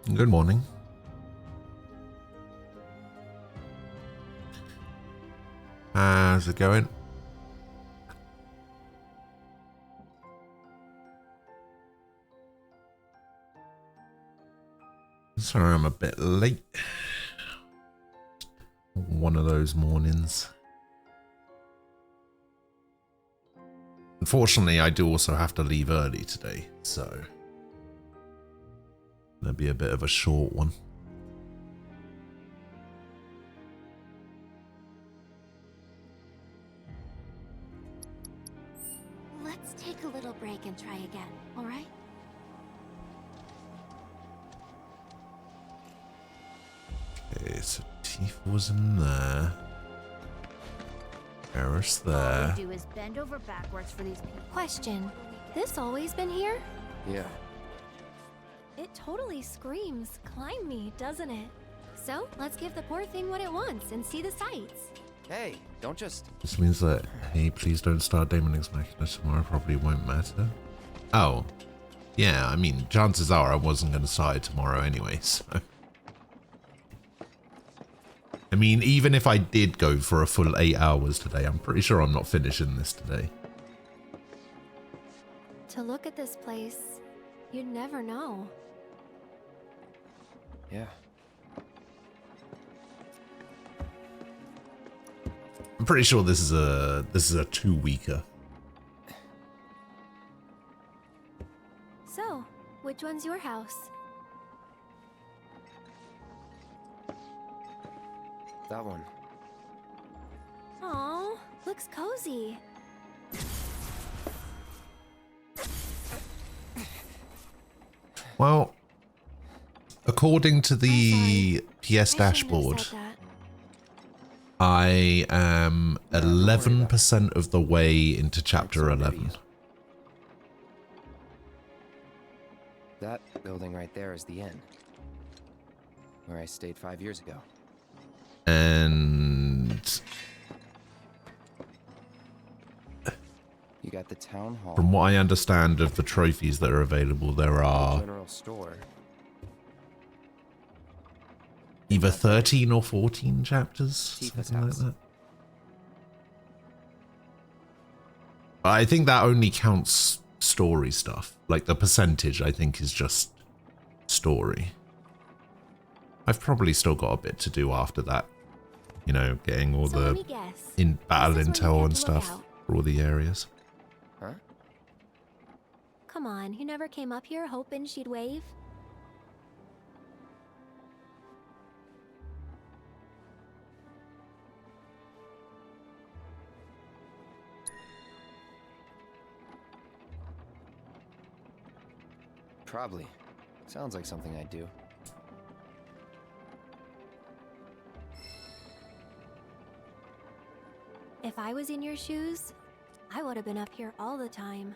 Good morning. How's it going? Sorry I'm a bit late. One of those mornings. Unfortunately, I do also have to leave early today, so it'll be a bit of a short one. Let's take a little break and try again, all right? Okay, so Tifa was in there. Eris there. All we do is bend over backwards for these people. Question, this always been here? Yeah. It totally screams, climb me, doesn't it? So, let's give the poor thing what it wants and see the sights. Hey, don't just... This means that, hey, please don't start Daemon X Machina tomorrow probably won't matter. Oh. Yeah, I mean, chances are I wasn't going to start it tomorrow anyway, so... I mean, even if I did go for a full 8 hours today, I'm pretty sure I'm not finishing this today. To look at this place, you'd never know. Yeah. I'm pretty sure this is a 2-weeker. So, which one's your house? That one. Aw, looks cozy. Well, according to the PS dashboard, I am 11% of the way into chapter 11. That building right there is the inn. Where I stayed 5 years ago. And You got the town hall. from what I understand of the trophies that are available, there are General store. either 13 or 14 chapters, Tifa's something like house. that. I think that only counts story stuff. Like the percentage, I think, is just story. I've probably still got a bit to do after that. You know, getting all So let the me guess. in battle This is where intel you get and to look stuff out. for all the areas. Huh? Come on, you never came up here hoping she'd wave? Probably. Sounds like something I'd do. If I was in your shoes, I would have been up here all the time.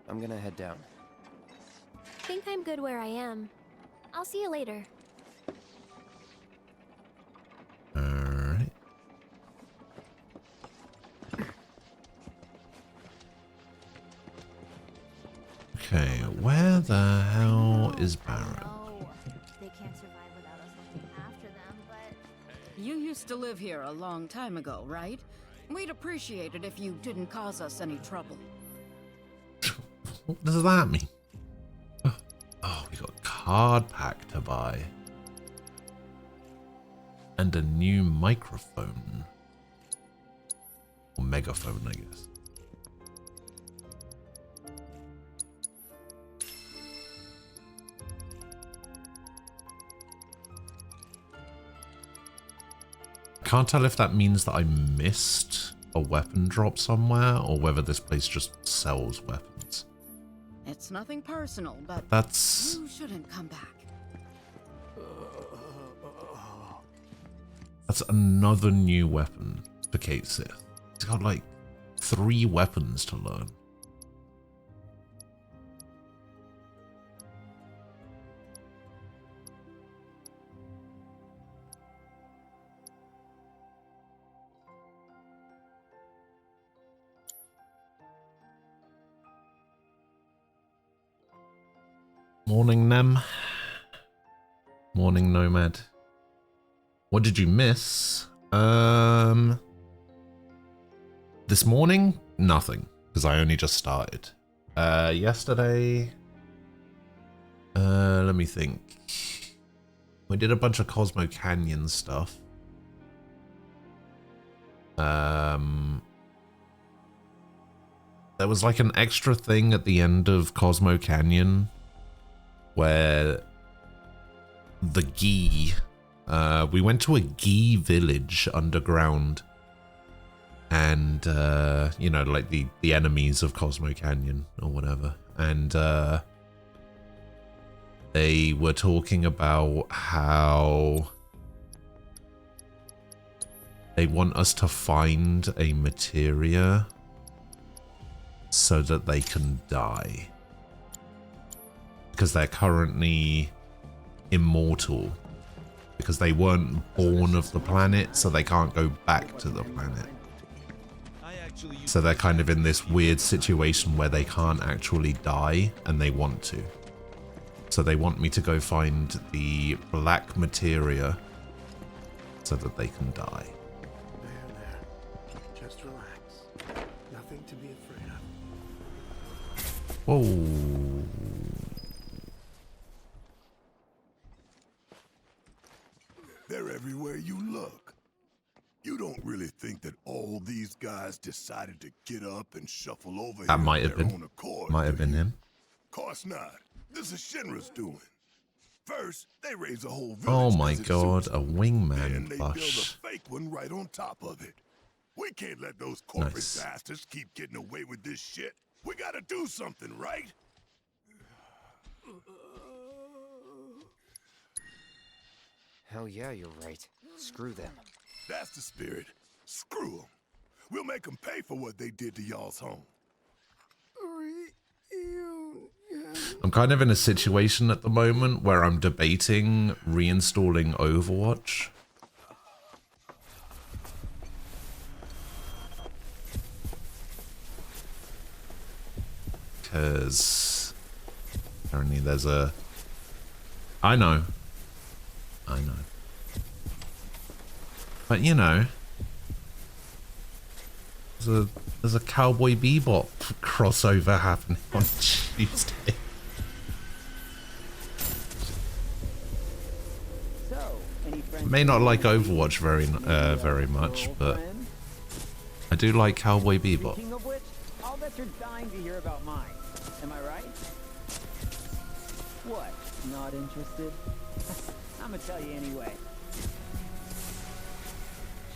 I'm gonna head down. Think I'm good where I am. I'll see you later. Alright. Okay, where the hell is Baron? No, they can't survive without us looking after them, but You used to live here a long time ago, right? We'd appreciate it if you didn't cause us any trouble. What does that mean? Oh, we got a card pack to buy. And a new microphone. Or megaphone, I guess. Can't tell if that means that I missed a weapon drop somewhere or whether this place just sells weapons. It's nothing personal, but That's... you shouldn't come back. That's another new weapon for Kate Sith. It's got like 3 weapons to learn. Morning, Nem. Morning, Nomad. What did you miss? This morning? Nothing, because I only just started. Yesterday... let me think. We did a bunch of Cosmo Canyon stuff. There was like an extra thing at the end of Cosmo Canyon where the Gi, we went to a Gi village underground, and you know, like the enemies of Cosmo Canyon or whatever, and they were talking about how they want us to find a materia so that they can die. Because they're currently immortal. Because they weren't born of the planet, so they can't go back to the planet. So they're kind of in this weird situation where they can't actually die, and they want to. So they want me to go find the black materia so that they can die. There. Just relax. Nothing to be afraid of. Whoa. They're everywhere you look. You don't really think that all these guys decided to get up and shuffle over That here might of have their been. own accord, Might have do been you? him. Course not. This is Shinra's doing. First, they raise a whole village. Oh my 'cause it god, suits a them. wingman Then they build plush. a fake one right on top of it. We can't let those corporate Nice. bastards keep getting away with this shit. We gotta do something, right? Hell yeah, you're right. Screw them. That's the spirit. Screw them. We'll make them pay for what they did to y'all's home. I'm kind of in a situation at the moment where I'm debating reinstalling Overwatch. Because apparently there's a... I know. But you know, there's a Cowboy Bebop crossover happening on Tuesday. May not like Overwatch very much, but I do like Cowboy Bebop. Speaking of which, I'll bet you're dying to hear about mine. Am I right? What? Not interested? I'm gonna tell you anyway.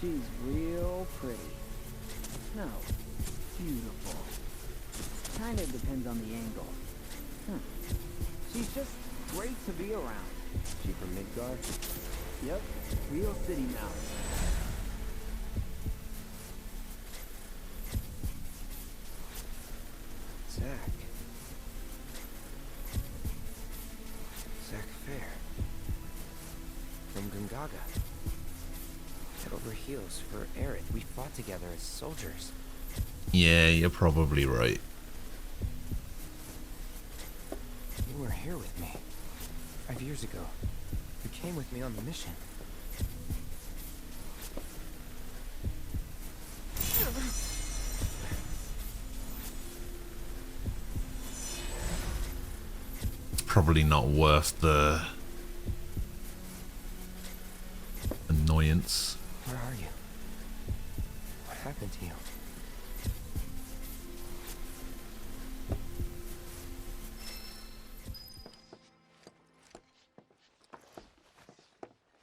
She's real pretty. No, beautiful. Kinda depends on the angle. She's just great to be around. She from Midgard? Yep, real city mouse. Zach Fair. From Gungaga. Head over heels for Aerith. We fought together as soldiers. Yeah, you're probably right. You were here with me 5 years ago. You came with me on the mission. It's probably not worth the annoyance. Where are you? What happened to you?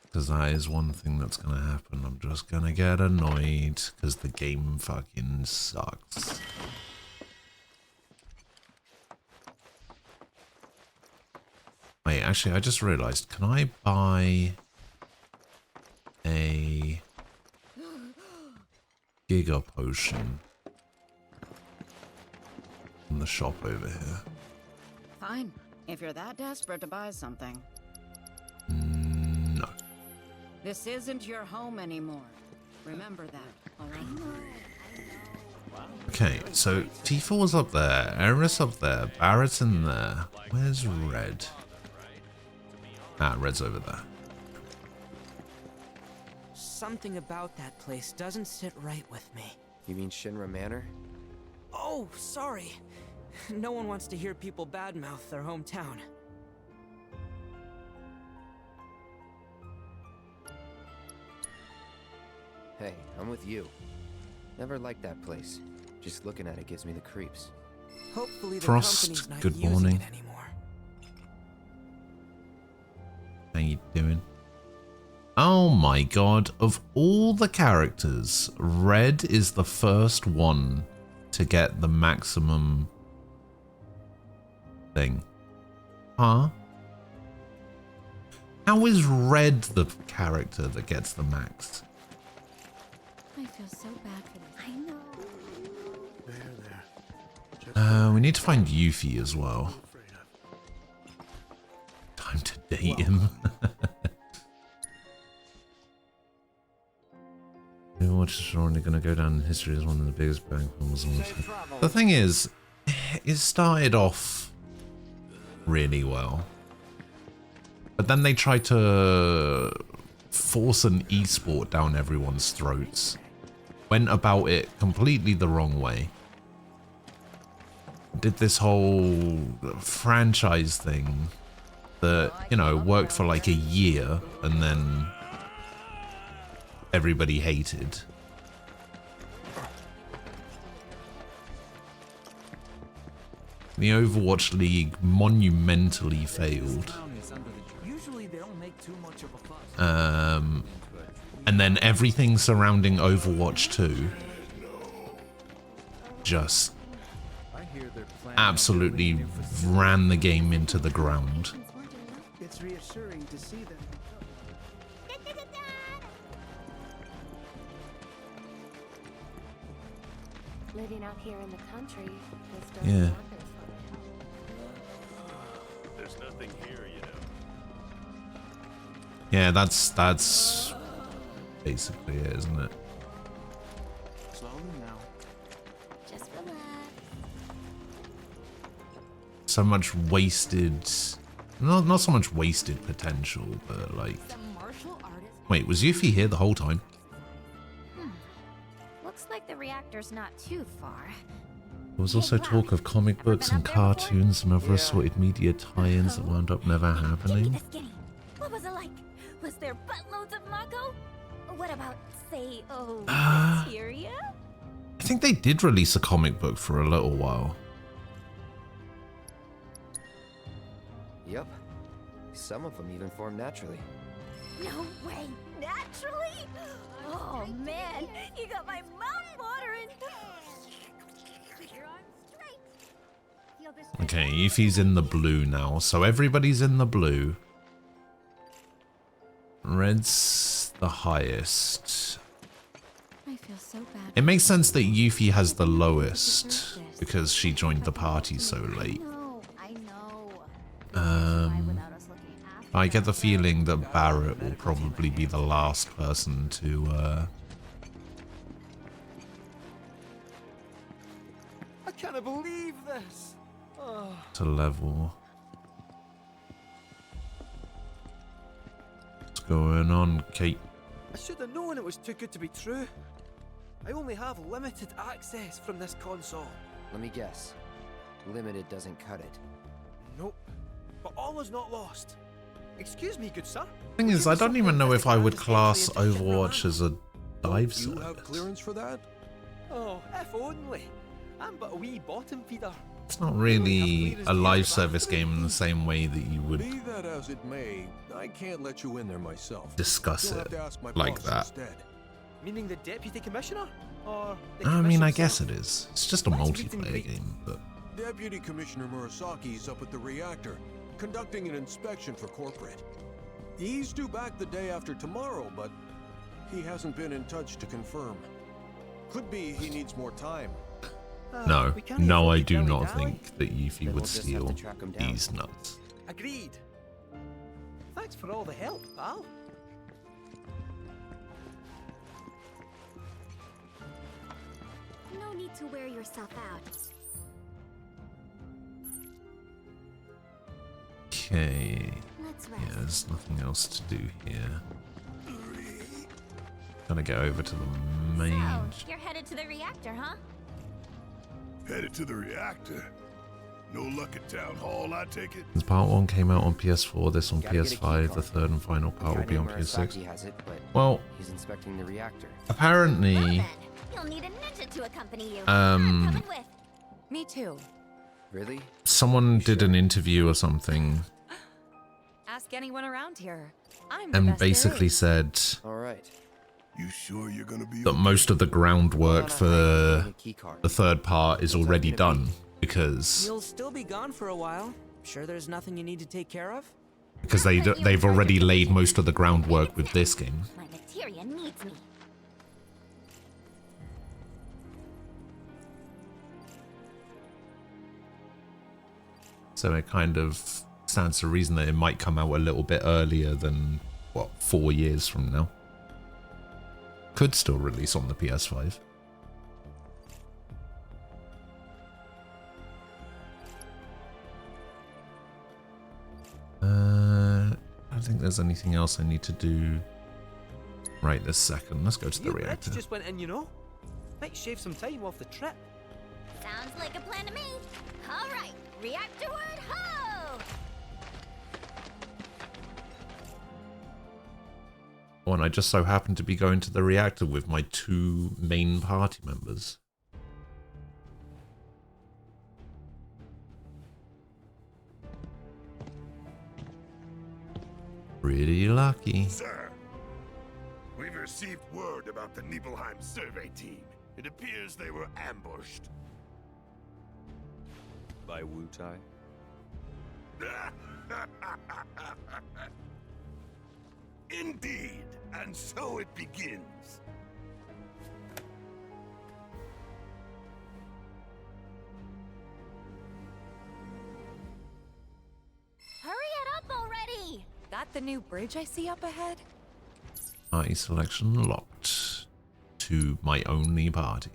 Because that is one thing that's going to happen. I'm just going to get annoyed because the game fucking sucks. Wait, actually, I just realized, can I buy a Giga Potion from the shop over here? Fine, if you're that desperate to buy something. No. This isn't your home anymore. Remember that, alright? Okay, so Tifa was up there, Eris up there, Barrett's in there. Where's Red? Ah, Red's over there. Something about that place doesn't sit right with me. You mean Shinra Manor? Oh, sorry. No one wants to hear people badmouth their hometown. Hey, I'm with you. Never liked that place. Just looking at it gives me the creeps. Hopefully the Frost, company's not good using morning. it anymore. How you doing? Oh my god, of all the characters, Red is the first one to get the maximum thing. Huh? How is Red the character that gets the max? I feel so bad for this. I know. There. We need to find Yuffie as well. Afraid of. Time to date him. Overwatch is already going to go down in history as one of the biggest bank bombs. The thing is, it started off really well, but then they tried to force an esport down everyone's throats. Went about it completely the wrong way. Did this whole franchise thing that, you know, worked for like a year and then everybody hated. The Overwatch League monumentally failed. And then everything surrounding Overwatch 2 just absolutely ran the game into the ground. It's reassuring to see them. Living out here in the country, Yeah. There's nothing here, you know. Yeah, that's basically it, isn't it? Slowly now. just relax. So much wasted, not so much wasted potential, but like, Martial artist. wait, was Yuffie here the whole time? Looks like the reactor's not too far. There was also talk of comic books and cartoons and other assorted media tie-ins that wound up never happening. Skinny. What was it like? Was there buttloads of Mako? What about, say, bacteria? I think they did release a comic book for a little while. Yep. Some of them even form naturally. No way! Naturally? Oh man, you got my mouth watering. You're on straight. Feel this Okay, Yuffie's in the blue now, so everybody's in the blue. Red's the highest. I feel so bad. It makes sense that Yuffie has the lowest because she joined the party so late. I know. Um, I get the feeling that Barrett will probably be the last person to I can't believe this. Oh. to level. What's going on, Kate? I should have known it was too good to be true. I only have limited access from this console. Let me guess. Limited doesn't cut it. Nope. But all is not lost. Excuse me, good sir. Thing is, I don't even know if I would class Overwatch as a dive You have service. clearance for that? Oh, if only. I'm but a wee bottom feeder. It's not really a live service game in the same way that you would Be that as it may, I can't let you in there myself. discuss You'll it have to ask my like boss that. instead. Meaning the deputy commissioner? Or the I mean, I commission guess itself? it is. It's just a Let's meet and multiplayer greet. game, but Deputy Commissioner Murasaki's up at the reactor, conducting an inspection for corporate. He's due back the day after tomorrow, but he hasn't been in touch to confirm. Could be he needs more time. no, We can't no, afford I to do not dilly-dally. think that Yuffie Then would we'll just have steal to track 'em down. these nuts. Agreed. Thanks for all the help, pal. No need to wear yourself out. Okay. Let's Let's Yeah, rest. there's nothing else to do here. Gotta get over to the main. So, you're headed to the reactor, huh? Headed to the reactor. No luck at Town Hall, I take it? Since part 1 came out on PS4, this on Gotta get a key PS5, the card. third and final A part guy will be on named PS6. Murasaki has it, but Well, he's inspecting the reactor. apparently, Well then, you'll need a ninja to accompany you. I'm coming with. Me too. Really? someone did an interview or something Ask anyone around here. I'm the and best there basically is. said Oh, All right. You sure you're gonna be that most of the groundwork Hold on, I'm for getting a key card. the third part is What's that already gonna be? done because You'll still be gone for a while. Sure there's nothing you need to take care of? they've already laid most of the groundwork with this game. My materia needs me. So it kind of stands to reason that it might come out a little bit earlier than, what, 4 years from now. Could still release on the PS5. I don't think there's anything else I need to do right this second. Let's go to the New bridge reactor. just went in, you know. Might shave some time off the trip. Sounds like a plan to me. All right, reactorward ho! Oh, and I just so happen to be going to the reactor with my 2 main party members. Pretty lucky. Sir, we've received word about the Nibelheim survey team. It appears they were ambushed. By Wu Tai? Indeed, and so it begins. Hurry it up already! That the new bridge I see up ahead? Party selection locked to my only party.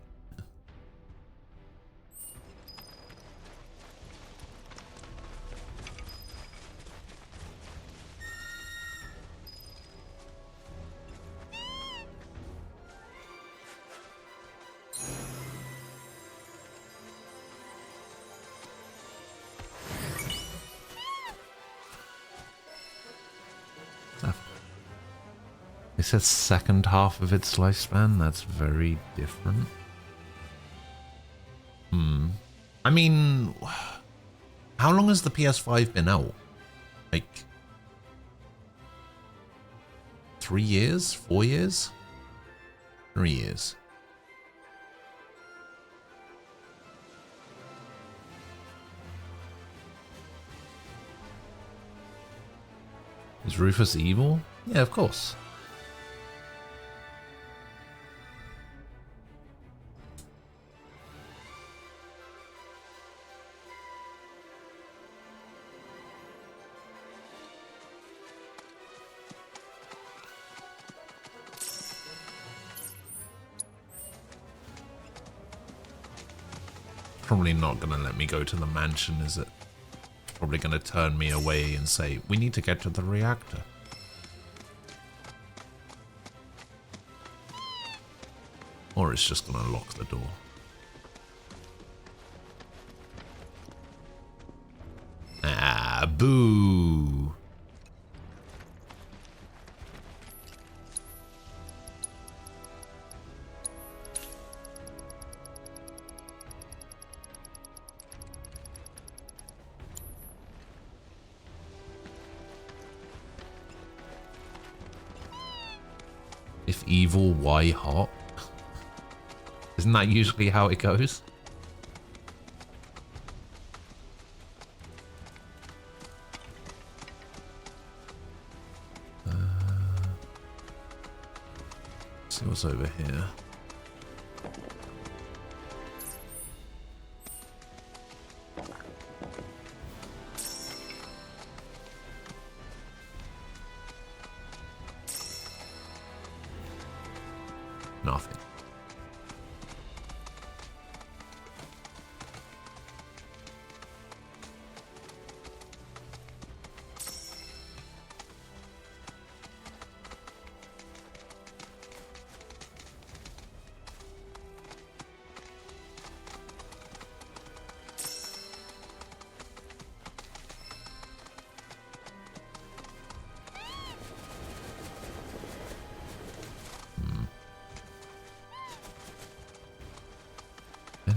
It says second half of its lifespan. That's very different. I mean, how long has the PS5 been out? Like 3 years? 4 years? 3 years. Is Rufus evil? Yeah, of course. Probably not going to let me go to the mansion, is it? Probably going to turn me away and say, we need to get to the reactor. Or it's just going to lock the door. Ah, boo! If evil, why hot? Isn't that usually how it goes? See what's over here. Nothing.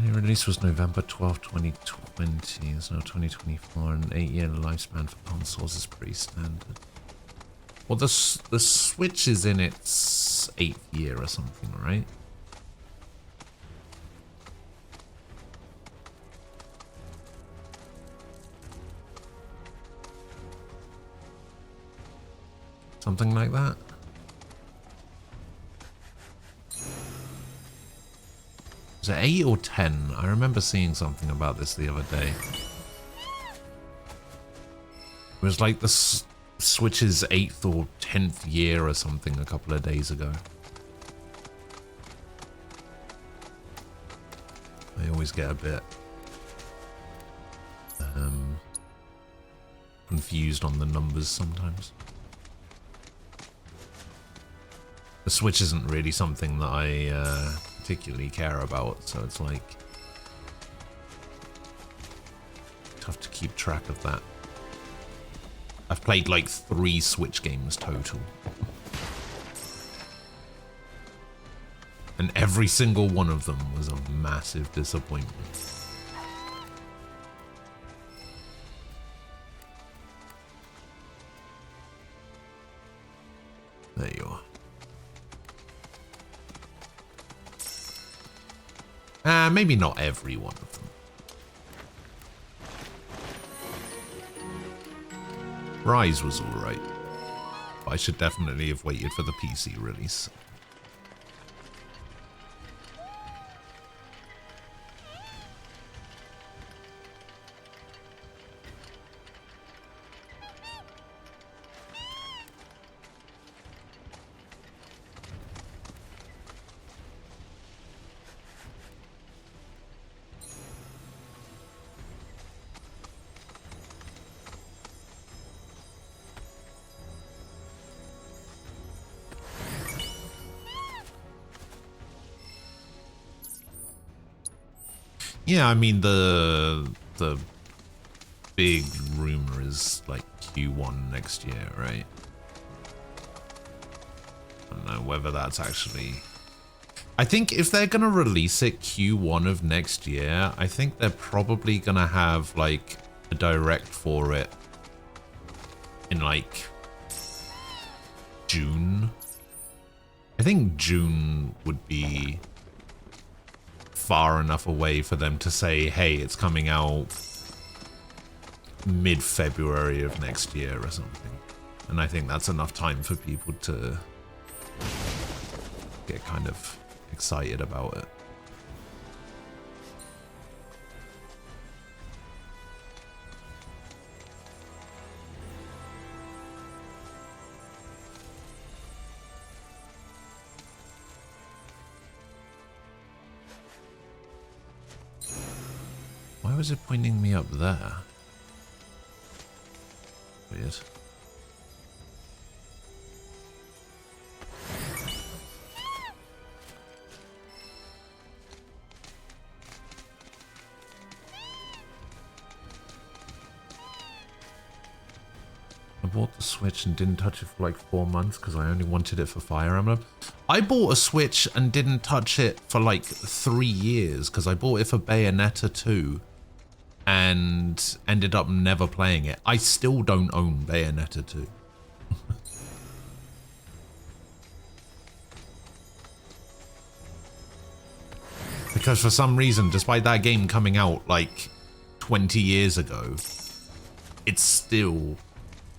The release was November 12, 2020. It's now 2024, and 8-year lifespan for consoles is pretty standard. Well, the Switch is in its 8th year or something, right? Something like that. Was it 8 or 10? I remember seeing something about this the other day. It was like the Switch's 8th or 10th year or something a couple of days ago. I always get a bit confused on the numbers sometimes. The Switch isn't really something that I particularly care about, so it's like tough to keep track of that. I've played like 3 Switch games total, and every single one of them was a massive disappointment. There you are. Maybe not every one of them. Rise was alright. I should definitely have waited for the PC release. Yeah, I mean the big rumor is like Q1 next year, right? I don't know whether that's actually... I think if they're gonna release it Q1 of next year, I think they're probably gonna have like a direct for it in like June. I think June would be far enough away for them to say, hey, it's coming out mid-February of next year or something. And I think that's enough time for people to get kind of excited about it. Why was it pointing me up there? Weird. I bought the Switch and didn't touch it for like 4 months because I only wanted it for Fire Emblem. I bought a Switch and didn't touch it for like 3 years because I bought it for Bayonetta 2 and ended up never playing it. I still don't own Bayonetta 2. Because for some reason, despite that game coming out like 20 years ago, it's still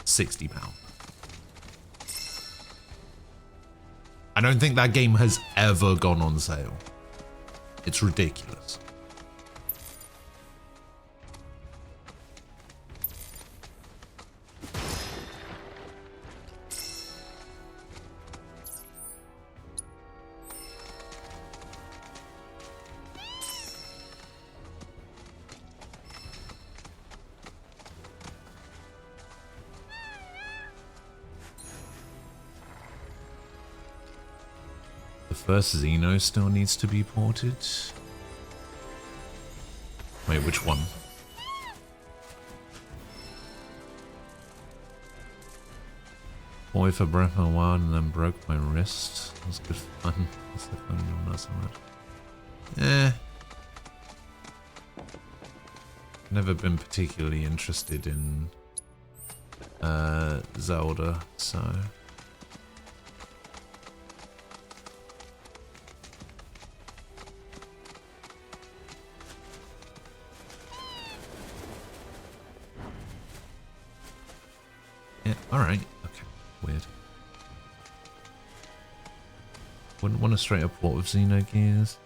£60. I don't think that game has ever gone on sale. It's ridiculous. First Xeno still needs to be ported. Wait, which one? Boy for Breath of the Wild and then broke my wrist. That was good fun. That's the fun, not so much. never been particularly interested in Zelda, so. Yeah, alright. Okay, weird. Wouldn't want a straight up port of Xenogears.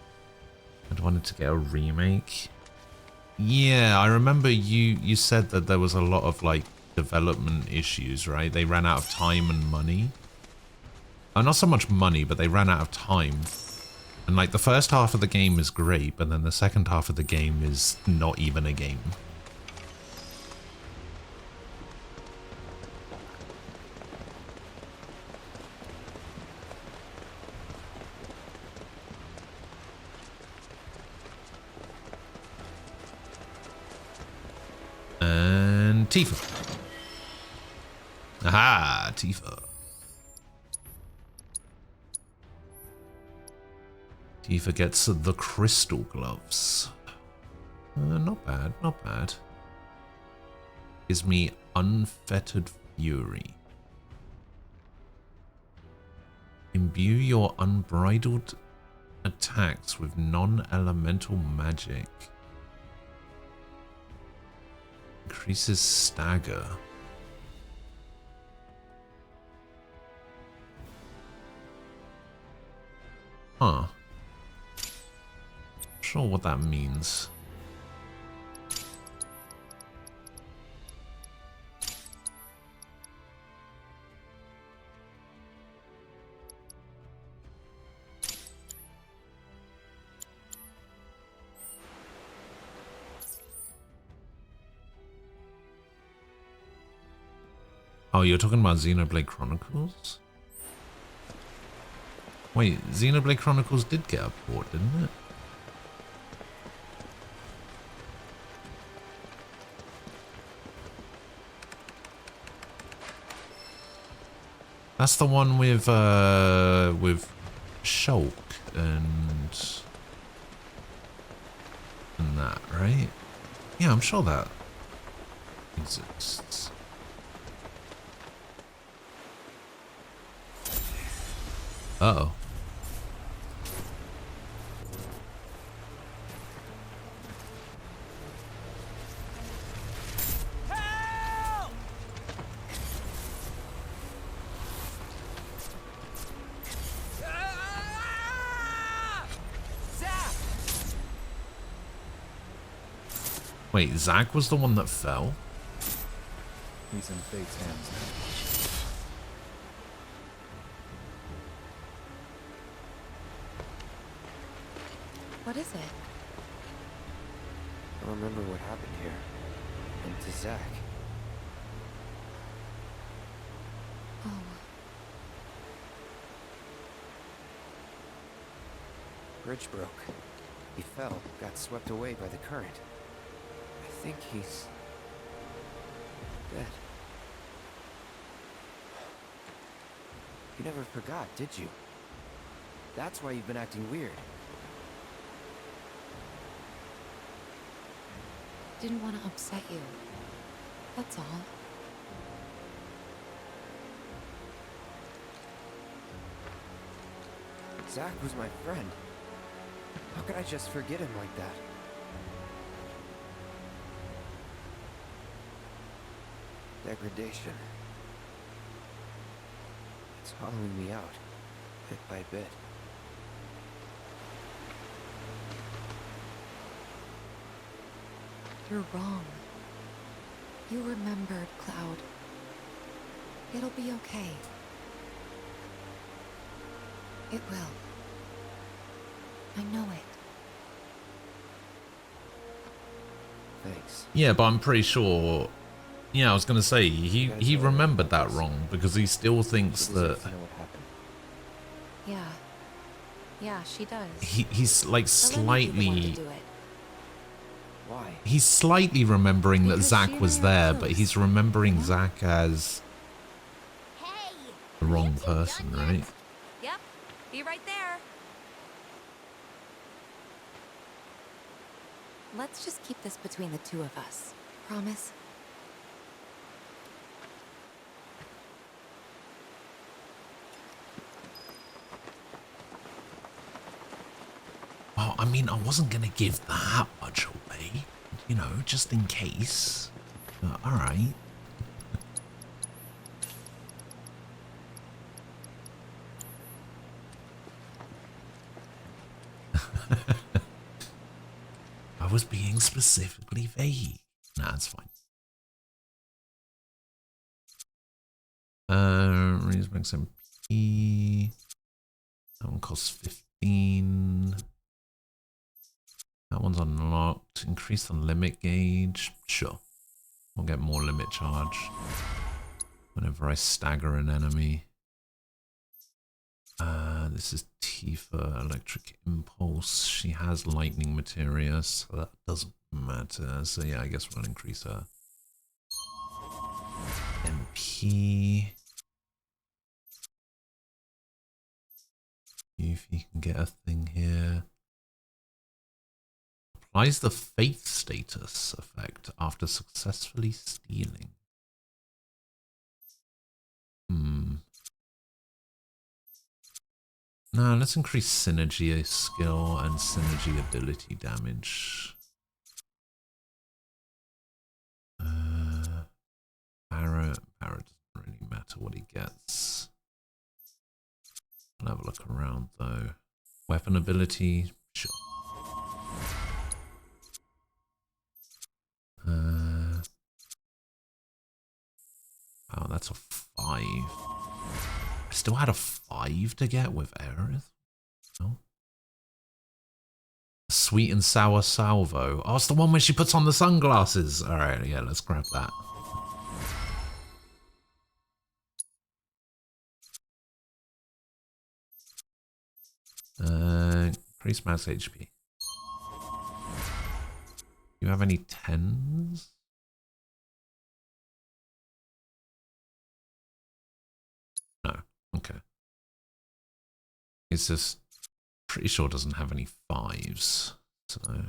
I'd wanted to get a remake. Yeah, I remember you said that there was a lot of like development issues, right? They ran out of time and money. Not so much money, but they ran out of time. And like the first half of the game is great, but then the second half of the game is not even a game. And Tifa. Aha, Tifa. Tifa gets the crystal gloves. Not bad, not bad. Gives me unfettered fury. Imbue your unbridled attacks with non-elemental magic. Increases stagger. Huh. Not sure what that means. Oh, you're talking about Xenoblade Chronicles? Wait, Xenoblade Chronicles did get a port, didn't it? That's the one with Shulk and that, right? Yeah, I'm sure that exists. Uh-oh. Wait, Zack was the one that fell? He's in Fate's hands now. What is it? I remember what happened here. And to Zack. Oh. Bridge broke. He fell, got swept away by the current. I think he's dead. You never forgot, did you? That's why you've been acting weird. Didn't want to upset you. That's all. Zack was my friend. How could I just forget him like that? Degradation. It's hollowing me out, bit by bit. You're wrong. You remembered, Cloud. It'll be okay. It will. I know it. Thanks. Yeah, but I'm pretty sure. Yeah, I was gonna say he remembered that wrong because he still thinks that Yeah. Yeah, she does. he's like slightly. Why? He's slightly remembering that Because Zack she was and I are there, but close, he's remembering you know? Zack as Hey! the wrong you two person, done right? yet? Yep, be right there. let's just keep this between the two of us. Promise? Well, I mean, I wasn't going to give that much away, you know, just in case. All right. I was being specifically vague. Nah, it's fine. Raise max MP. That one costs 15. That one's unlocked. Increase the limit gauge. Sure. We'll get more limit charge whenever I stagger an enemy. This is Tifa, electric impulse. She has lightning materia, so that doesn't matter. So yeah, I guess we'll increase her MP. If you can get a thing here. Applies the faith status effect after successfully stealing. No, let's increase synergy skill and synergy ability damage. Barrett doesn't really matter what he gets. I'll have a look around though. Weapon ability, sure. Oh, that's a 5. I still had a 5 to get with Aerith. No. Sweet and sour salvo. Oh, it's the one where she puts on the sunglasses. All right, yeah, let's grab that. Increase max HP. You have any 10s? No. Okay. It's just pretty sure it doesn't have any 5s. So right.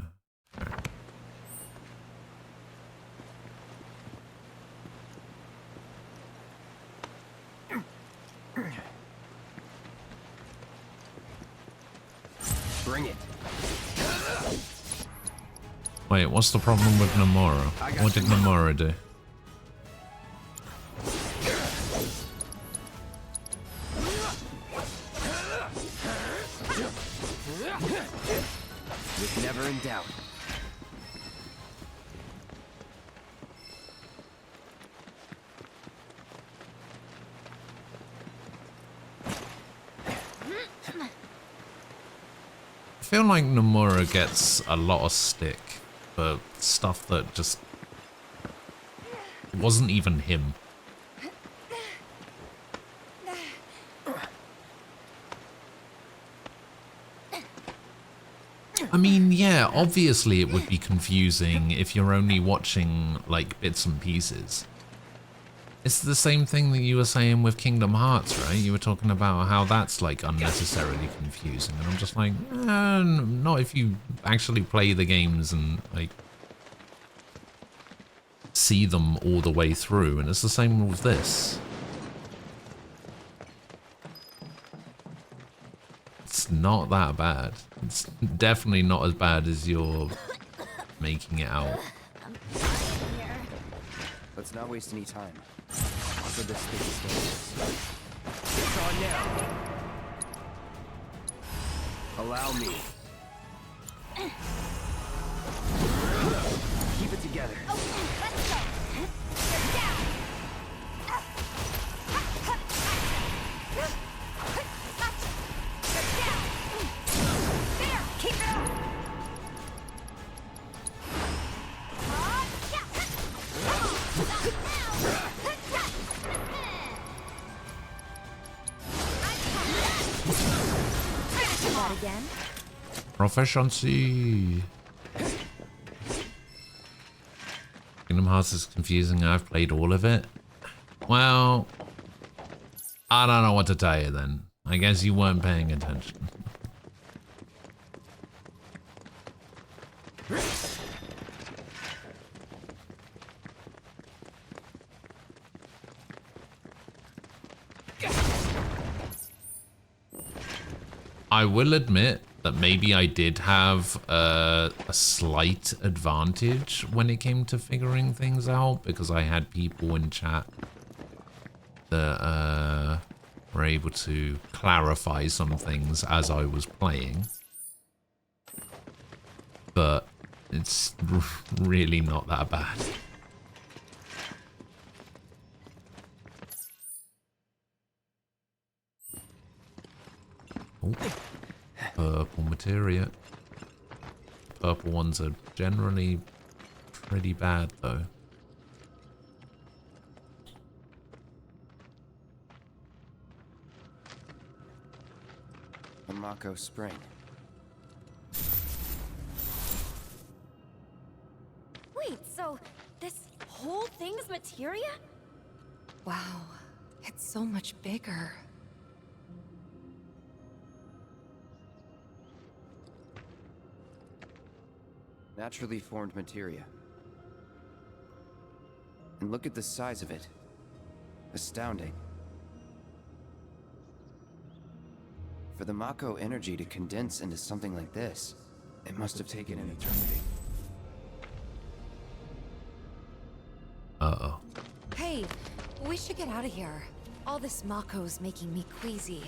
Bring it. Wait, what's the problem with Nomura? What did Nomura do? With never in doubt. I feel like Nomura gets a lot of stick for stuff that just wasn't even him. I mean, yeah, obviously it would be confusing if you're only watching like bits and pieces. It's the same thing that you were saying with Kingdom Hearts, right? You were talking about how that's like unnecessarily confusing, and I'm just like, not if you actually play the games and like see them all the way through, and it's the same with this. It's not that bad. It's definitely not as bad as you're making it out. Let's not waste any time. So this thing is dangerous. It's on now. Allow me. Keep it together. Let's go. Get down. Get down. There, keep it up. That again. Proficiency. Kingdom Hearts is confusing. I've played all of it. Well, I don't know what to tell you then. I guess you weren't paying attention. I will admit that maybe I did have a slight advantage when it came to figuring things out, because I had people in chat that were able to clarify some things as I was playing. But it's really not that bad. Oh, purple materia. Purple ones are generally pretty bad though. A Mako Spring. Wait, so this whole thing's materia? Wow, it's so much bigger. Naturally formed materia. And look at the size of it. Astounding. For the Mako energy to condense into something like this, it must have taken an eternity. Uh-oh. Hey, we should get out of here. All this Mako's making me queasy.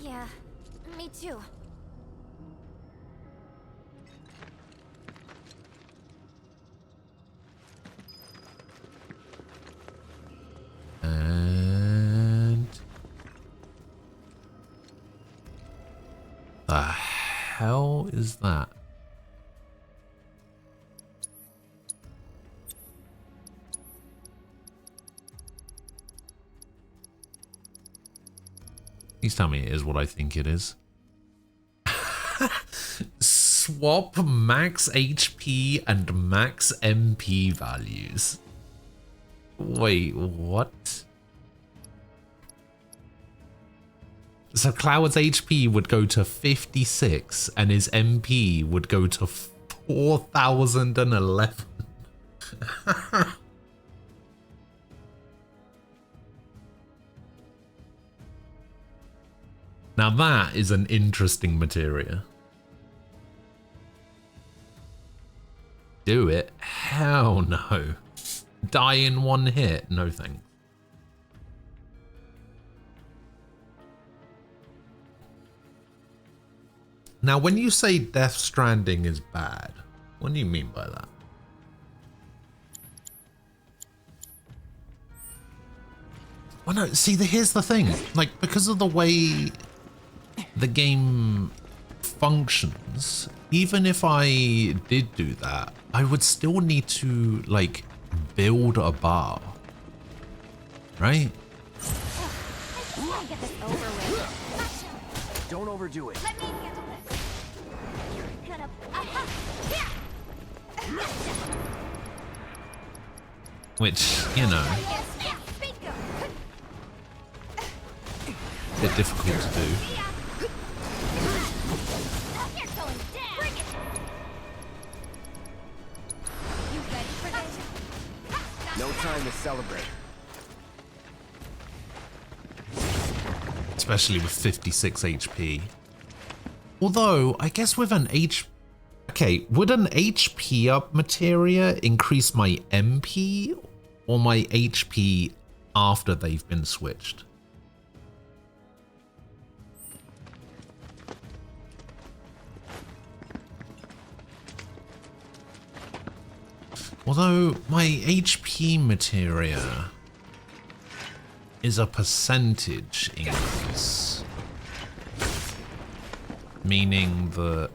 Yeah, me too. And the hell is that? Please tell me it is what I think it is. Swap max HP and max MP values. Wait, what? So Cloud's HP would go to 56 and his MP would go to 4011. Now that is an interesting materia. Do it? Hell no. Die in one hit? No thanks. Now, when you say Death Stranding is bad, what do you mean by that? Well, no, see, here's the thing. Like, because of the way the game functions, even if I did do that, I would still need to, like, build a bar. Right? Get this over with. Don't overdo it. Let me handle this. You're gonna... Which, you know, a bit difficult to do. No time to celebrate. Especially with 56 HP. Although, I guess with an Okay, would an HP up materia increase my MP or my HP after they've been switched? Although my HP materia is a percentage increase, meaning that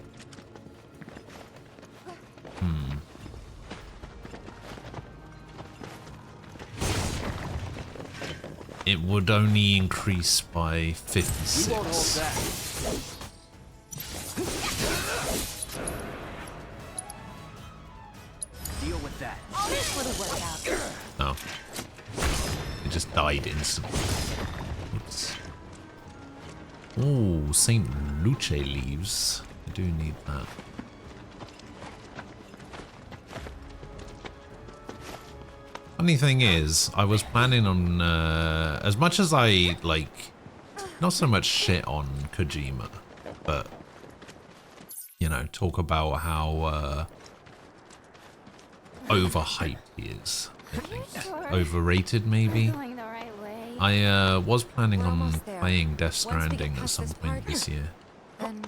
it would only increase by 56. You won't hold that. Deal with that. This would work out. Oh. It just died instantly. Oops. Ooh, St. Luce leaves. I do need that. Funny thing is, I was planning on, as much as I, like, not so much shit on Kojima, but you know, talk about how overhyped he is. I think overrated, maybe. Going the right way. I was planning on almost there. playing Death Once we get Stranding at past some this point part, this year. Then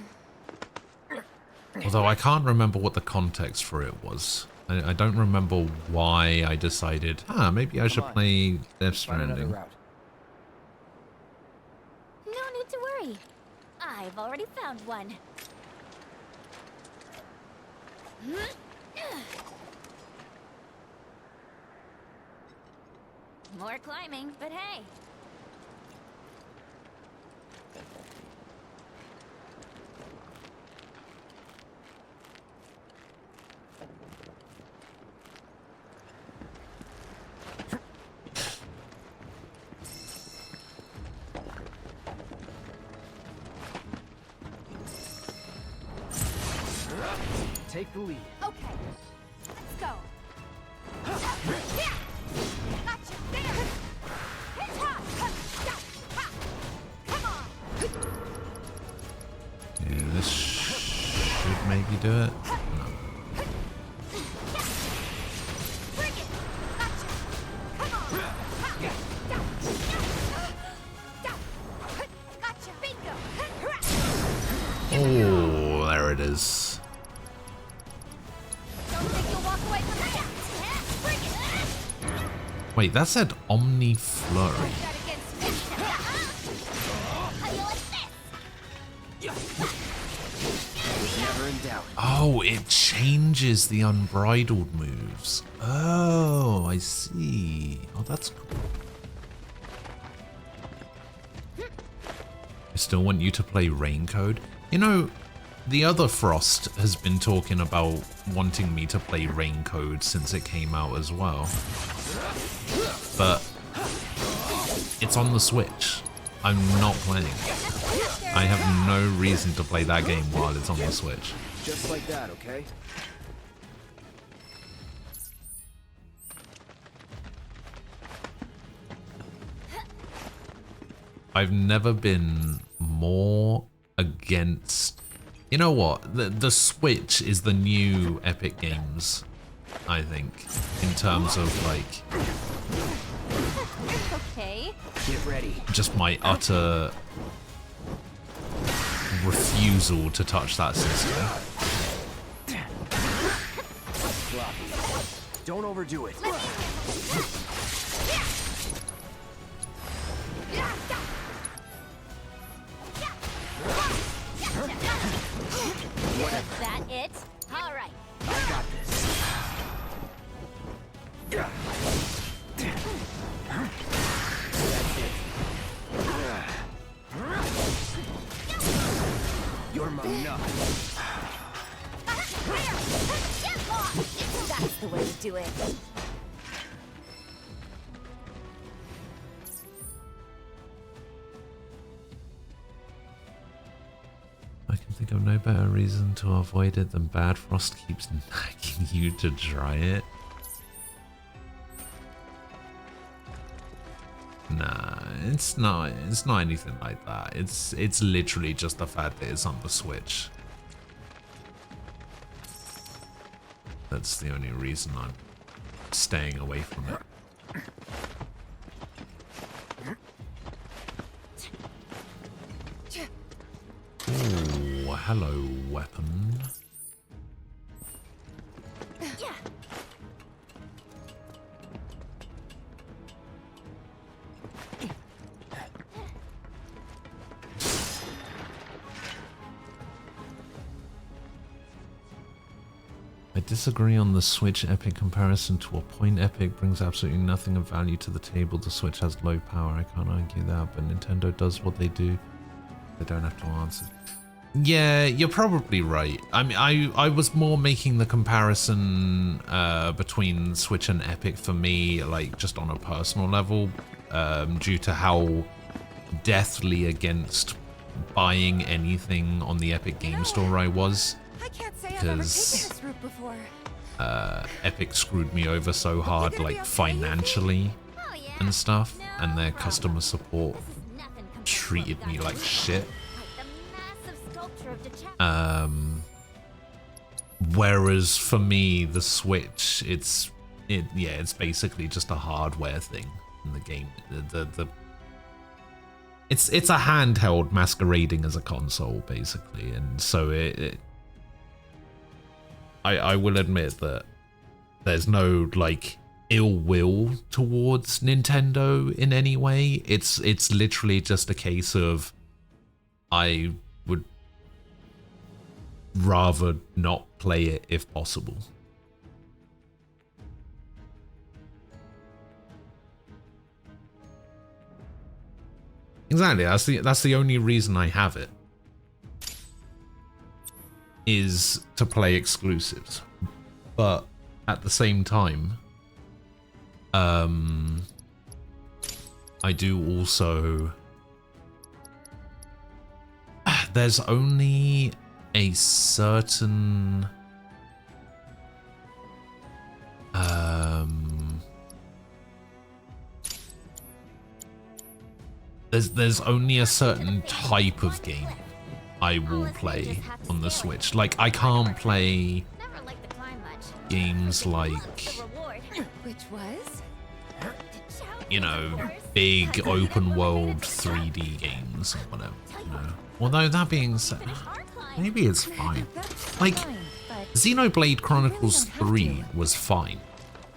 Although I can't remember what the context for it was. I don't remember why I decided, maybe I should play Death Stranding. No need to worry. I've already found one. More climbing, but hey. Take the lead. Okay, let's go. Gotcha. There. It's hot. Come on. Yeah, this should maybe do it. No. Bring it. Gotcha. Come on. Gotcha. Bingo. Oh, there it is. Don't think you'll walk away from that. Bring it. Wait, that said Omni Flurry. That against me. How you like this? Never in doubt. Oh, it changes the unbridled moves. Oh, I see. Oh, that's cool. I still want you to play Raincode. You know, the other Frost has been talking about wanting me to play Raincode since it came out as well. But it's on the Switch. I'm not playing it. I have no reason to play that game while it's on the Switch. Just like that, okay? I've never been more against... You know what? The Switch is the new Epic Games, I think, in terms of, like... Okay. Get ready. Just my utter refusal to touch that system. Sloppy. Don't overdo it. Is that it? All right. I got this. You're my nut. Get lost. That's the way to do it. I can think of no better reason to avoid it than Bad Frost keeps nagging you to try it. Nah, it's not anything like that. It's literally just the fact that it's on the Switch. That's the only reason I'm staying away from it. Ooh, hello, weapon. Yeah. I disagree on the Switch Epic comparison to a point. Epic brings absolutely nothing of value to the table. The Switch has low power, I can't argue that, but Nintendo does what they do. They don't have to answer. Yeah, you're probably right. I mean, I was more making the comparison between Switch and Epic for me, like just on a personal level, due to how deathly against buying anything on the Epic Game Store I was. I can't say I've ever taken Because this route before. Epic screwed me over so hard, like financially Oh, yeah. and stuff, No and their problem. customer support This is nothing compared to what treated we me got like going. shit. Like the massive sculpture deserve to chat. Whereas for me, the Switch, it's basically just a hardware thing in the game. It's a handheld masquerading as a console, basically, and so I will admit that there's no like ill will towards Nintendo in any way. It's literally just a case of I would rather not play it if possible. Exactly, that's the only reason I have it, is to play exclusives. But at the same time, I do also, there's only a certain there's only a certain type of game I will play on the Switch. Like, I can't play games like, Which was? you know, big open world 3D games or whatever, you know. Although that being said, maybe it's fine. Like, Xenoblade Chronicles 3 was fine,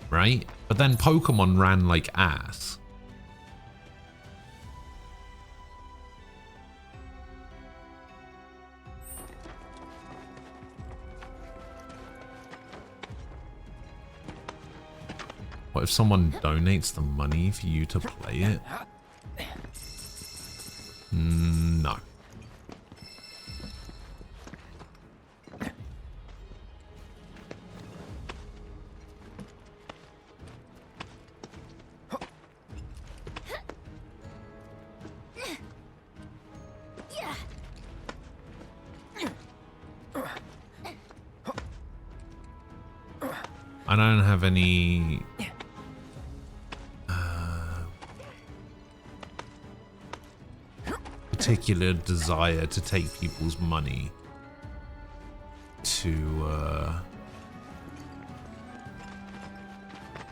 right? But then Pokemon ran like ass. What if someone donates the money for you to play it? No. I don't have any particular desire to take people's money to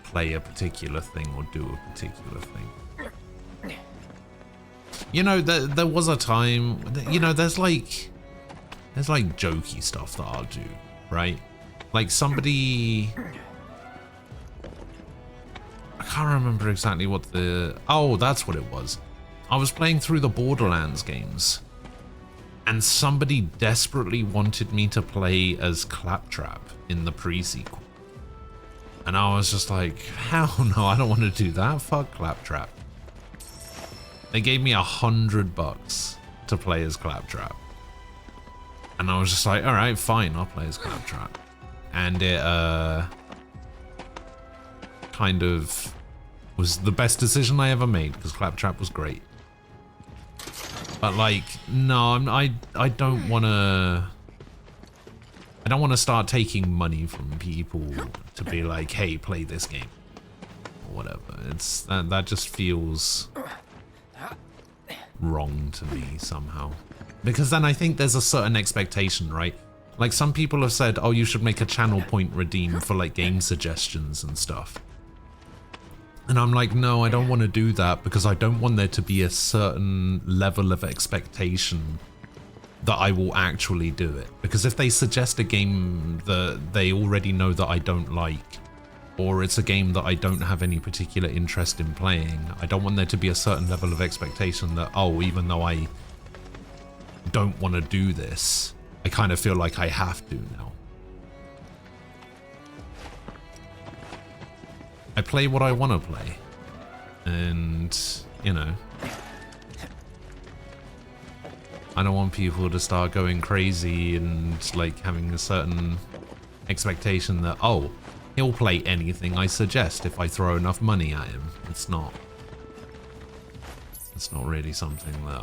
play a particular thing or do a particular thing. You know, there was a time, you know, there's like jokey stuff that I'll do, right? Like somebody, I can't remember exactly what oh, that's what it was. I was playing through the Borderlands games and somebody desperately wanted me to play as Claptrap in the pre-sequel. And I was just like, hell no, I don't want to do that. Fuck Claptrap. They gave me $100 to play as Claptrap. And I was just like, all right, fine, I'll play as Claptrap. And it kind of was the best decision I ever made because Claptrap was great. But like, no, I don't want to. I don't want to start taking money from people to be like, hey, play this game or whatever. It's that just feels wrong to me somehow. Because then I think there's a certain expectation, right? Like some people have said, oh, you should make a channel point redeem for like game suggestions and stuff. And I'm like, no, I don't want to do that because I don't want there to be a certain level of expectation that I will actually do it. Because if they suggest a game that they already know that I don't like, or it's a game that I don't have any particular interest in playing, I don't want there to be a certain level of expectation that, oh, even though I don't want to do this, I kind of feel like I have to now. I play what I want to play. And, you know, I don't want people to start going crazy and like having a certain expectation that, oh, he'll play anything I suggest if I throw enough money at him. It's not really something that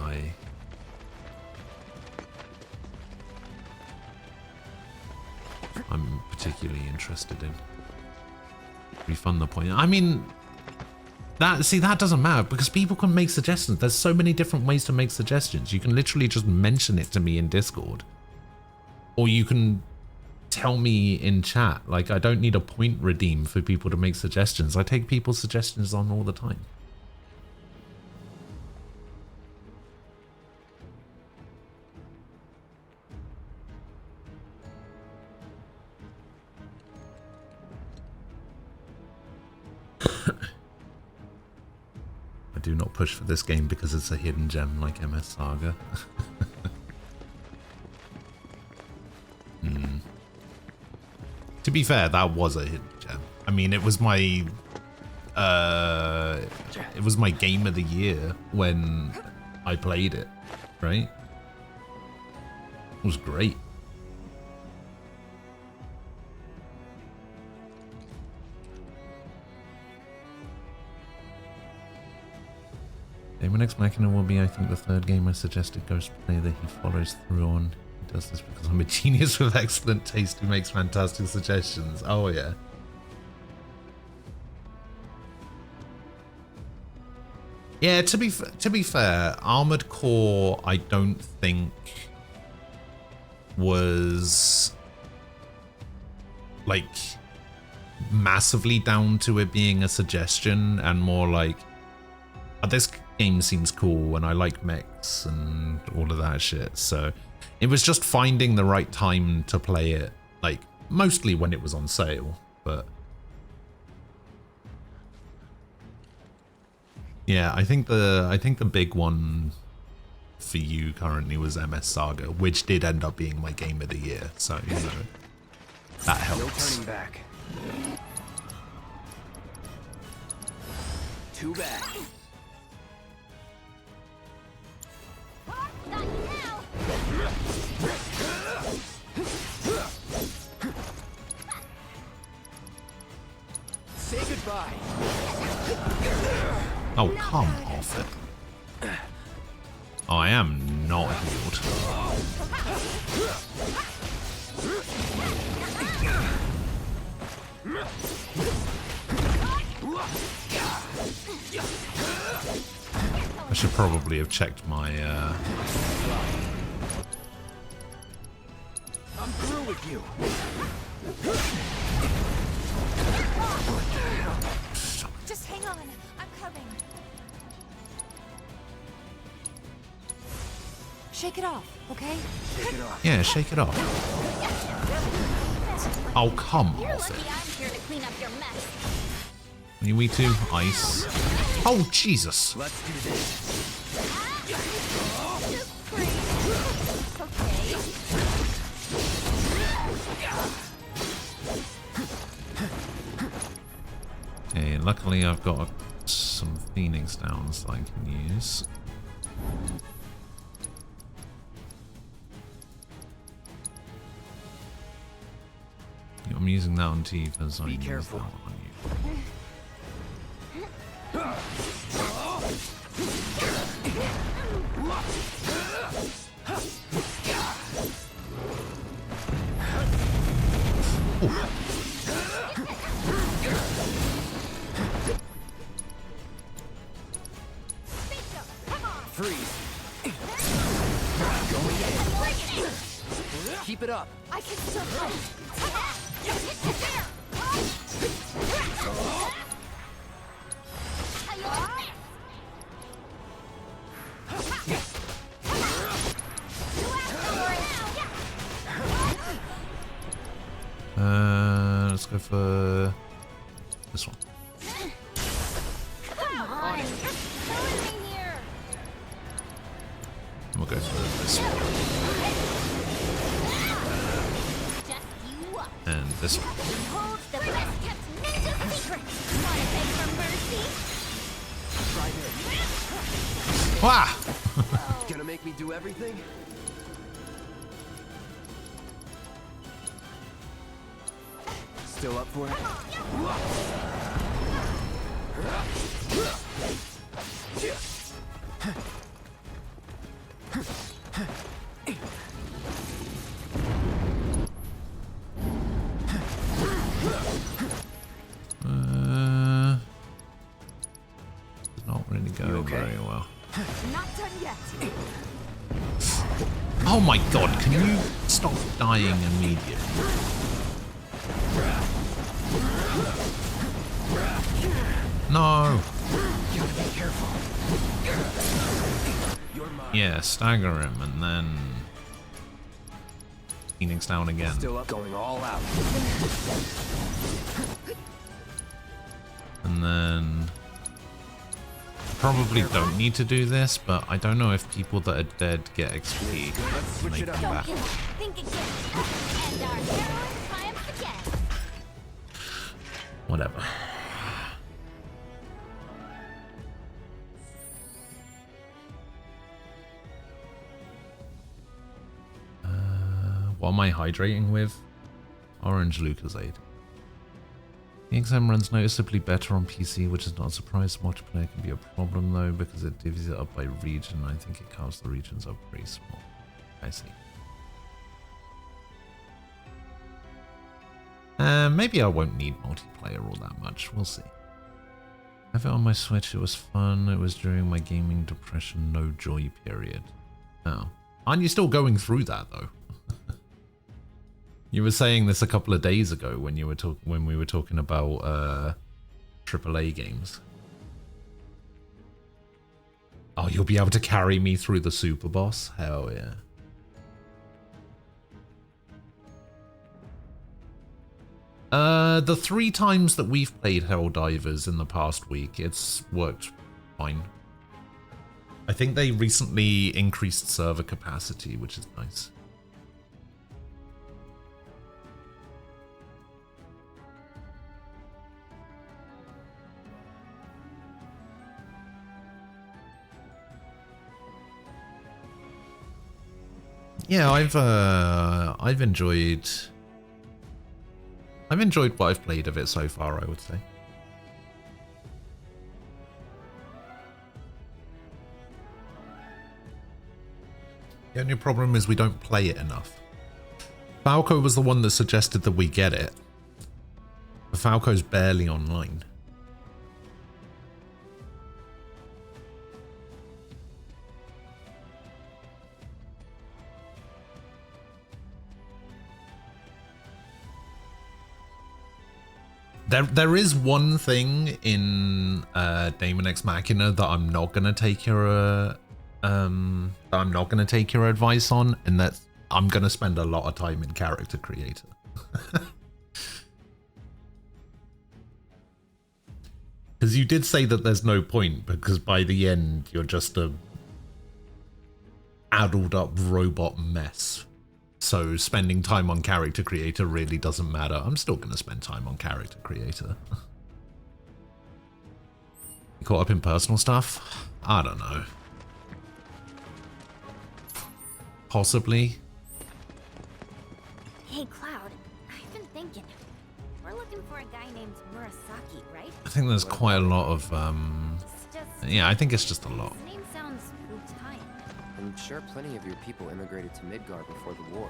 I'm particularly interested in. Refund the point. I mean, that doesn't matter because people can make suggestions. There's so many different ways to make suggestions. You can literally just mention it to me in Discord Or you can tell me in chat. Like, I don't need a point redeem for people to make suggestions. I take people's suggestions on all the time. I do not push for this game because it's a hidden gem like MS Saga. To be fair, that was a hidden gem. I mean, it was my game of the year when I played it, right? It was great. Demon Ex Machina will be, I think, the third game I suggested Ghostplay that he follows through on. He does this because I'm a genius with excellent taste who makes fantastic suggestions. Oh yeah. Yeah, to be fair, Armored Core I don't think was like massively down to it being a suggestion, and more like, oh, this game seems cool and I like mechs and all of that shit. So it was just finding the right time to play it, like mostly when it was on sale. But yeah, I think the big one for you currently was MS Saga, which did end up being my game of the year. So, you know, that helps. No turning back. Too bad. Say goodbye. Oh, come off it. Oh, I am not healed. I should probably have checked my I'm through with you. Just hang on. I'm coming. Shake it off, okay? Shake it off. yeah, shake it off. Oh, come You're off lucky it. I'm here to clean up your mess. We too ice. Oh, Jesus. Let's do this. Just freeze. Okay. Okay, luckily I've got some Phoenix downs that I can use. I'm using that on T because I use careful. that on you. Freeze. Keep it up. I can still fight. Let's go for this one. Come on. You're killing me here. And we'll go for this one. Just you up. And this one. Holds the best kept ninja secret. Wanna beg for mercy? Wah! Gonna make me do everything? Still up for it? Not really going very well. Not done yet. Oh my god, can you stop dying immediately. No! Gotta be careful. Yeah, stagger him and then Phoenix down again. Still up, going all out. And then probably don't need to do this, but I don't know if people that are dead get XP when they come back. Think again. And our heroine triumphs again. Whatever. What am I hydrating with? Orange Lucasade. The exam runs noticeably better on PC, which is not a surprise. Multiplayer can be a problem though, because it divvies it up by region. I think it carves the regions up pretty small. I see. Maybe I won't need multiplayer all that much. We'll see. I have it on my Switch. It was fun. It was during my gaming depression, no joy period. Oh. Aren't you still going through that though? You were saying this a couple of days ago when you were when we were talking about AAA games. Oh, you'll be able to carry me through the super boss? Hell yeah. The 3 times that we've played Helldivers in the past week, it's worked fine. I think they recently increased server capacity, which is nice. Yeah, I've enjoyed what I've played of it so far, I would say. The only problem is we don't play it enough. Falco was the one that suggested that we get it. But Falco's barely online. There is one thing in Daemon X Machina that I'm not gonna take your advice on, and that's I'm gonna spend a lot of time in character creator. Because you did say that there's no point, because by the end you're just a addled up robot mess. So spending time on character creator really doesn't matter. I'm still going to spend time on character creator. Caught up in personal stuff? I don't know. Possibly. Hey, Cloud. I've been thinking. We're looking for a guy named Murasaki, right? I think there's quite a lot of, yeah, I think it's just a lot. His name sounds Italian. I'm sure plenty of your people immigrated to Midgard before the war.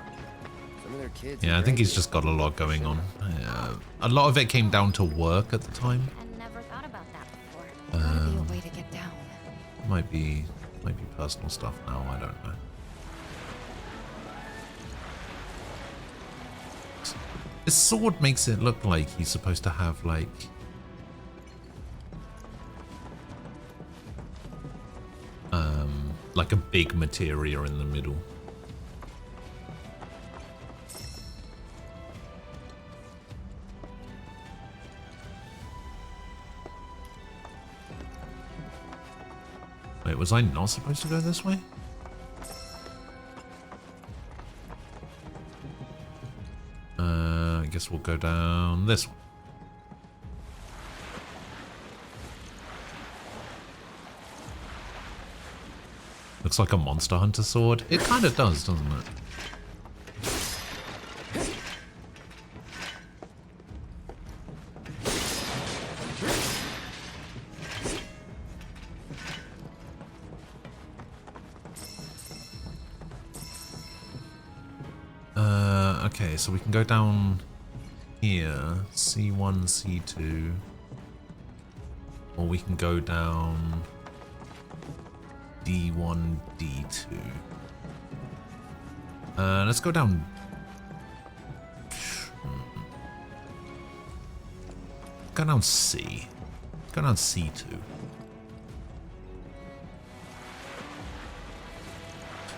Some of their kids. Yeah, I think he's just got a lot going on. Yeah. A lot of it came down to work at the time. I never thought about that before. Gotta be a way to get down. Might be personal stuff now. I don't know. His sword makes it look like he's supposed to have like a big materia in the middle. Wait, was I not supposed to go this way? I guess we'll go down this one. Looks like a Monster Hunter sword. It kind of does, doesn't it? Okay, so we can go down here, C1, C2, or we can go down D1, D2. Let's go down. Go down C. Go down C2.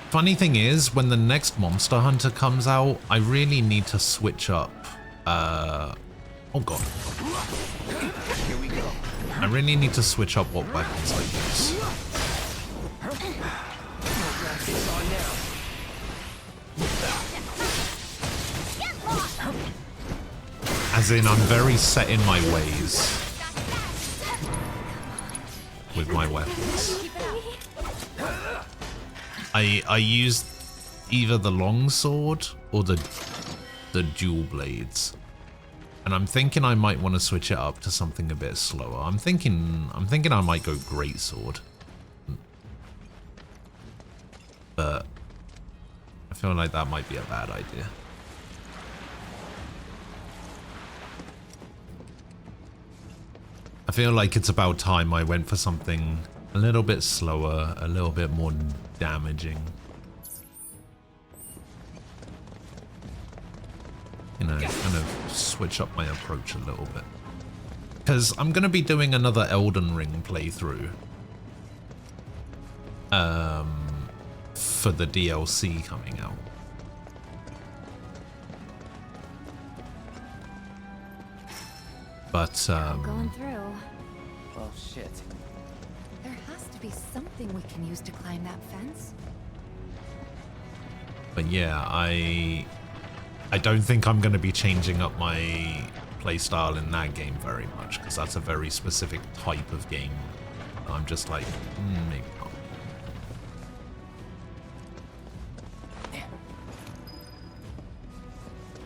Funny thing is, when the next Monster Hunter comes out, I really need to switch up. Oh god. Here we go. I really need to switch up what weapons I use. It's on now. As in, I'm very set in my ways with my weapons. I used either the long sword or the dual blades, and I'm thinking I might want to switch it up to something a bit slower. I'm thinking I might go great sword, but I feel like that might be a bad idea. I feel like it's about time I went for something a little bit slower, a little bit more damaging. You know, kind of switch up my approach a little bit. Because I'm going to be doing another Elden Ring playthrough. For the DLC coming out. But, Going through. Oh shit. There has to be something we can use to climb that fence. But yeah, I don't think I'm going to be changing up my playstyle in that game very much, because that's a very specific type of game. I'm just like, maybe not.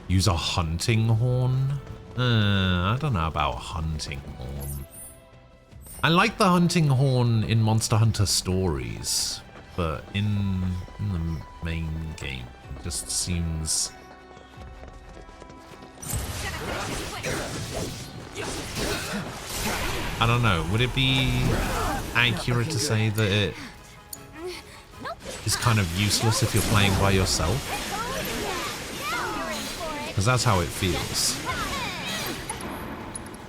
Use a hunting horn? I don't know about hunting horn. I like the hunting horn in Monster Hunter Stories, but in the main game, it just seems... I don't know, would it be accurate to say that it is kind of useless if you're playing by yourself? Because that's how it feels.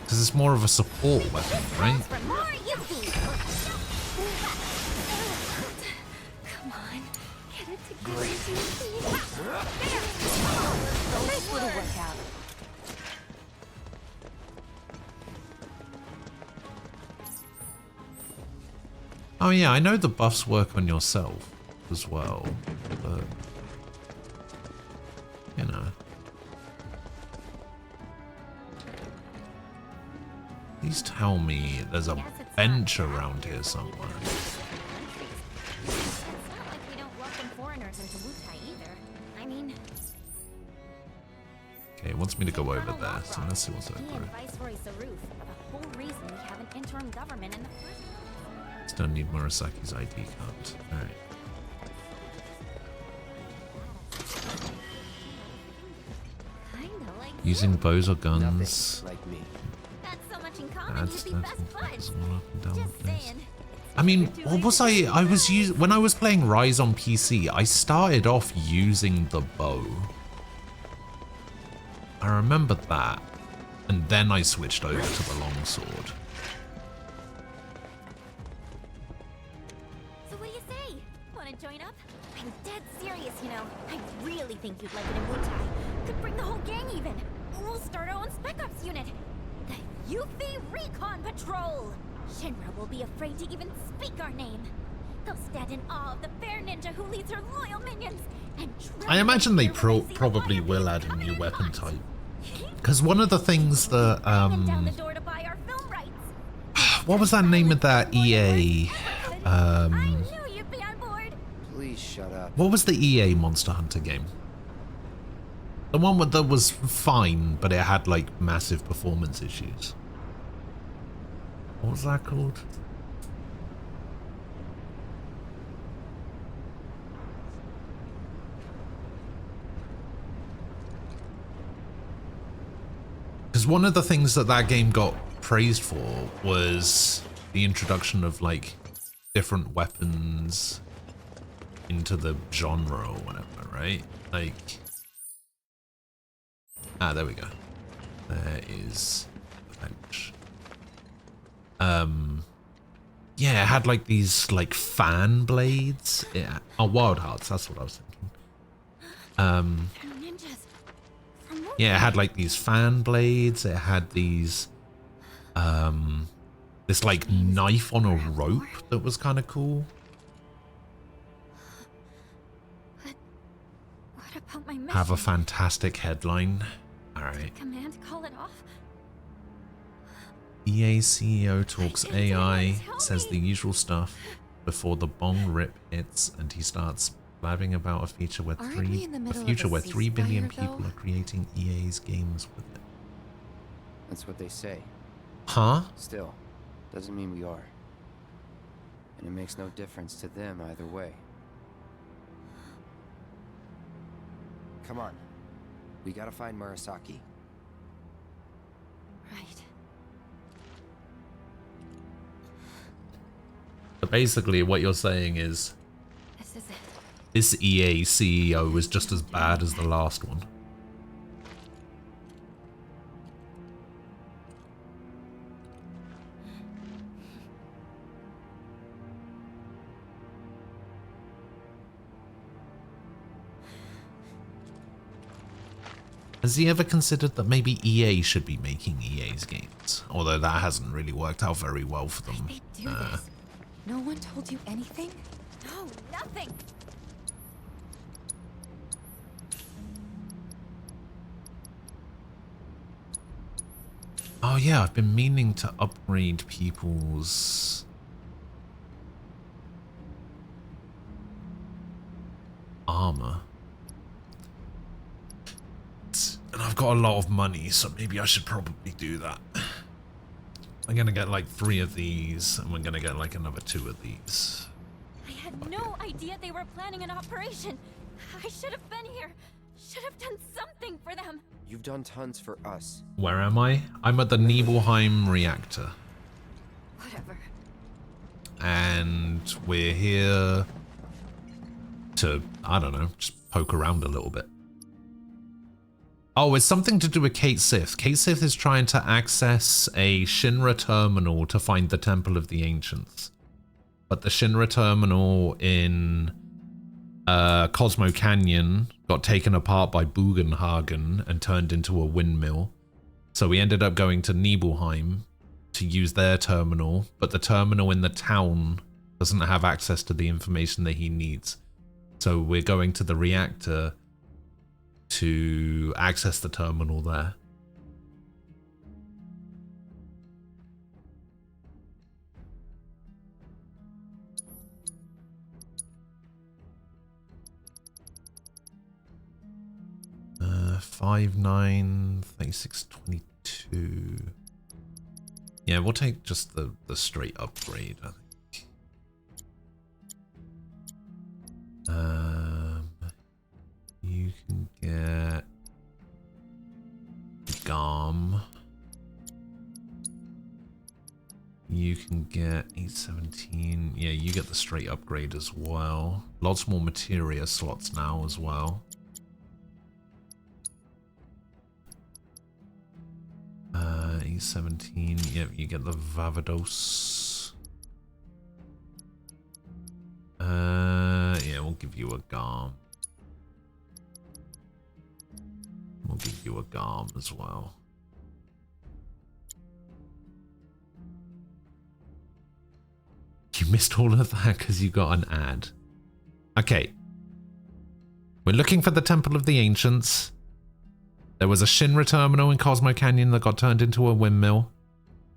Because it's more of a support weapon, right? Come on, get it together. Nice little workout. Oh yeah, I know the buffs work on yourself as well, but you know. Please tell me there's a bench around here somewhere. It's not like we don't welcome foreigners into Wutai either. I mean, Okay, it wants me to go over there, so let's see what's he over and it. Viceroy Saruf are the whole reason we have an interim government in the first place. Still need Murasaki's ID card. Alright. Kinda like Using bows or Nothing guns. like me. that's so much in common. That's You'd be best buds. that's all up and down the Just place. saying. I mean, what was I was when I was playing Rise on PC, I started off using the bow. I remember that. And then I switched over to the longsword. So what do you say? Wanna join up? I'm dead serious, you know. I really think you'd like it in Wutai. Could bring the whole gang even. We'll start our own Spec Ops unit. The Yuffie Recon Patrol! Shinra will be afraid to even speak our name. They'll stand in awe of the fair ninja who leads her loyal minions and I imagine they probably will add a new weapon type. Because one of the things that, down the door to buy our film rights. what was that name of that EA, I knew you'd be on board. Please shut up. what was the EA Monster Hunter game? The one that was fine, but it had like massive performance issues. What was that called? Because one of the things that that game got praised for was the introduction of like different weapons into the genre or whatever, right? Like, there we go. There is the bench. Yeah, it had like these like fan blades. Yeah. Oh, Wild Hearts, that's what I was thinking. Yeah, it had like these fan blades. It had these this like knife on a rope that was kind of cool. What about my mission? Have a fantastic headline. All right. Command call it off? EA CEO talks AI, says the usual stuff before the bong rip hits, and he starts blabbing about a feature where Aren't we in the middle of a 3 billion ceasefire, people though? are creating EA's games with it. That's what they say. Huh? Still, doesn't mean we are. And it makes no difference to them either way. Come on. We gotta find Murasaki. Right. But basically what you're saying is This is it. this EA CEO was just as bad as the last one. Has he ever considered that maybe EA should be making EA's games? Although that hasn't really worked out very well for them. They do this. No one told you anything? No, nothing. Oh yeah, I've been meaning to upgrade people's armor. And I've got a lot of money, so maybe I should probably do that. I'm gonna get like 3 of these, and we're gonna get like another 2 of these. I had no idea they were planning an operation. I should have been here. Should have done something for them. You've done tons for us. Where am I? I'm at the Nibelheim reactor. Whatever. And we're here to, I don't know, just poke around a little bit. Oh, it's something to do with Kate Sith. Kate Sith is trying to access a Shinra terminal to find the Temple of the Ancients. But the Shinra terminal in Cosmo Canyon got taken apart by Bugenhagen and turned into a windmill. So we ended up going to Nibelheim to use their terminal, but the terminal in the town doesn't have access to the information that he needs. So we're going to the reactor to access the terminal there. Uh, 5, 9, 36, 22. Yeah, we'll take just the straight upgrade, I think. You can get GOM. You can get 817. Yeah, you get the straight upgrade as well. Lots more materia slots now as well. 817. Yep, you get the Vavados. Yeah, we'll give you a GOM. We'll give you a GOM as well. You missed all of that because you got an ad. Okay. We're looking for the Temple of the Ancients. There was a Shinra terminal in Cosmo Canyon that got turned into a windmill.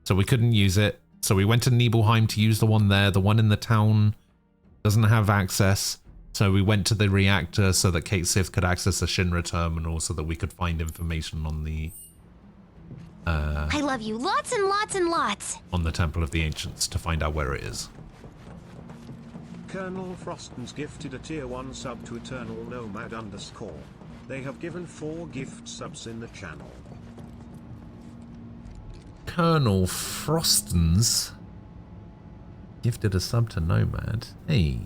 So we couldn't use it. So we went to Nibelheim to use the one there. The one in the town doesn't have access. So we went to the reactor so that Kate Sith could access the Shinra terminal so that we could find information on the... I love you lots and lots and lots. on the Temple of the Ancients to find out where it is. Colonel Froston's gifted a tier 1 sub to Eternal Nomad _. They have given 4 gift subs in the channel. Colonel Frostons gifted a sub to Nomad. Hey,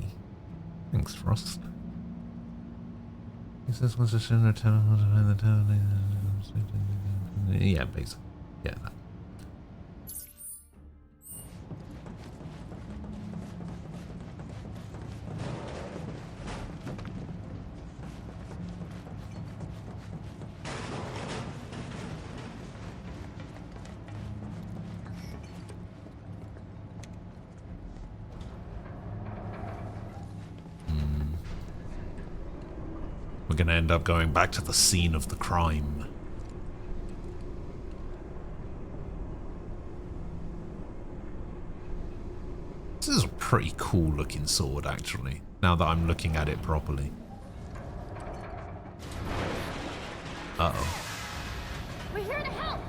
Thanks, Frost. He says, "What's a sooner town behind the town?" Yeah, basically. Yeah, that. We're going to end up going back to the scene of the crime. This is a pretty cool looking sword, actually, now that I'm looking at it properly. Uh-oh. We're here to help.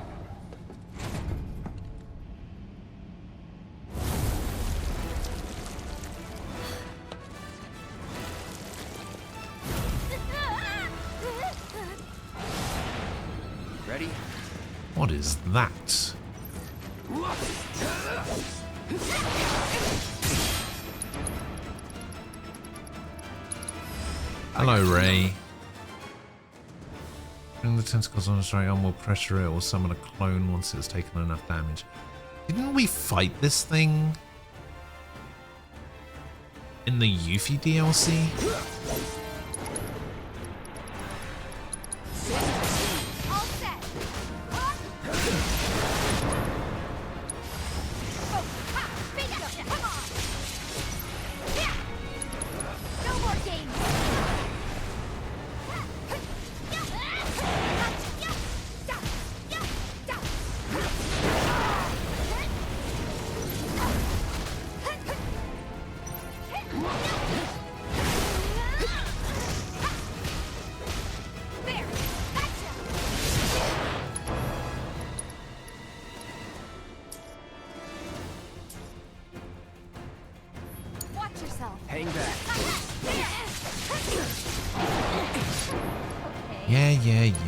Ready? What is that? Hello, Ray. Bring the tentacles on a straight arm will pressure it or summon a clone once it's taken enough damage. Didn't we fight this thing in the Yuffie DLC?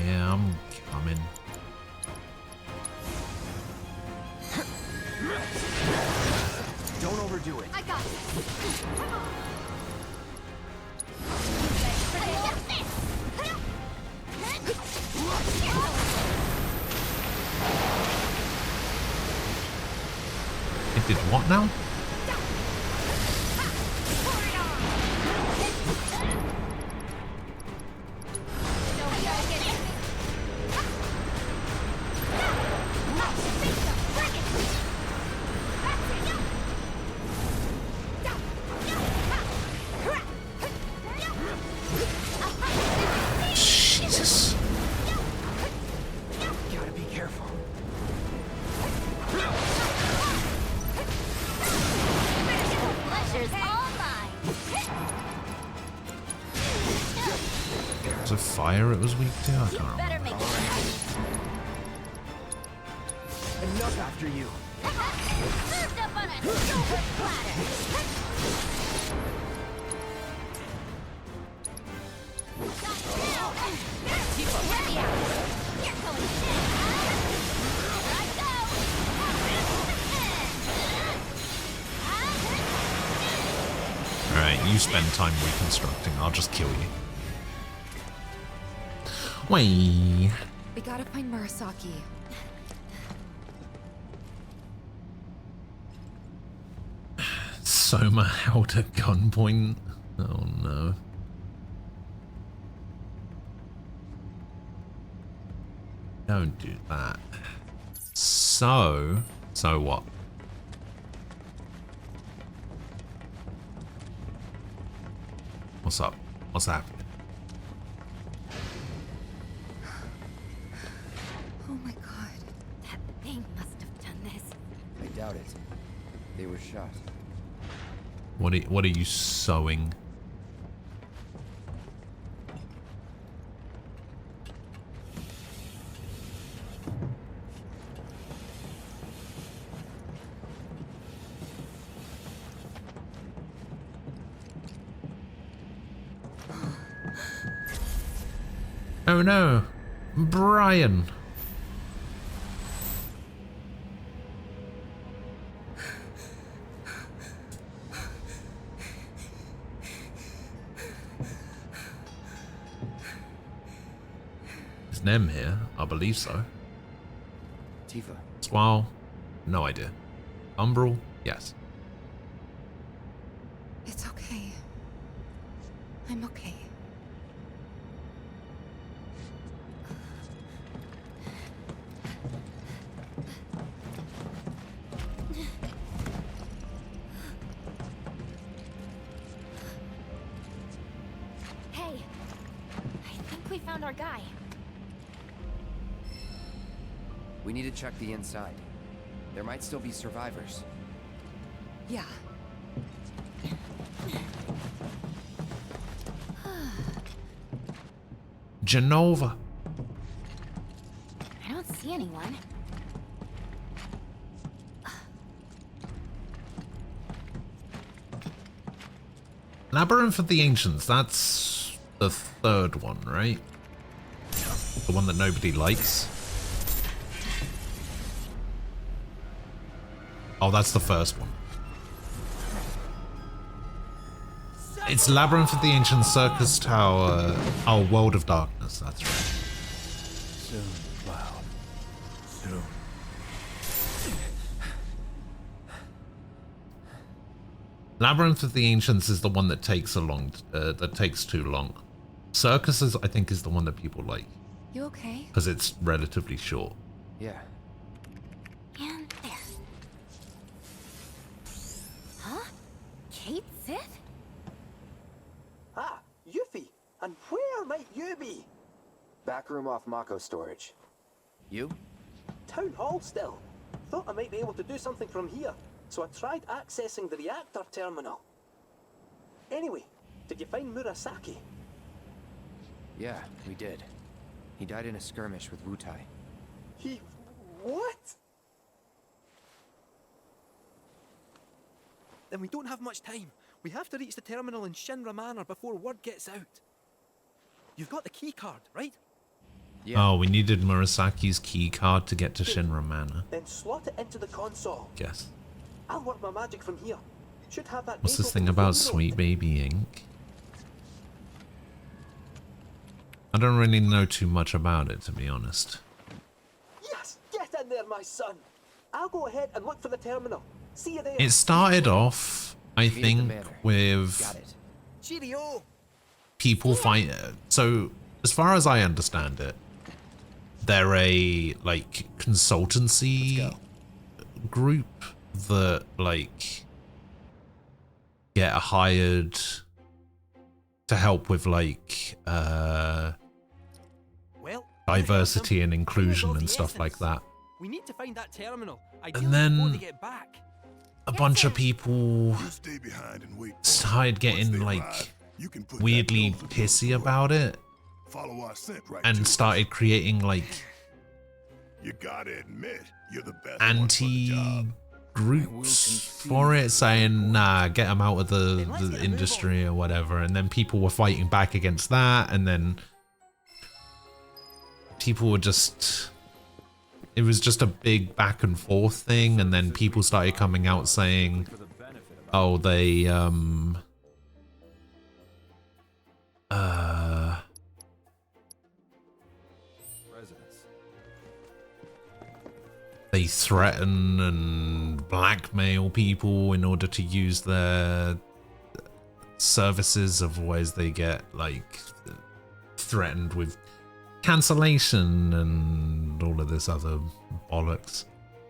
Yeah, I'm coming. Don't overdo it. I got this. Come on. It did what now? Jesus. Gotta be careful. Pleasure's all mine. Was it fire it was weak to? I can't Better remember. make it. Enough after you. Served up on a silver platter. Keep up. Ready out. You're going in. Here I go. Alright, you spend time reconstructing. I'll just kill you. Wait. We gotta find Murasaki. Soma held at gunpoint. Oh no. Don't do that. So what? What's up? What's happening? Oh my god. That thing must have done this. I doubt it. They were shot. What are you sewing? Oh no, Brian. Is Nem here? I believe so. Tifa. Squall? No idea. Umbral? Yes. It's okay. I'm okay. Hey, I think we found our guy. We need to check the inside. There might still be survivors. Yeah. Genova. I don't see anyone. Labyrinth of the Ancients, that's the third one, right? The one that nobody likes. Oh, that's the first one. It's Labyrinth of the Ancient Circus Tower. Oh, World of Darkness, that's right. Soon, Cloud. Soon. Labyrinth of the Ancients is the one that takes too long. Circus is, I think, is the one that people like. You okay? Because it's relatively short. Yeah. And there. Huh? Kate Sith? Ah, Yuffie! And where might you be? Back room off Mako storage. You? Town Hall still. Thought I might be able to do something from here, so I tried accessing the reactor terminal. Anyway, did you find Murasaki? Yeah, we did. He died in a skirmish with Wutai. He... what? Then we don't have much time. We have to reach the terminal in Shinra Manor before word gets out. You've got the key card, right? Yeah. Oh, we needed Murasaki's key card to get to Shinra Manor. Then slot it into the console. Guess. I'll work my magic from here. Should have that. What's this thing about Sweet Baby Ink? I don't really know too much about it, to be honest. Yes, get in there, my son. I'll go ahead and look for the terminal. See you there. It started off, I think, with Got it. Cheerio. people fight. So, as far as I understand it, they're a like consultancy group that like get hired to help with like diversity and inclusion and stuff like that. We need to find that terminal. And then before they get back. a bunch of people Stay behind and wait. started getting like weirdly pissy about it Follow our scent right and started creating like You gotta admit, you're the best anti groups for it, saying nah, get them out of the industry or whatever. And then people were fighting back against that, and then people were just, it was just a big back and forth thing. And then people started coming out saying, oh, they they threaten and blackmail people in order to use their services, otherwise they get like threatened with cancellation and all of this other bollocks.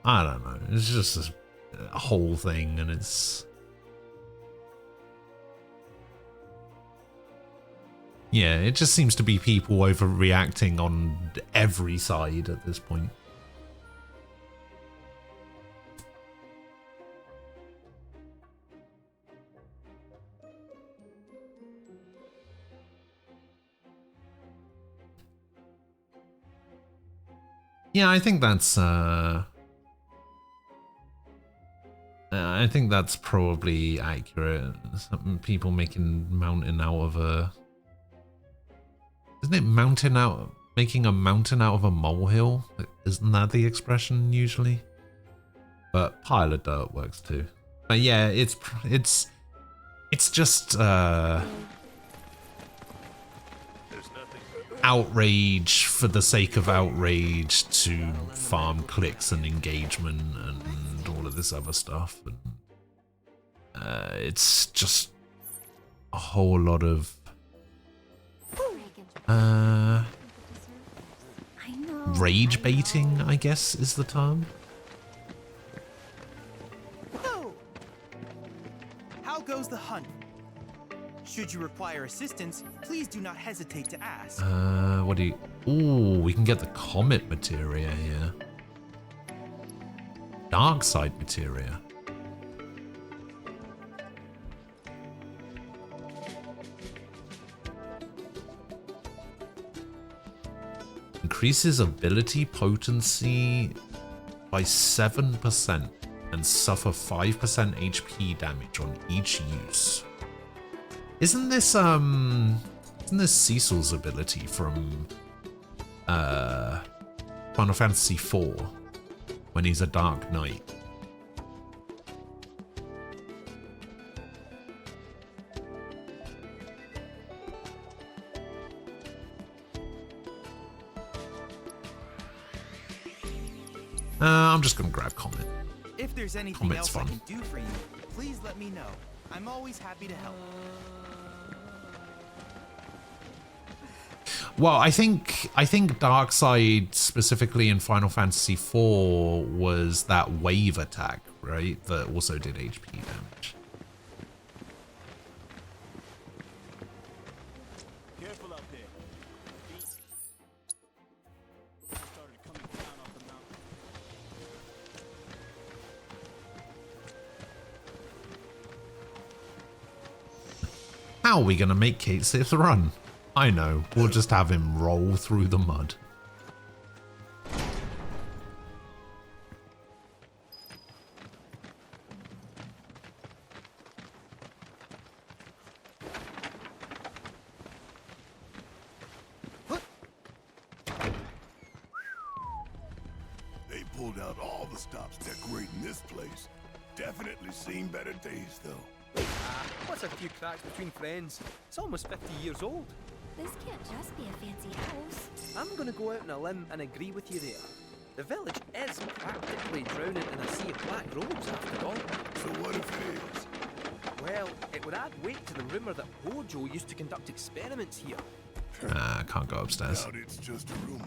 I don't know, it's just a whole thing, and it's, yeah, it just seems to be people overreacting on every side at this point. Yeah, I think that's probably accurate. Some people making mountain out of a, isn't it making a mountain out of a molehill? Isn't that the expression usually? But pile of dirt works too. But yeah, it's just outrage for the sake of outrage to farm clicks and engagement and all of this other stuff. And, it's just a whole lot of rage baiting, I guess is the term. How goes the hunt? Should you require assistance, please do not hesitate to ask. What do you... Ooh, we can get the comet materia here. Dark side materia. Increases ability potency by 7% and suffer 5% HP damage on each use. Isn't this Cecil's ability from Final Fantasy IV when he's a Dark Knight? I'm just gonna grab Comet. If there's anything Comet's else fun. I can do for you, please let me know. I'm always happy to help. Well, I think Darkseid specifically in Final Fantasy IV was that wave attack, right? That also did HP damage. Careful out there. Started coming down off the mountain. How are we gonna make Kate Sith run? I know, we'll just have him roll through the mud. They pulled out all the stops decorating this place. Definitely seen better days, though. What's a few cracks between friends? It's almost 50 years old. This can't just be a fancy house. I'm gonna go out on a limb and agree with you there. The village is practically drowning in a sea of black robes after all. So what if it is? Well, it would add weight to the rumour that Hojo used to conduct experiments here. I can't go upstairs. Doubt it's just a rumor.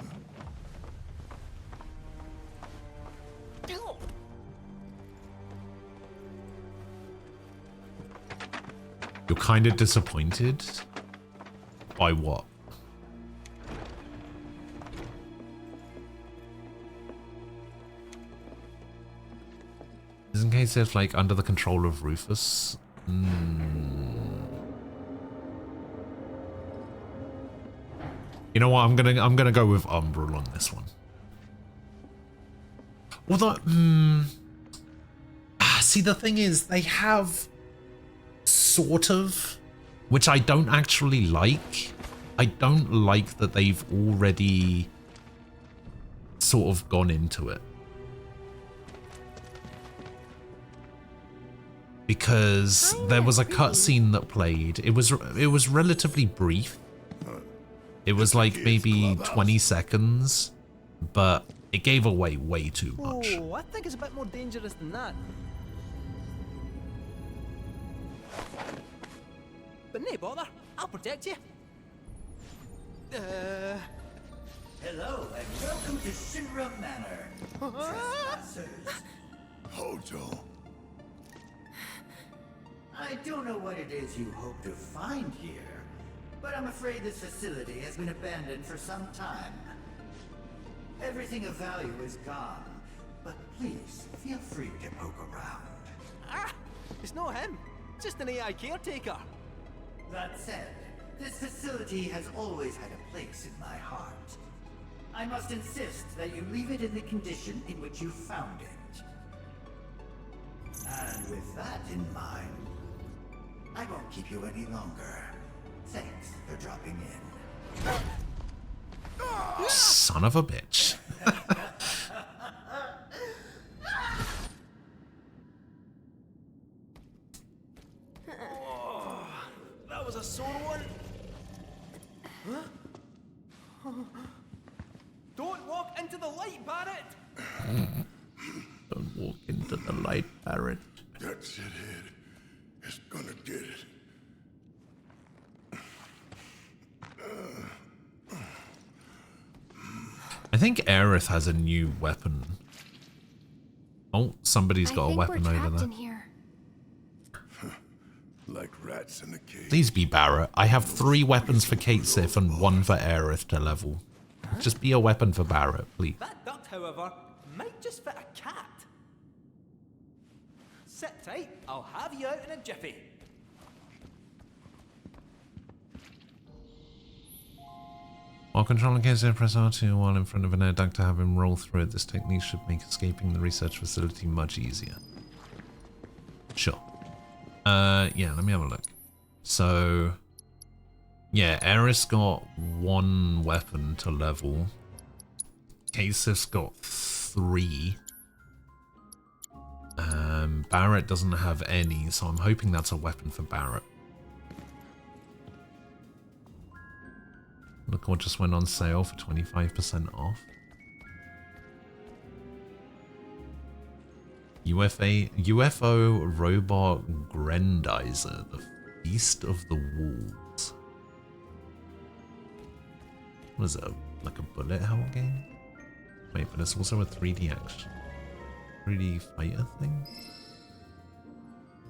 You're kind of disappointed? By what? Isn't K-Sith like under the control of Rufus? You know what? I'm gonna go with Umbral on this one. Although, see, the thing is, they have sort of, which I don't actually like. I don't like that they've already sort of gone into it. Because there was a cutscene that played. It was relatively brief. It was like maybe 20 seconds, but it gave away way too much. Oh, I think it's a bit more dangerous than that. But nay bother, I'll protect you. Hello and welcome to Shinra Manor. Trespassers. Hojo. I don't know what it is you hope to find here, but I'm afraid this facility has been abandoned for some time. Everything of value is gone, but please feel free to poke around. Ah, it's not him, just an AI caretaker. That said, this facility has always had a place in my heart. I must insist that you leave it in the condition in which you found it. And with that in mind, I won't keep you any longer. Thanks for dropping in. Son of a bitch. That was a sore one. Huh? Don't walk into the light, Barrett! Don't walk into the light, Barrett. That shithead is gonna get it. I think Aerith has a new weapon. Oh, somebody's got a weapon over there. In here. Like rats in the cage. Please be Barrett. I have 3 weapons for Kate Sif and 1 for Aerith to level. Just be a weapon for Barrett, please. That duct, however, might just fit a cat. Sit tight, I'll have you out in a jiffy. While controlling Kate Sif, press R2 while in front of an air duct to have him roll through it. This technique should make escaping the research facility much easier. Sure. Yeah, let me have a look. So, yeah, Aerith's got 1 weapon to level. Kasif's got 3. Barrett doesn't have any, so I'm hoping that's a weapon for Barrett. Look what just went on sale for 25% off. UFO Robot Grendizer, the Feast of the Wolves. What is it, like a bullet hell game? Wait, but it's also a 3D action. 3D fighter thing?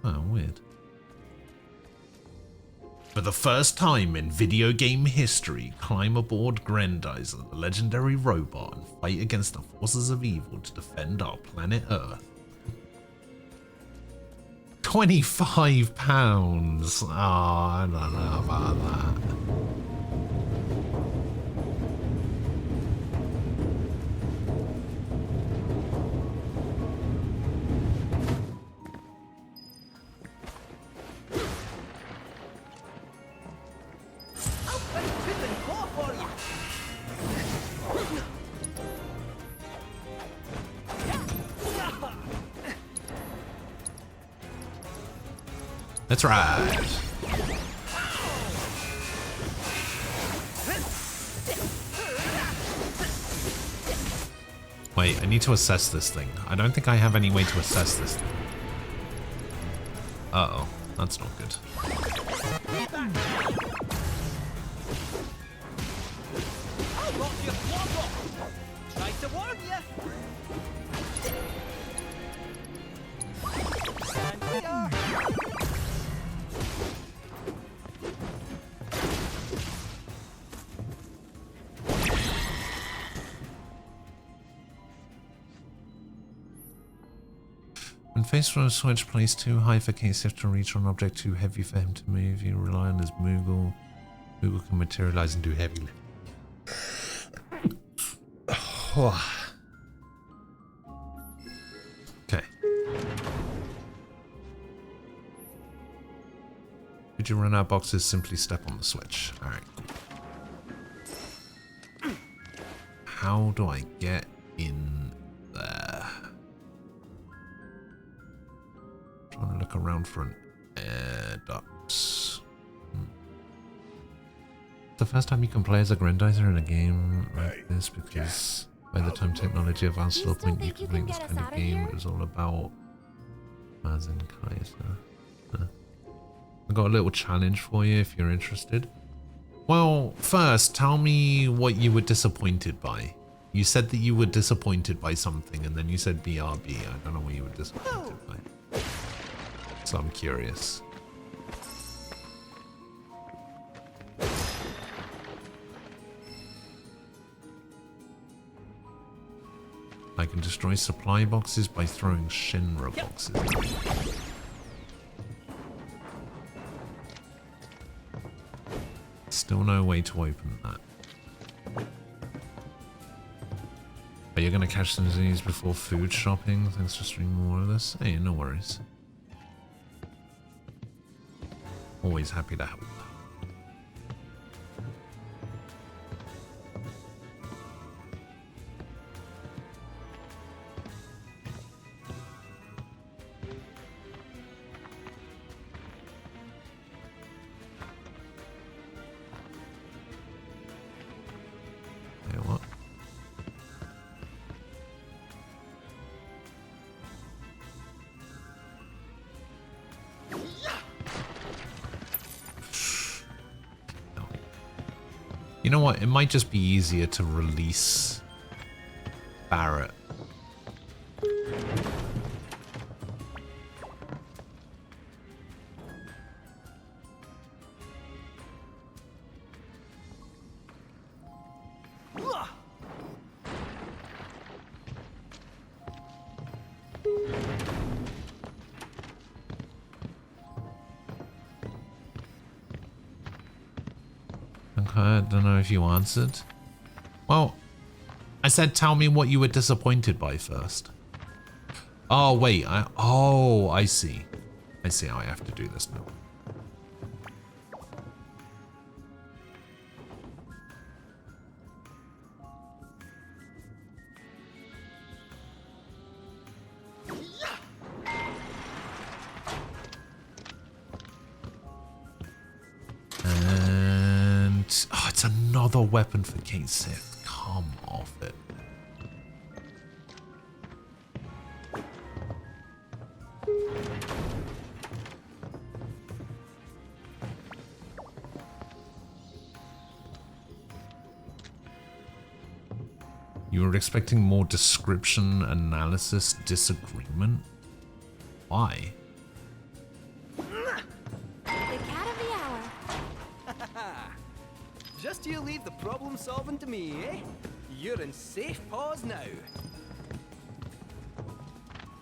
Oh, weird. For the first time in video game history, climb aboard Grendizer, the legendary robot, and fight against the forces of evil to defend our planet Earth. £25. Oh, I don't know about that. That's right. Wait, I need to assess this thing. I don't think I have any way to assess this thing. Uh-oh, that's not good. Try to warn you. Stand clear. When faced with a switch placed too high for Kasif to reach, or an object too heavy for him to move, you rely on his Moogle. Moogle can materialize and do heavy lifting. Okay. Could you run out boxes? Simply step on the switch. Alright, cool. How do I get in there? Trying to look around for an air duct. The first time you can play as a Grendizer in a game like this, because by the time technology advanced to the point you can play this kind of game, it was all about Mazen Kaiser. I got a little challenge for you if you're interested. Well, first, tell me what you were disappointed by. You said that you were disappointed by something, and then you said BRB. I don't know what you were disappointed by. So I'm curious. I can destroy supply boxes by throwing Shinra boxes. Still no way to open that. Are you going to catch some disease before food shopping? Thanks for streaming more of this. Hey, no worries. Always happy to help. You know what? It might just be easier to release Barrett. Okay, I don't know if you answered. Well, I said tell me what you were disappointed by first. Oh, wait. I see. I see how I have to do this now. And oh, it's another weapon for Kate Sith. Come off it. You were expecting more description, analysis, disagreement? Why? The cat of the hour. Just you leave the problem solving to me, eh? You're in safe paws now.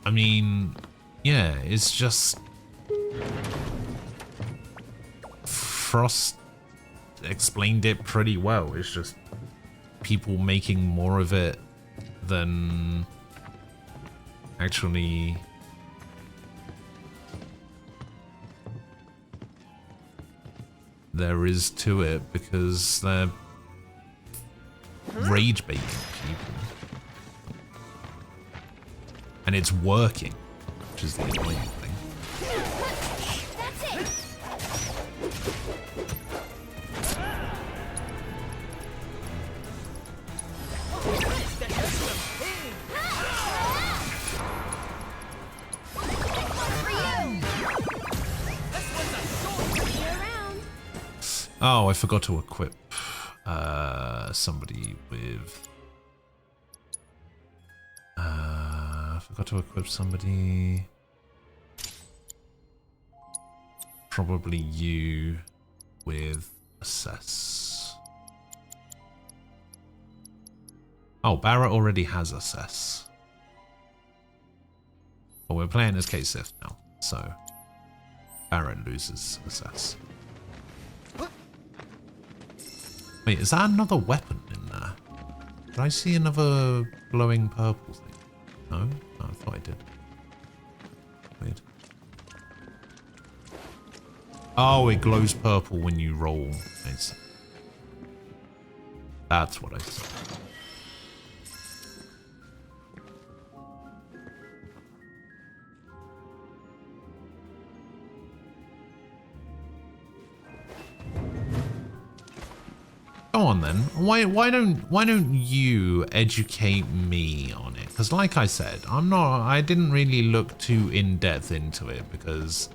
I mean, yeah, it's just... Frost explained it pretty well. It's just people making more of it than actually there is to it, because they're rage baiting people. And it's working, which is the annoying thing. That's it. Oh, I forgot to equip somebody with... I forgot to equip somebody... Probably you with Assess. Oh, Barrett already has Assess. But we're playing as Kate Sith now, so Barrett loses Assess. Wait, is that another weapon in there? Did I see another glowing purple thing? No? Oh, I thought I did. Weird. Oh, it glows purple when you roll. That's what I saw. Go on then. Why don't you educate me on it? Because like I said, I didn't really look too in depth into it, because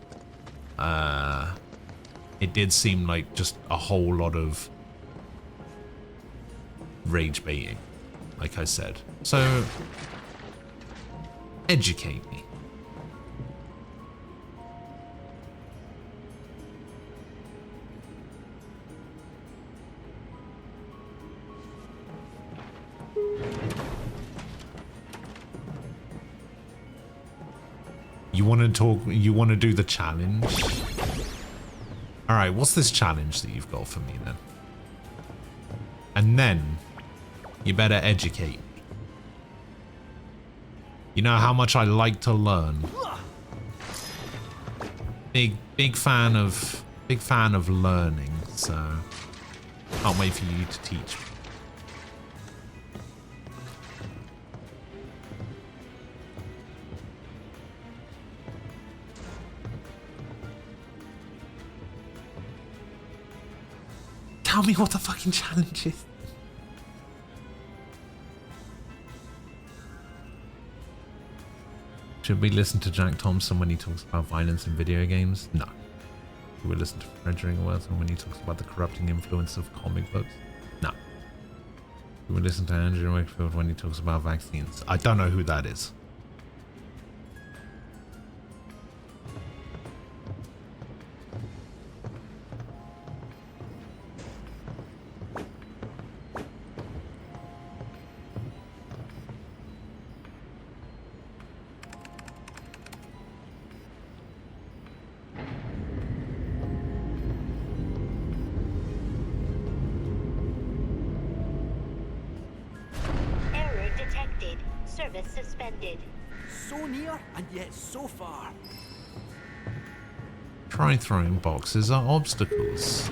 it did seem like just a whole lot of rage baiting, like I said. So educate me. You want to talk? You want to do the challenge? All right, what's this challenge that you've got for me then? And then you better educate. You know how much I like to learn. Big fan of learning. So can't wait for you to teach me. Tell me what the fucking challenge is. Should we listen to Jack Thompson when he talks about violence in video games? No. Should we listen to Frederick Wilson when he talks about the corrupting influence of comic books? No. We listen to Andrew Wakefield when he talks about vaccines. I don't know who that is. Error detected. Service suspended. So near and yet so far. Try throwing boxes at obstacles.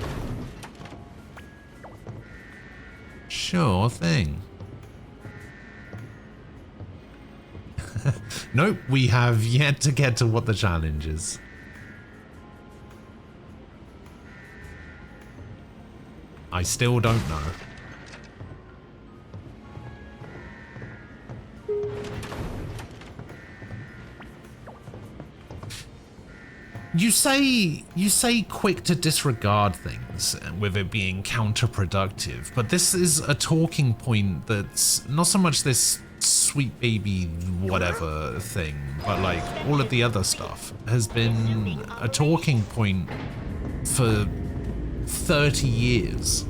Sure thing. Nope, we have yet to get to what the challenge is. I still don't know. You say quick to disregard things with it being counterproductive, but this is a talking point that's not so much this sweet baby whatever thing, but like all of the other stuff has been a talking point for 30 years.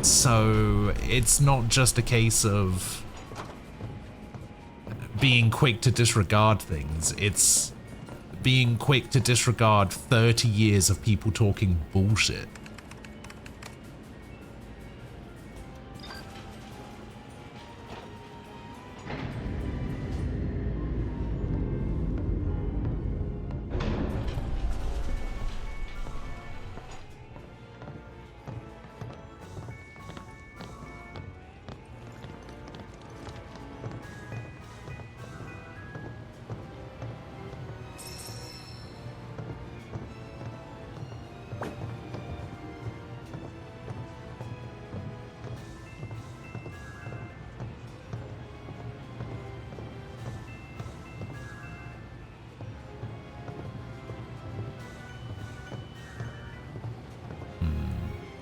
So it's not just a case of being quick to disregard things, it's being quick to disregard 30 years of people talking bullshit.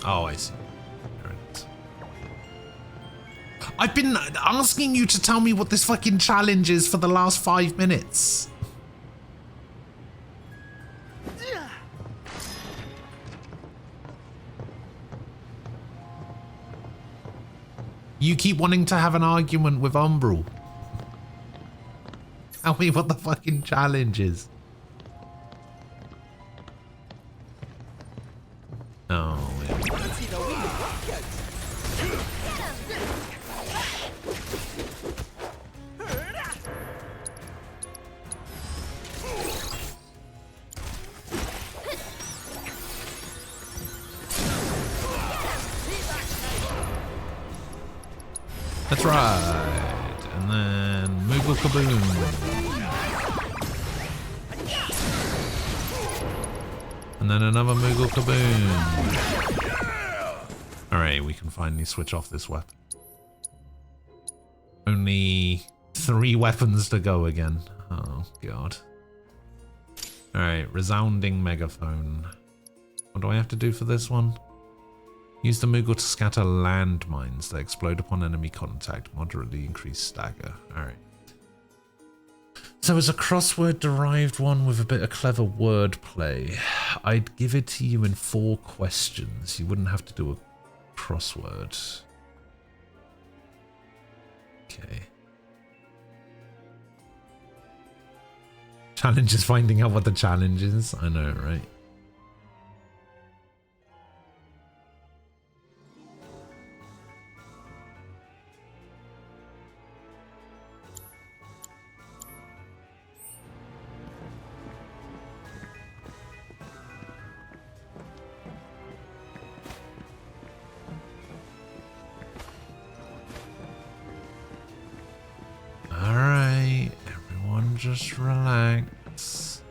Oh, I see. Right. I've been asking you to tell me what this fucking challenge is for the last 5 minutes. You keep wanting to have an argument with Umbral. Tell me what the fucking challenge is. Oh, yeah. That's right. And then Moogle Kaboom. And then another Moogle Kaboom. Alright, we can finally switch off this weapon. Only 3 weapons to go again. Oh, God. Alright, resounding megaphone. What do I have to do for this one? Use the Moogle to scatter landmines that explode upon enemy contact. Moderately increase stagger. Alright. So it's a crossword-derived one with a bit of clever wordplay. I'd give it to you in 4 questions. You wouldn't have to do a crossword. Okay. Challenge is finding out what the challenge is. I know, right? Alright, everyone just relax.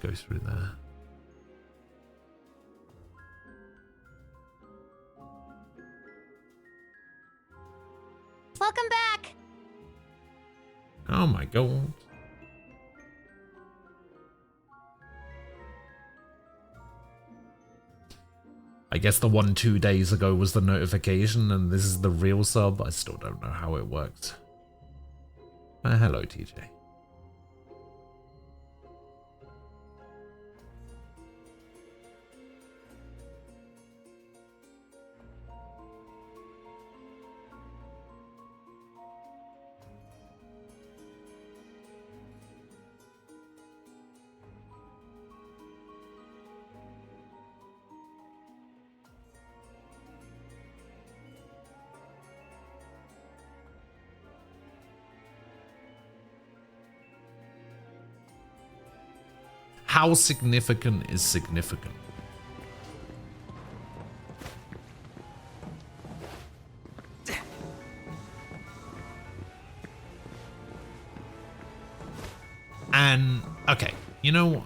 go through there. Welcome back! Oh my god. I guess the one 2 days ago was the notification and this is the real sub. I still don't know how it worked. Hello, TJ. How significant is significant? And okay, you know,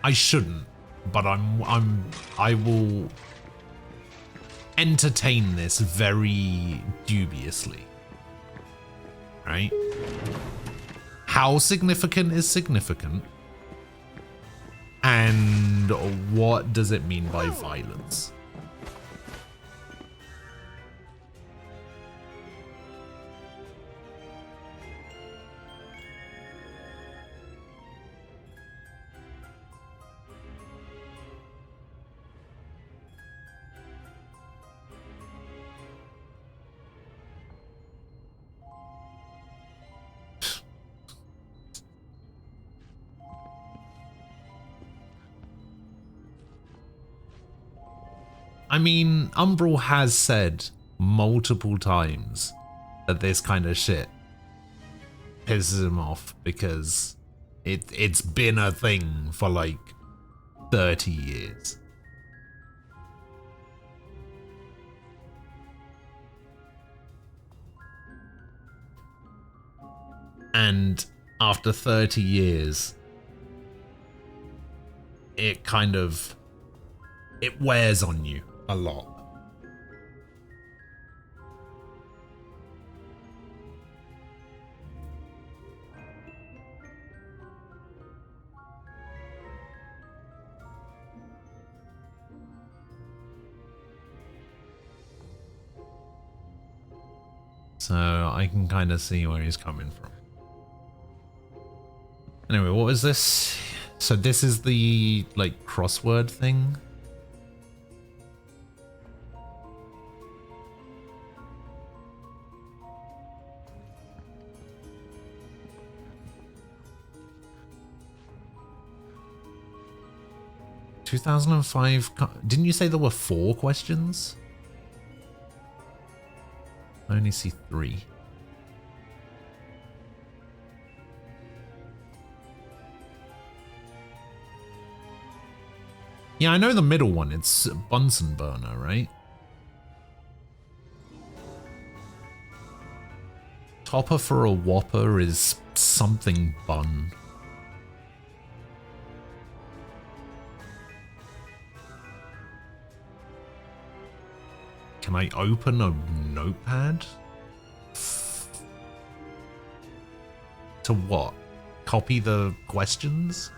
I shouldn't, but I will entertain this very dubiously, right? How significant is significant? And what does it mean by violence? I mean, Umbral has said multiple times that this kind of shit pisses him off because it's been a thing for like 30 years. And after 30 years, it wears on you a lot. So I can kind of see where he's coming from. Anyway, what was this? So this is the like crossword thing. (2005) Didn't you say there were 4 questions? I only see 3. Yeah, I know the middle one. It's Bunsen burner, right? Topper for a Whopper is something bun. Can I open a notepad? To what? Copy the questions?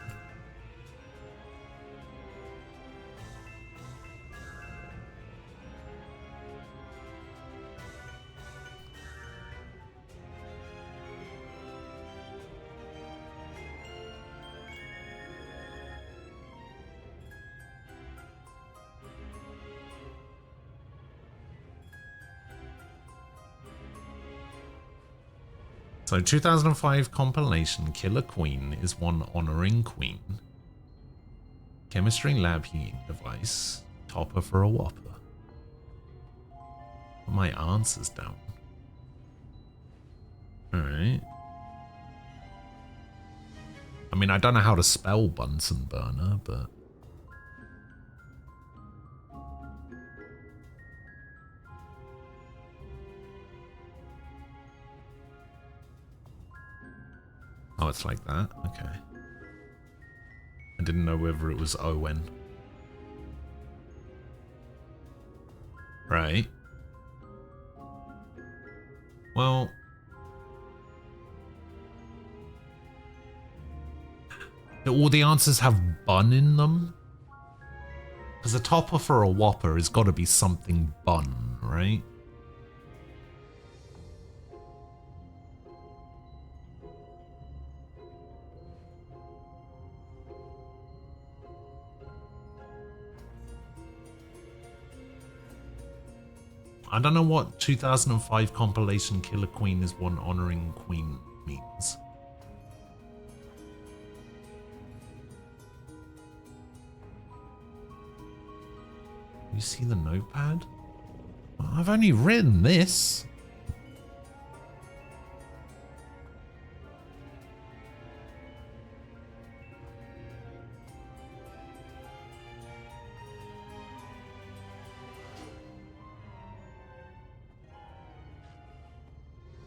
So 2005 compilation Killer Queen is one honoring Queen. Chemistry lab heating device. Topper for a Whopper. Put my answers down. Alright. I mean, I don't know how to spell Bunsen burner, but... Oh, it's like that? Okay. I didn't know whether it was Owen. Right. Well... do all the answers have bun in them? Because a topper for a whopper has got to be something bun, right? I don't know what 2005 compilation Killer Queen is one honoring Queen means. You see the notepad? I've only written this.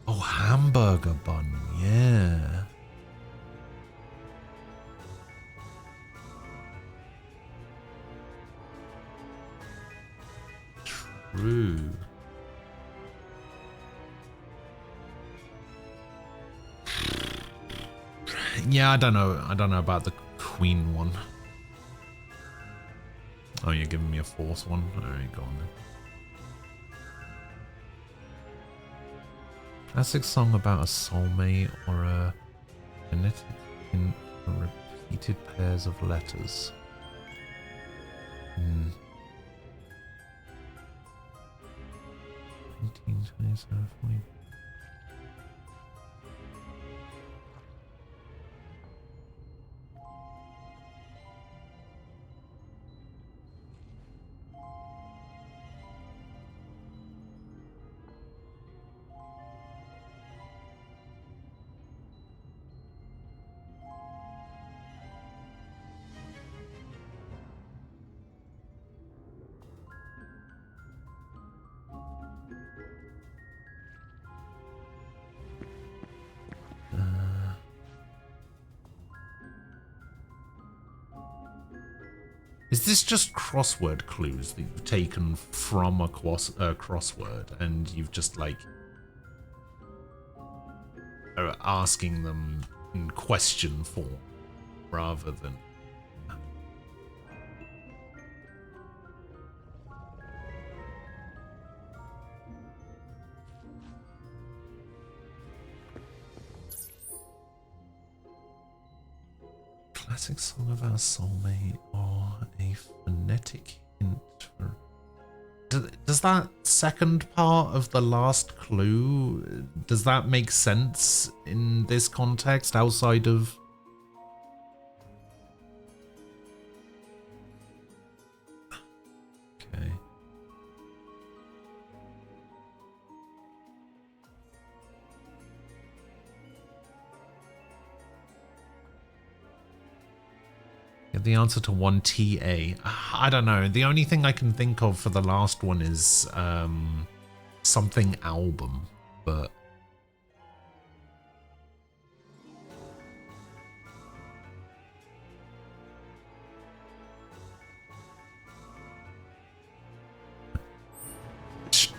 Oh, hamburger bun, yeah. True. Yeah, I don't know about the Queen one. Oh, you're giving me a fourth one? Alright, go on then. Classic song about a soulmate or a phonetic hint for repeated pairs of letters. 1927, 40. Is this just crossword clues that you've taken from a crossword and you've just like are asking them in question form rather than... Classic song about a soulmate or a phonetic hint for... Does that second part of the last clue, does that make sense in this context outside of... Okay. Get the answer to 1TA. I don't know. The only thing I can think of for the last one is something album, but...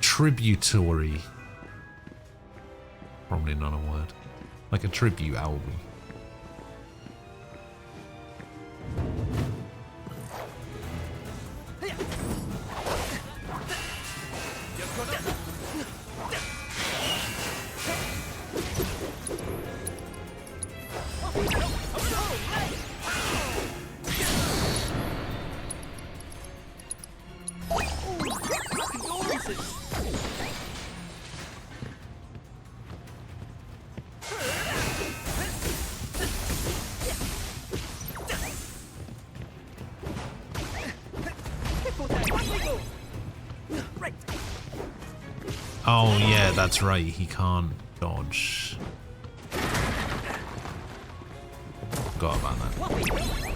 Tributary. Probably not a word. Like a tribute album. Oh yeah, that's right, he can't dodge. Forgot about that.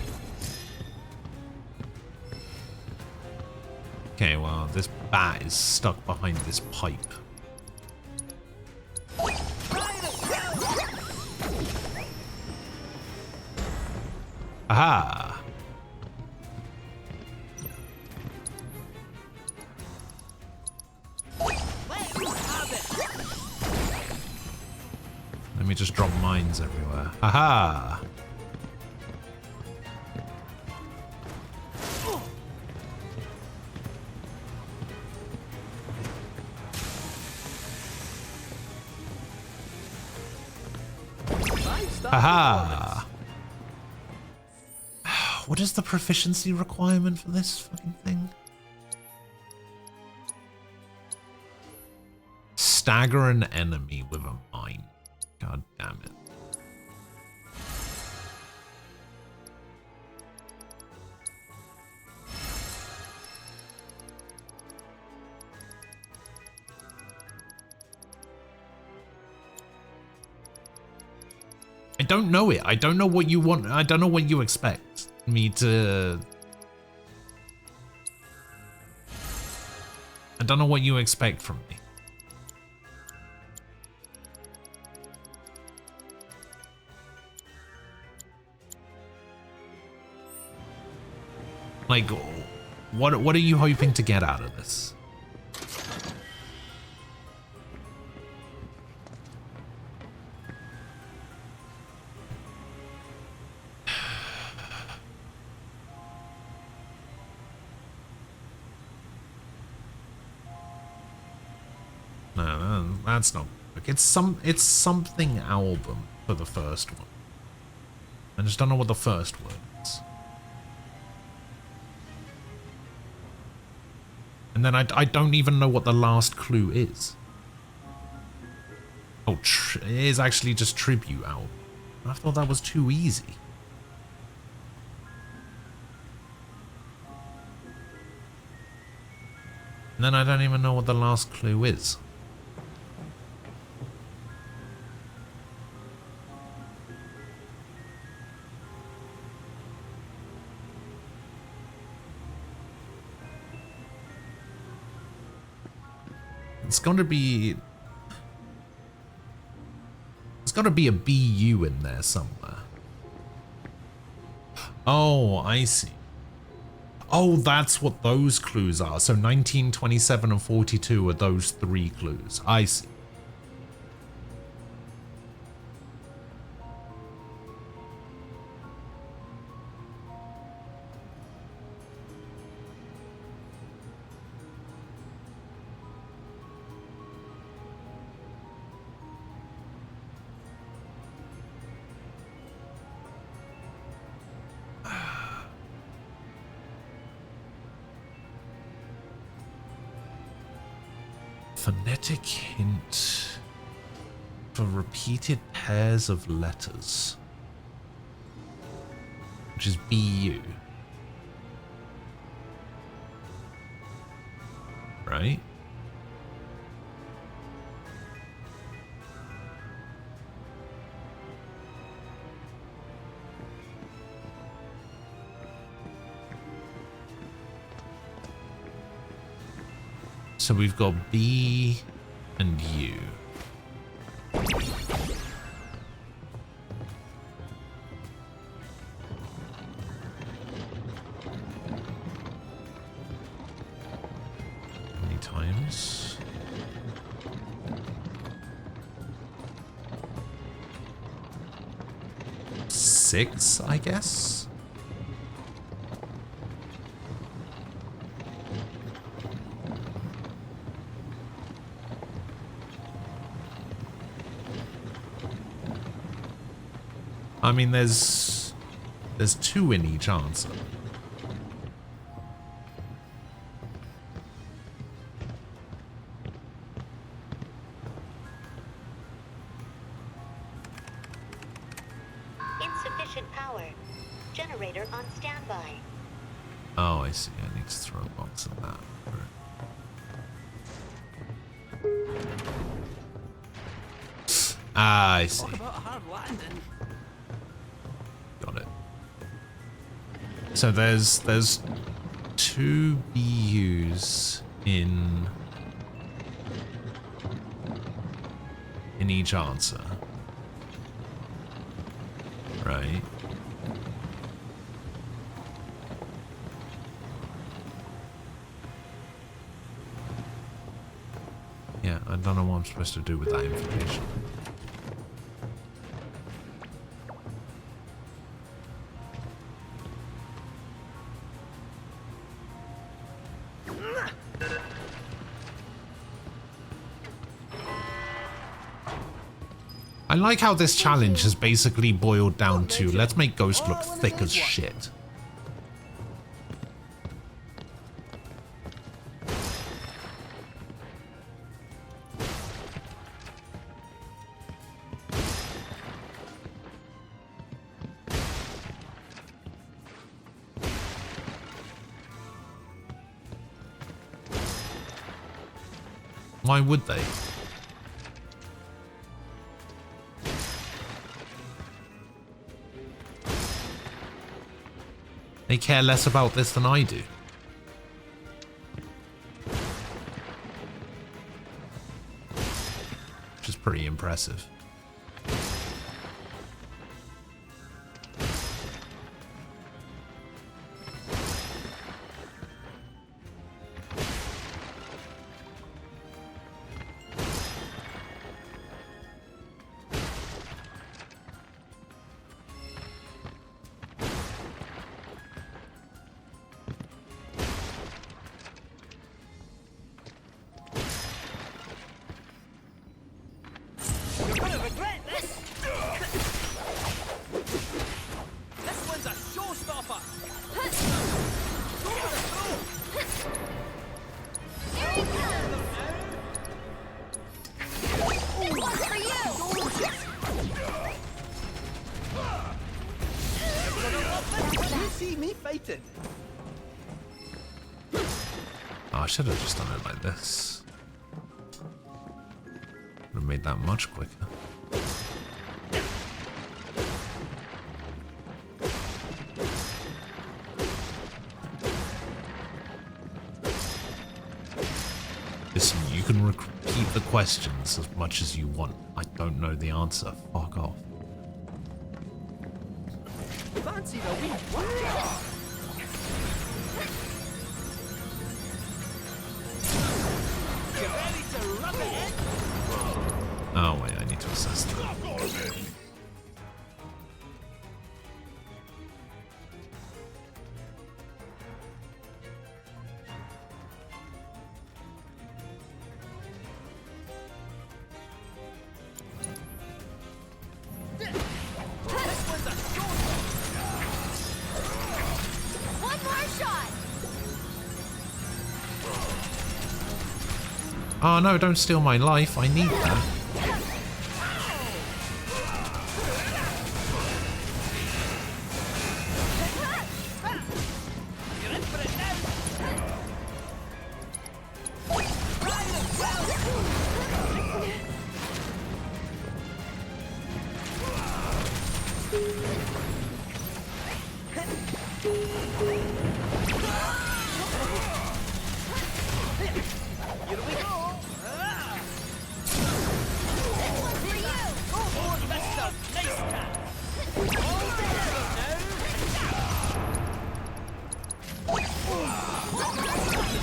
Okay, well, this bat is stuck behind this pipe. Aha! Let me just drop mines everywhere. Aha! Aha! What is the proficiency requirement for this fucking thing? Stagger an enemy with a mine. God damn it. I don't know it. I don't know what you want. I don't know what you expect me to... I don't know what you expect from me. Like, what are you hoping to get out of this? No, that's not. It's something album for the first one. I just don't know what the first word is. And then I don't even know what the last clue is. Oh, it is actually just tribute album. I thought that was too easy. And then I don't even know what the last clue is. It's got to be a BU in there somewhere. Oh, I see. Oh, that's what those clues are. So 19, 27, and 42 are those three clues. I see. Phonetic hint for repeated pairs of letters, which is BU, right? So we've got B and U. How many times? Six, I guess? I mean, there's two in each answer. Insufficient power. Generator on standby. Oh, I see. I need to throw a box at that. Ah, I see. Talk about a hard landing. Got it. So there's two BUs in each answer, right? don't know what I'm supposed to do with that information. I like how this challenge has basically boiled down to let's make Ghost look thick as shit. Why would they? They care less about this than I do. Which is pretty impressive. I should have just done it like this. Would have made that much quicker. Listen, you can repeat the questions as much as you want. I don't know the answer. Fuck off. Fancy the wee what? Oh wait, I need to assess that. One more shot. Oh no, don't steal my life. I need that.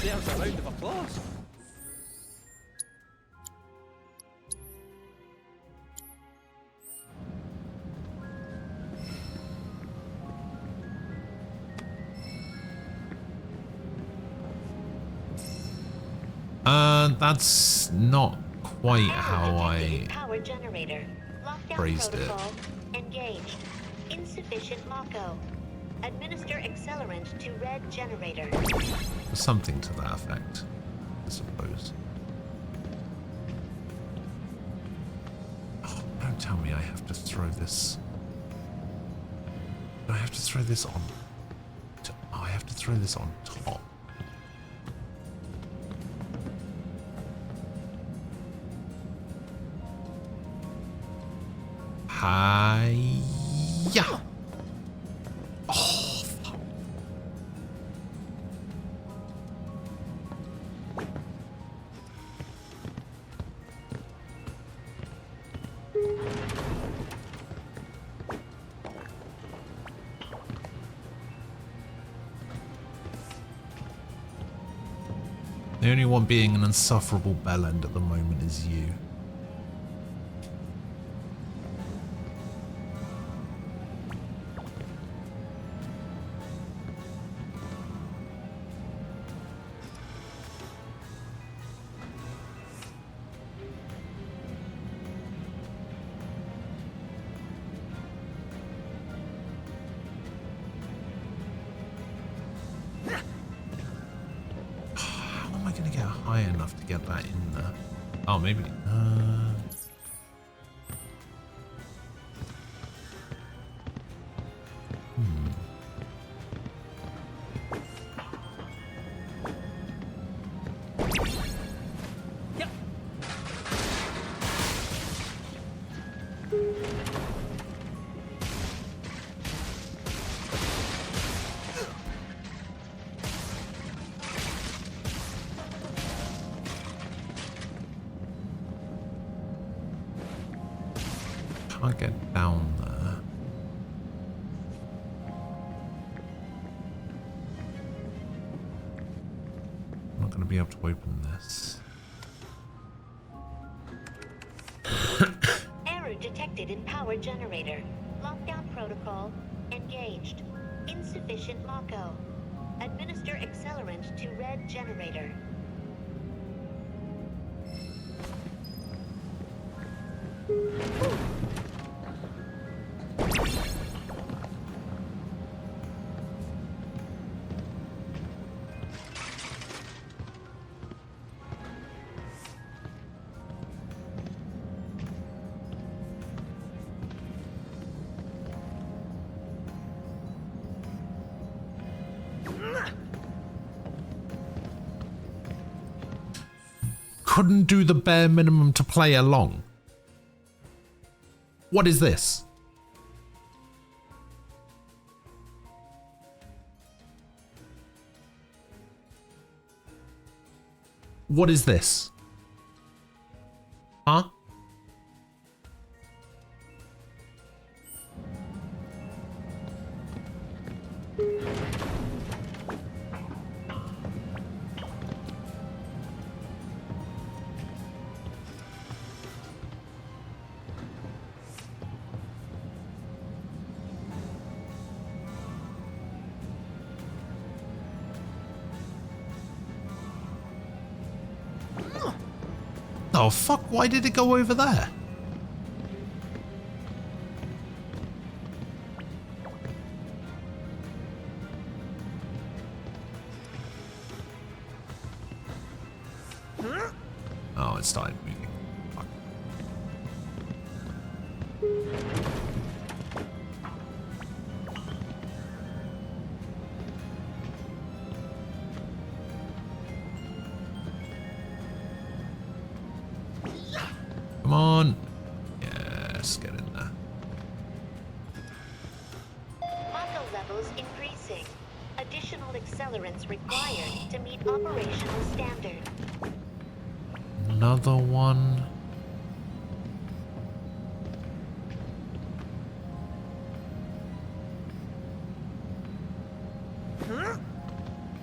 Deserves a round of applause. That's not quite how I Power generator. Lockdown phrased it. protocol engaged. Insufficient Mako. Administer accelerant to red generator. Something to that effect, I suppose. Oh, don't tell me I have to throw this. Do I have to throw this on? Oh, I have to throw this on top. Hi-ya! Oh, fuck. The only one being an insufferable bellend at the moment is you. Get that in there. Oh, maybe. Can't get down there. I'm not going to be able to open this. Error detected in power generator. Lockdown protocol engaged. Insufficient Mako. Administer accelerant to red generator. Couldn't do the bare minimum to play along. What is this? What is this? Huh? Oh fuck, why did it go over there? Oh, it started moving. Fuck. Come on. Yes, get in there. Mako levels increasing. Additional accelerants required to meet operational standard. Another one.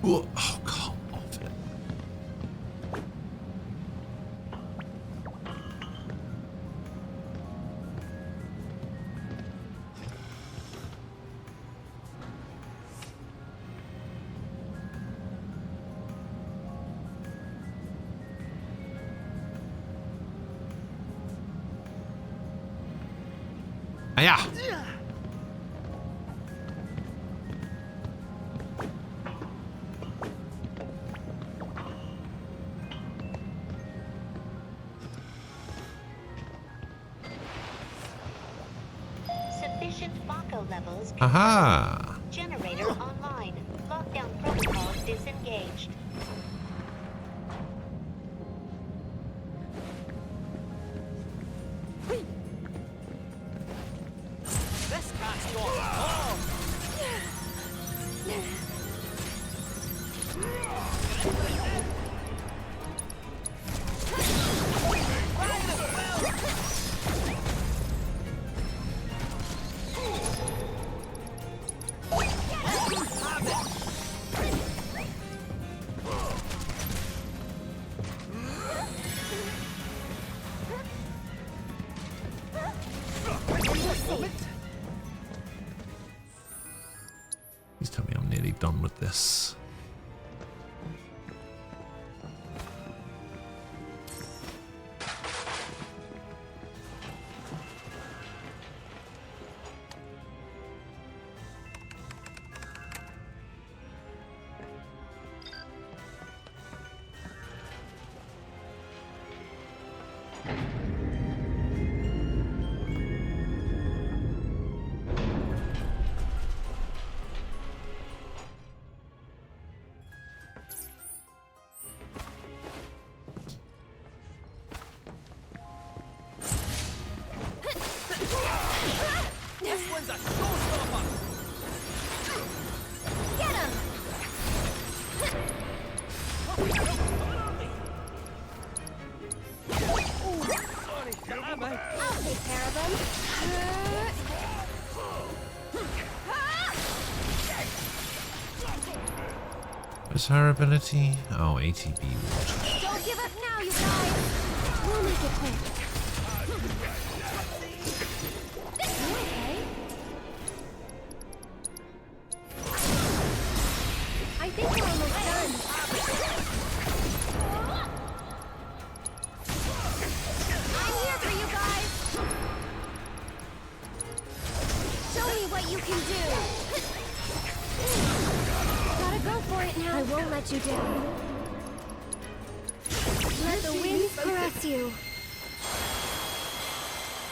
Oh, come off it. Yeah. Sufficient Mako levels. Aha. Generator online. Lockdown protocol disengaged. way! Please tell me I'm nearly done with this. This one's a showstopper! Get him! I'll take care of him. What's her ability? Oh, ATB water. Don't give up now, you guys! We'll make it quick. You okay? I think we're almost done. I'm here for you guys! Show me what you can do! Gotta go for it now. I won't let you down. Let the winds caress you.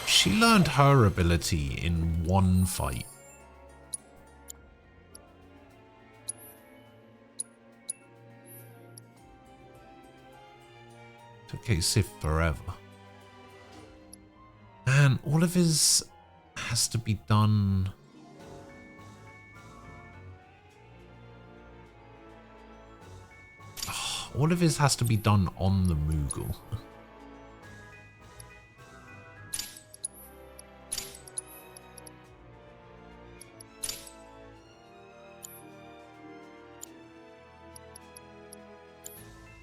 She learned her ability in one fight. Took a Sif forever. And all of his has to be done. All of his has to be done on the Moogle.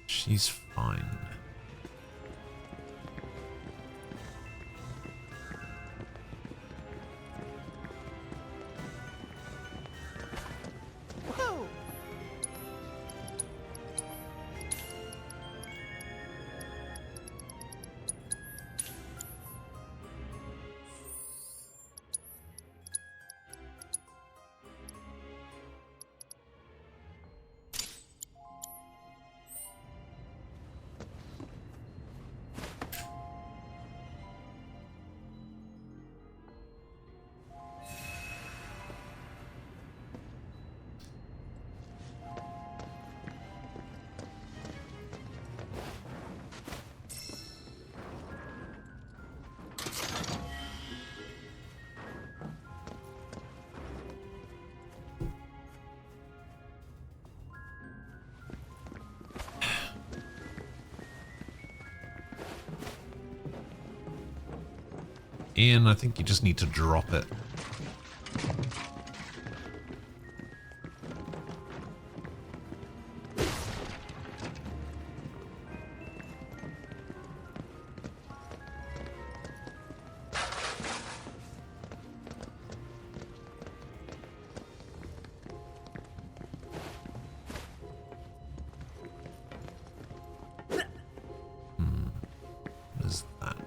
She's fine. Whoa! Ian, I think you just need to drop it. There's that.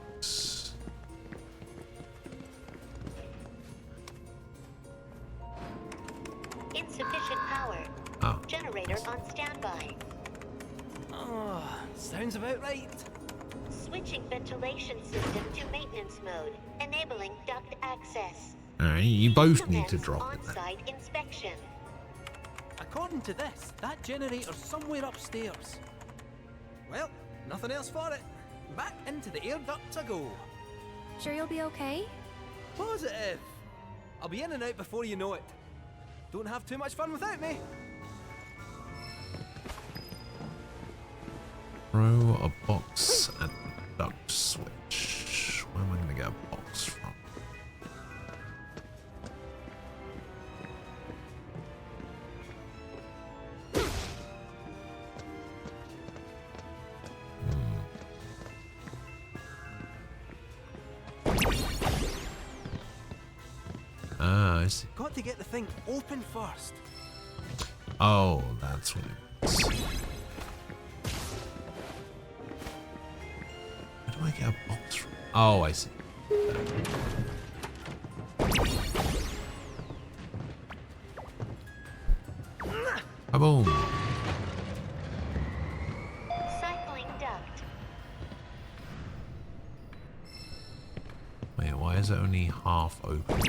Insufficient power. Oh. Generator on standby. Oh, sounds about right. Switching ventilation system to maintenance mode, enabling duct access. Alright, you both need to drop it then. On-site inspection. According to this, that generator's somewhere upstairs. Well, nothing else for it. Back into the air duct to go. Sure you'll be okay? Positive. I'll be in and out before you know it. Don't have too much fun without me. Throw a box at the duct switch. Where am I going to get a box from? Ah, I see. Got to get the thing open first. Oh, that's what it is. Where do I get a box from? Oh, I see. Kaboom! Cycling duct. Wait, why is it only half open?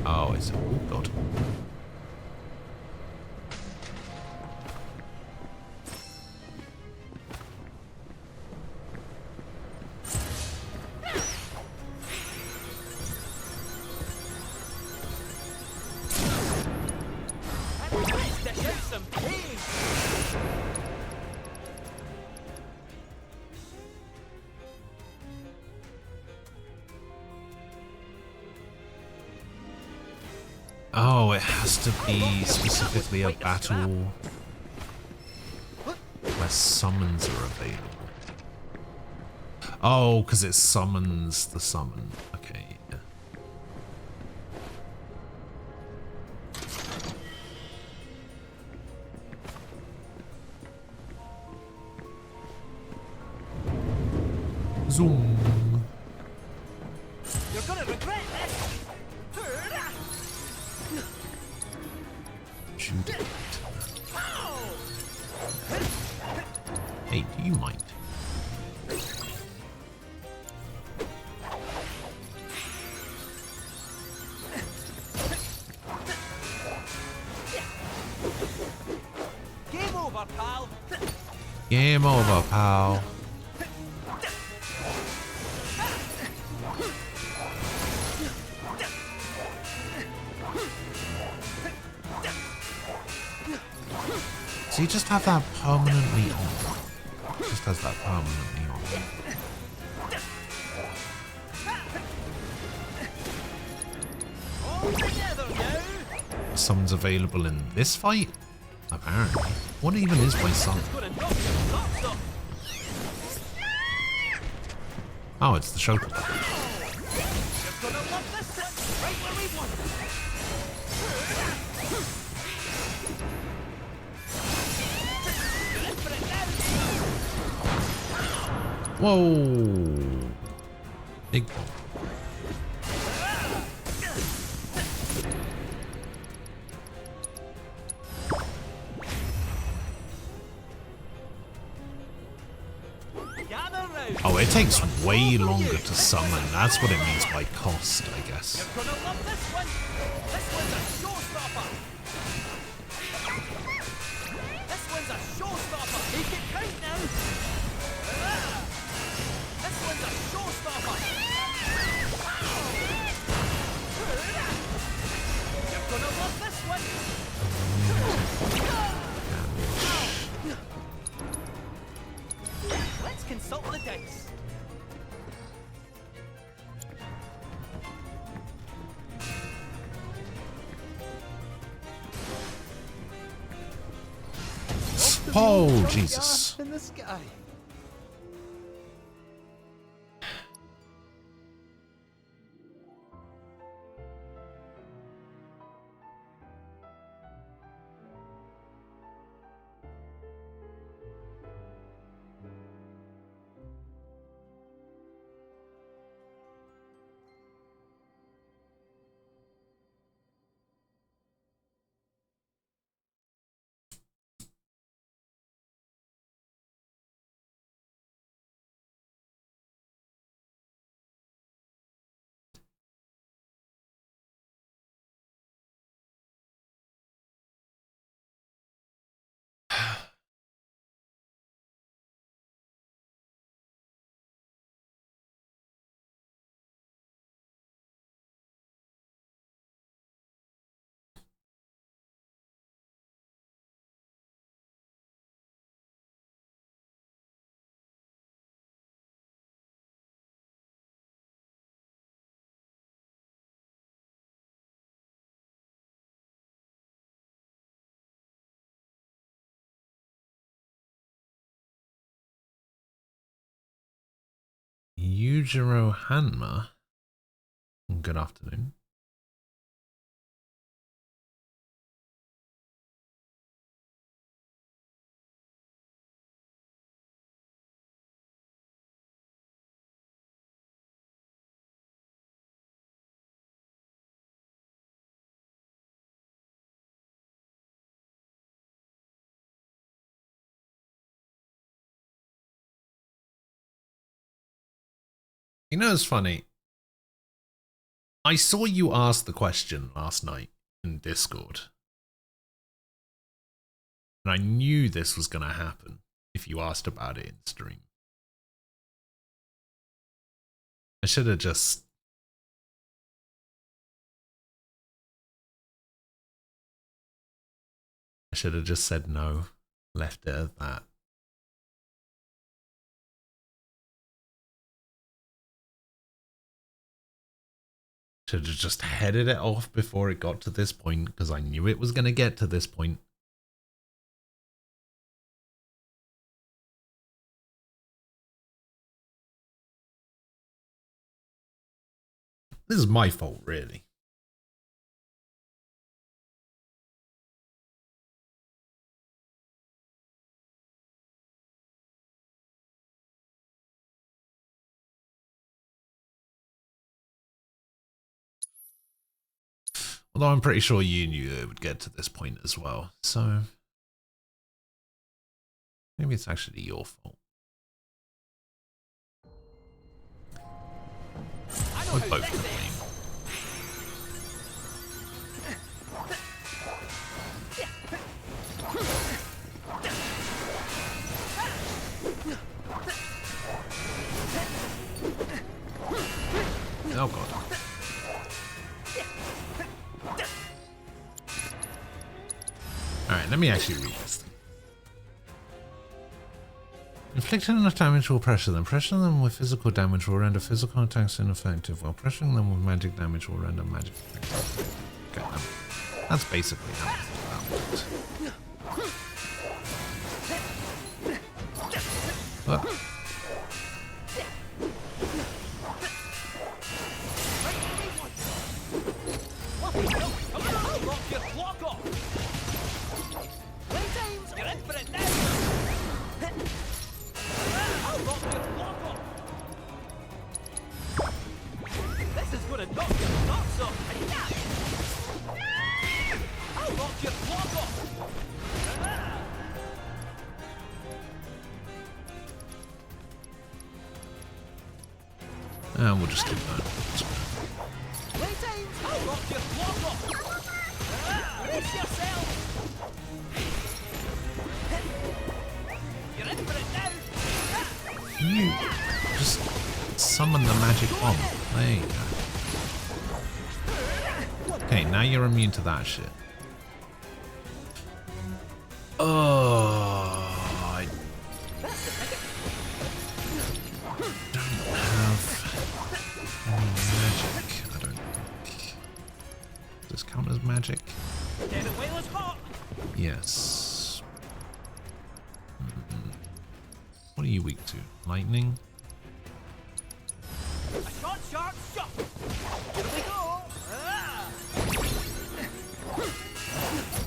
Oh, I see. Oh, God. Oh, it has to be specifically a battle where summons are available. Oh, because it summons the summon. Okay, yeah. Zoom. You're gonna regret this. Shoot it. Hey, do you mind? Game over, pal. Game over, pal. So you just have that permanently on. It just has that permanently on. Summons available in this fight? Apparently. What even is my summon? Oh, it's the shuttle. Whoa! Big bomb. Oh, it takes way longer to summon. That's what it means by cost, I guess. You're gonna love this one. This one's a showstopper. This one's a showstopper. Make it count now. This one's a showstopper. You're gonna love this one. Let's consult the dice. Oh, Jesus. In the sky. Yujiro Hanma? Good afternoon. You know, it's funny. I saw you ask the question last night in Discord. And I knew this was going to happen if you asked about it in stream. I should have just... said no. Left it at that. Should have just headed it off before it got to this point, because I knew it was going to get to this point. This is my fault, really. Although I'm pretty sure you knew it would get to this point as well, so maybe it's actually your fault. We're both to blame. Oh god. Alright, let me actually read this thing. Inflicting enough damage will pressure them. Pressuring them with physical damage will render physical attacks ineffective, while pressuring them with magic damage will render magic effective. Okay, that's basically how that works. But we'll just do that. You just summon the magic bomb. There you go. Okay, now you're immune to that shit. Oh, I don't have any magic. I don't think. Does this count as magic? Yes. What are you weak to? Lightning? Shot, shot, shot. Here we go.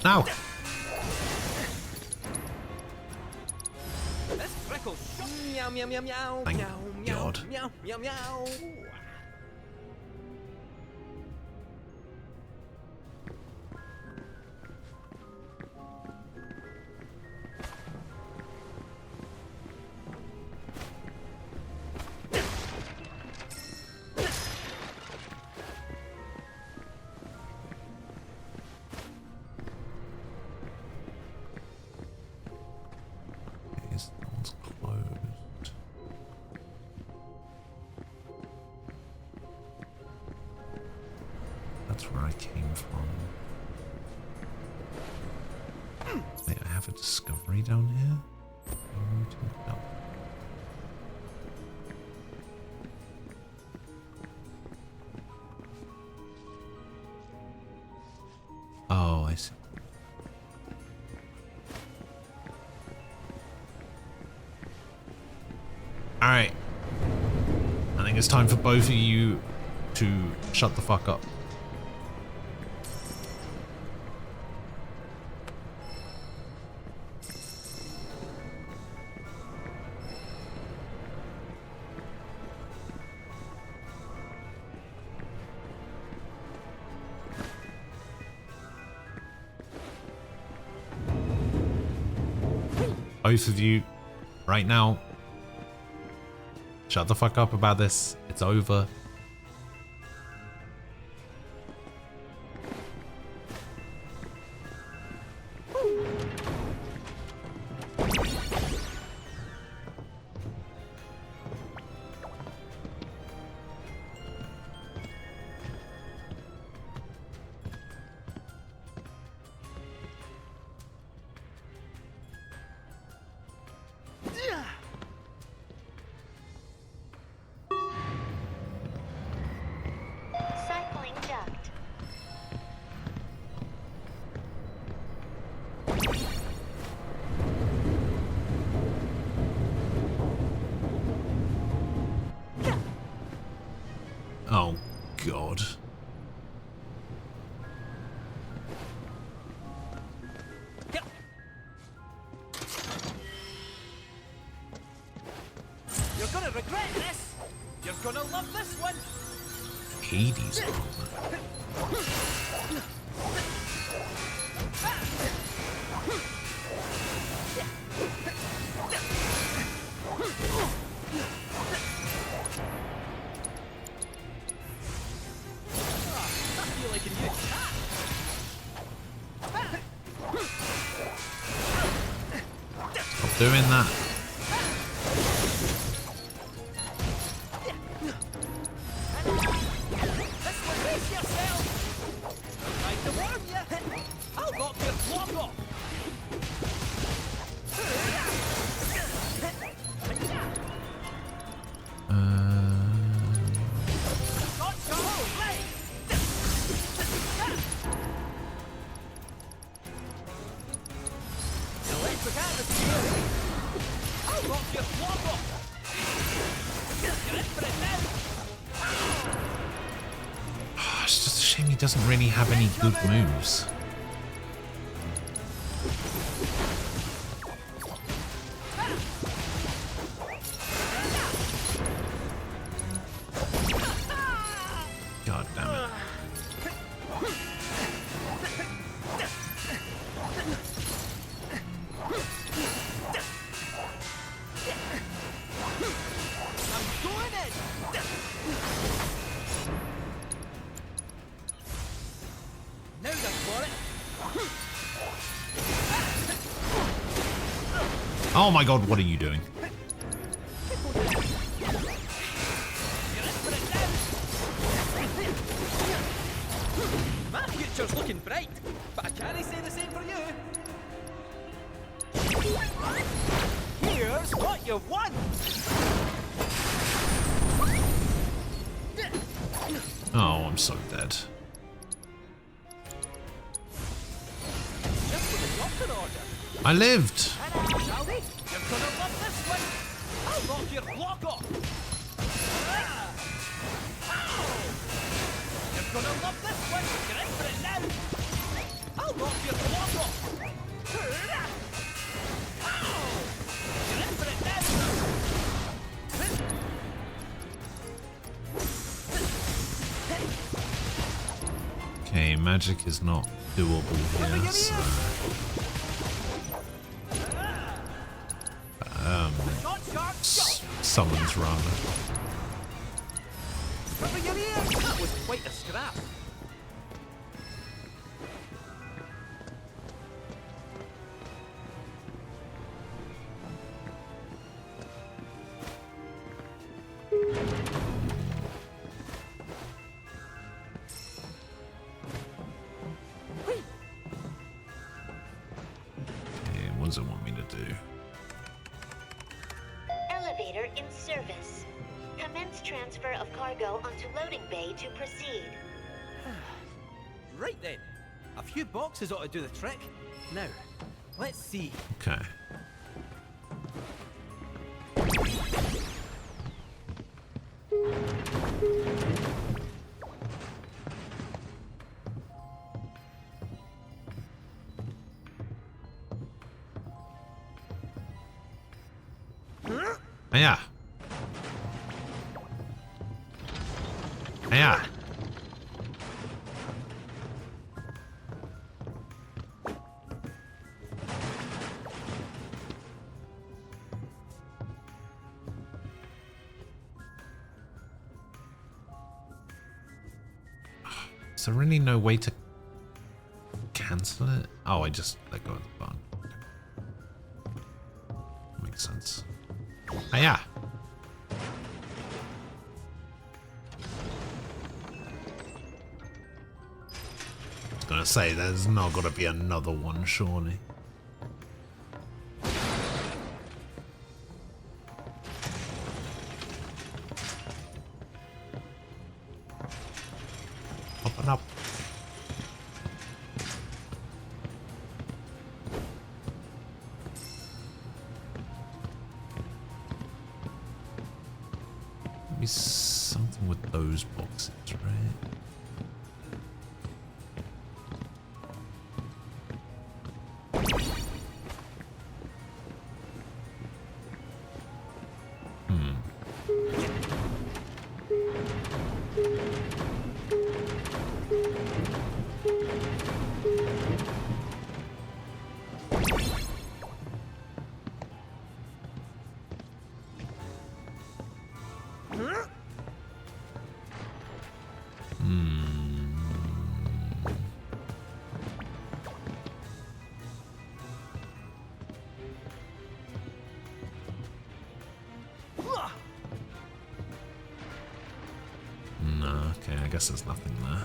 Now. This trickles. Meow, meow, meow, meow. Thank meow, God. meow, meow, meow. That one's closed. That's where I came from. Wait, I have a discovery down here? No. Oh, I see. Alright. I think it's time for both of you to shut the fuck up. Both of you, right now, shut the fuck up about this. It's over. Cycling duct. Oh, God. You're gonna regret this. You're gonna love this one. Hades. I feel like a new cat. Stop doing that. This one, brace yourself. Trying to warn you. I'll knock your block off. Gotcha, all right. Electric atmosphere. I'll knock your block off. You're in for it now. It's just a shame he doesn't really have any good moves. God damn it. I'm going in. Now then for it. Oh my God, what are you doing? My future's looking bright, but I can't say the same for you. Here's what you've won. Oh, I'm so dead. Just for the doctor order. I lived. Shall we? You're gonna love this one. I'll knock your block off. Ow! You're gonna love this one. You're in for it now. I'll knock your block off. Ow! You're in for it now. Okay, magic is not doable here, so... summons rather. Cover your ears. That was quite a scrap. Okay, what does it want me to do? Elevator in service. Commence transfer of cargo onto loading bay to proceed. Right then. A few boxes ought to do the trick. Now, let's see. Okay. Yeah. Is there really no way to cancel it? Oh, I just let go of the button. Makes sense. Oh, yeah. I was gonna say, there's not gonna be another one, surely. Open up. Maybe something with those boxes, right? No, okay, I guess there's nothing there.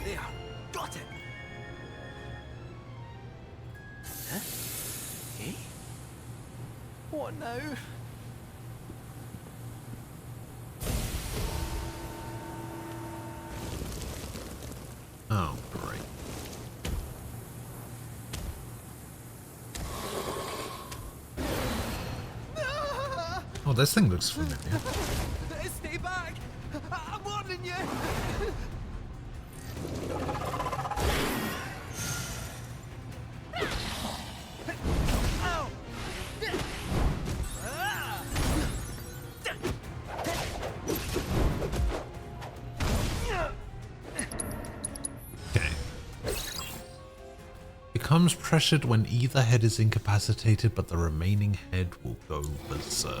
There, got it. Huh? Eh? What now? Oh, great. Oh, this thing looks familiar. Stay back! I'm warning you! Okay. Becomes pressured when either head is incapacitated, but the remaining head will go berserk.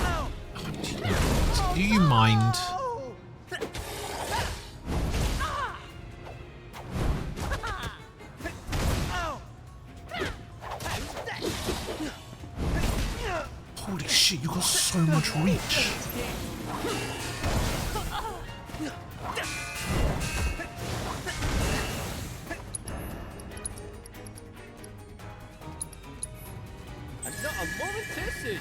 Oh, do you mind? Holy shit, you got so much reach. And not a moment too soon.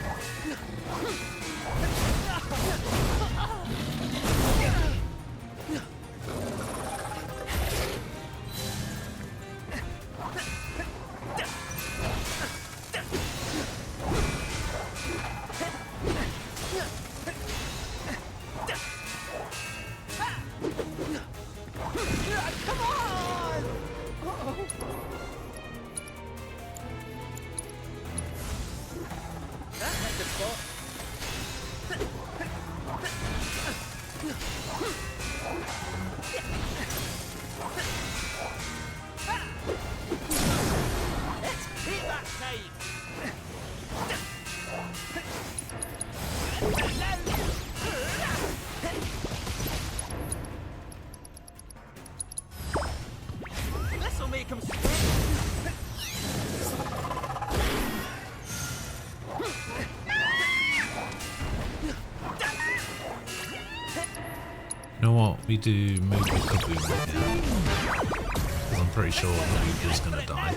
Come on! That hit the spot. It's payback time. This'll make him sweat. You know what? We do maybe kaboom right now. 'Cause I'm pretty sure Noob is gonna die.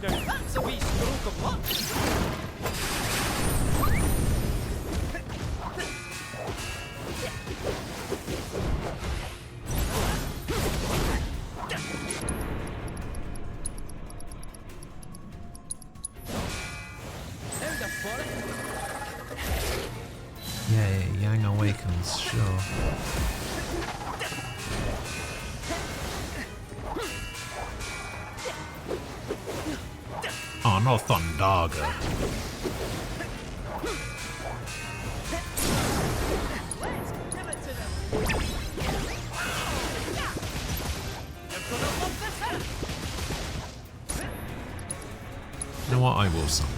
Now that's a wee stroke of luck. for it. Yeah, Yang Awakens, sure. Oh, no Thundaga. Let's give it to them. They're gonna love this hit. You know what? I will summon.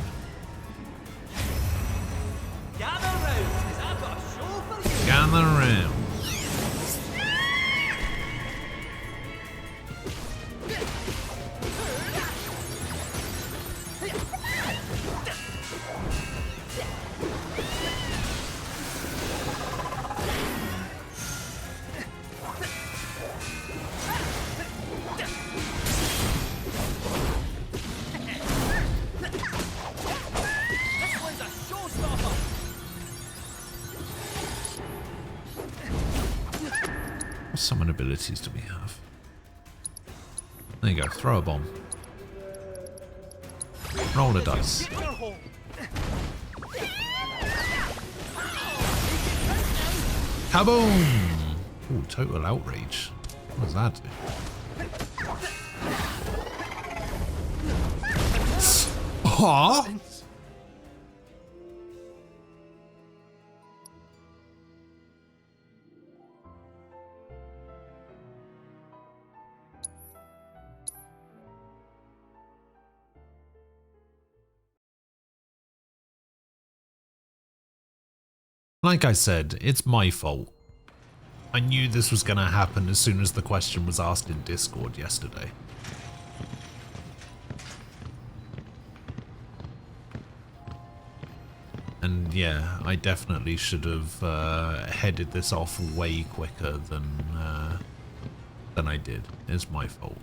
Gather round, 'cause I've got a show for you. Gather round. This one's a showstopper. What summon abilities do we have? There you go. Throw a bomb. Roll a dice. Get your hole. Kaboom! Ooh, total outrage. What does that do? Huh? Like I said, it's my fault. I knew this was going to happen as soon as the question was asked in Discord yesterday. And yeah, I definitely should have headed this off way quicker than I did. It's my fault.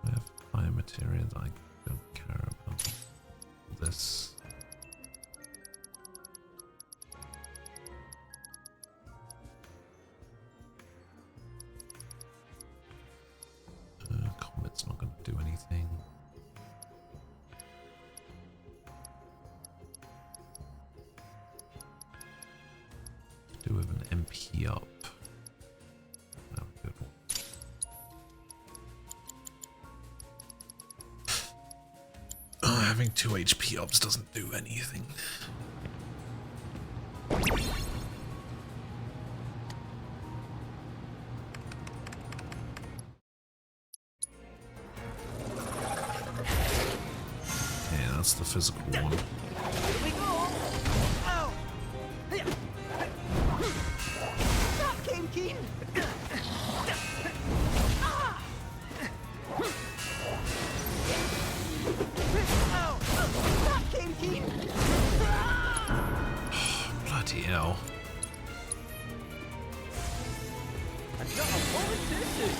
I have fire materials. I don't care about this. Combat's not going to do anything. To do with an MP up. Oh, good one. Having 2 HP ups doesn't do anything. Yeah, that's the physical one. Here we go. Ow. Hiya. That came keen. Ah. Ow. That came keen. Bloody hell. And not a moment too soon.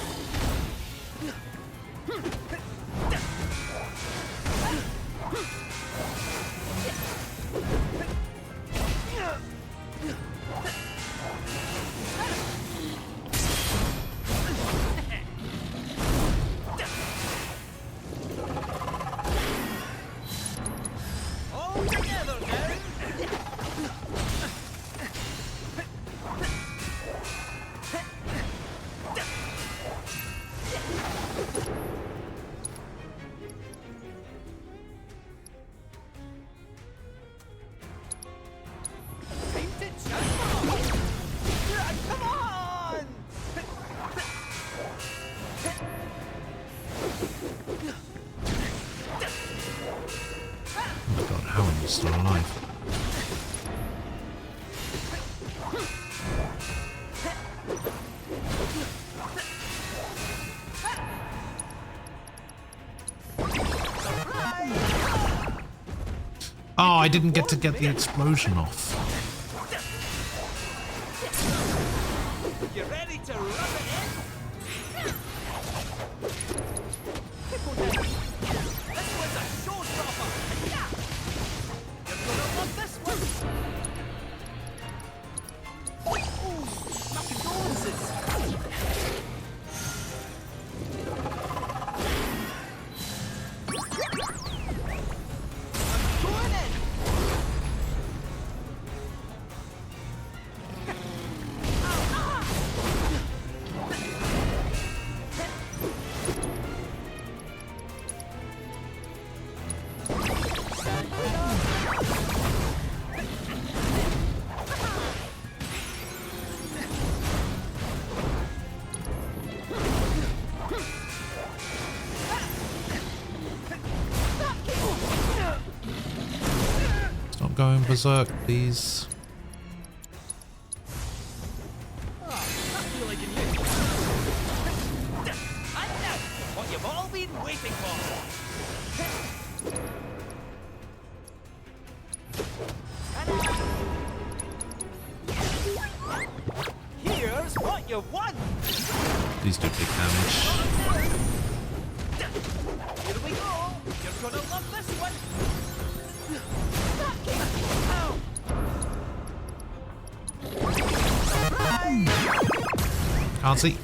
All together now. Time to jump. Come on. Oh my god, how are you still alive? Oh, I didn't get to get the explosion off. You ready to rub it in? People down. This one's a showstopper. Yeah. You're gonna love this one. Ooh, my condolences. Stop going berserk, please. What you've all been waiting for. Here's what you want. These do big damage. Here we go. You're gonna love this one. Can't see.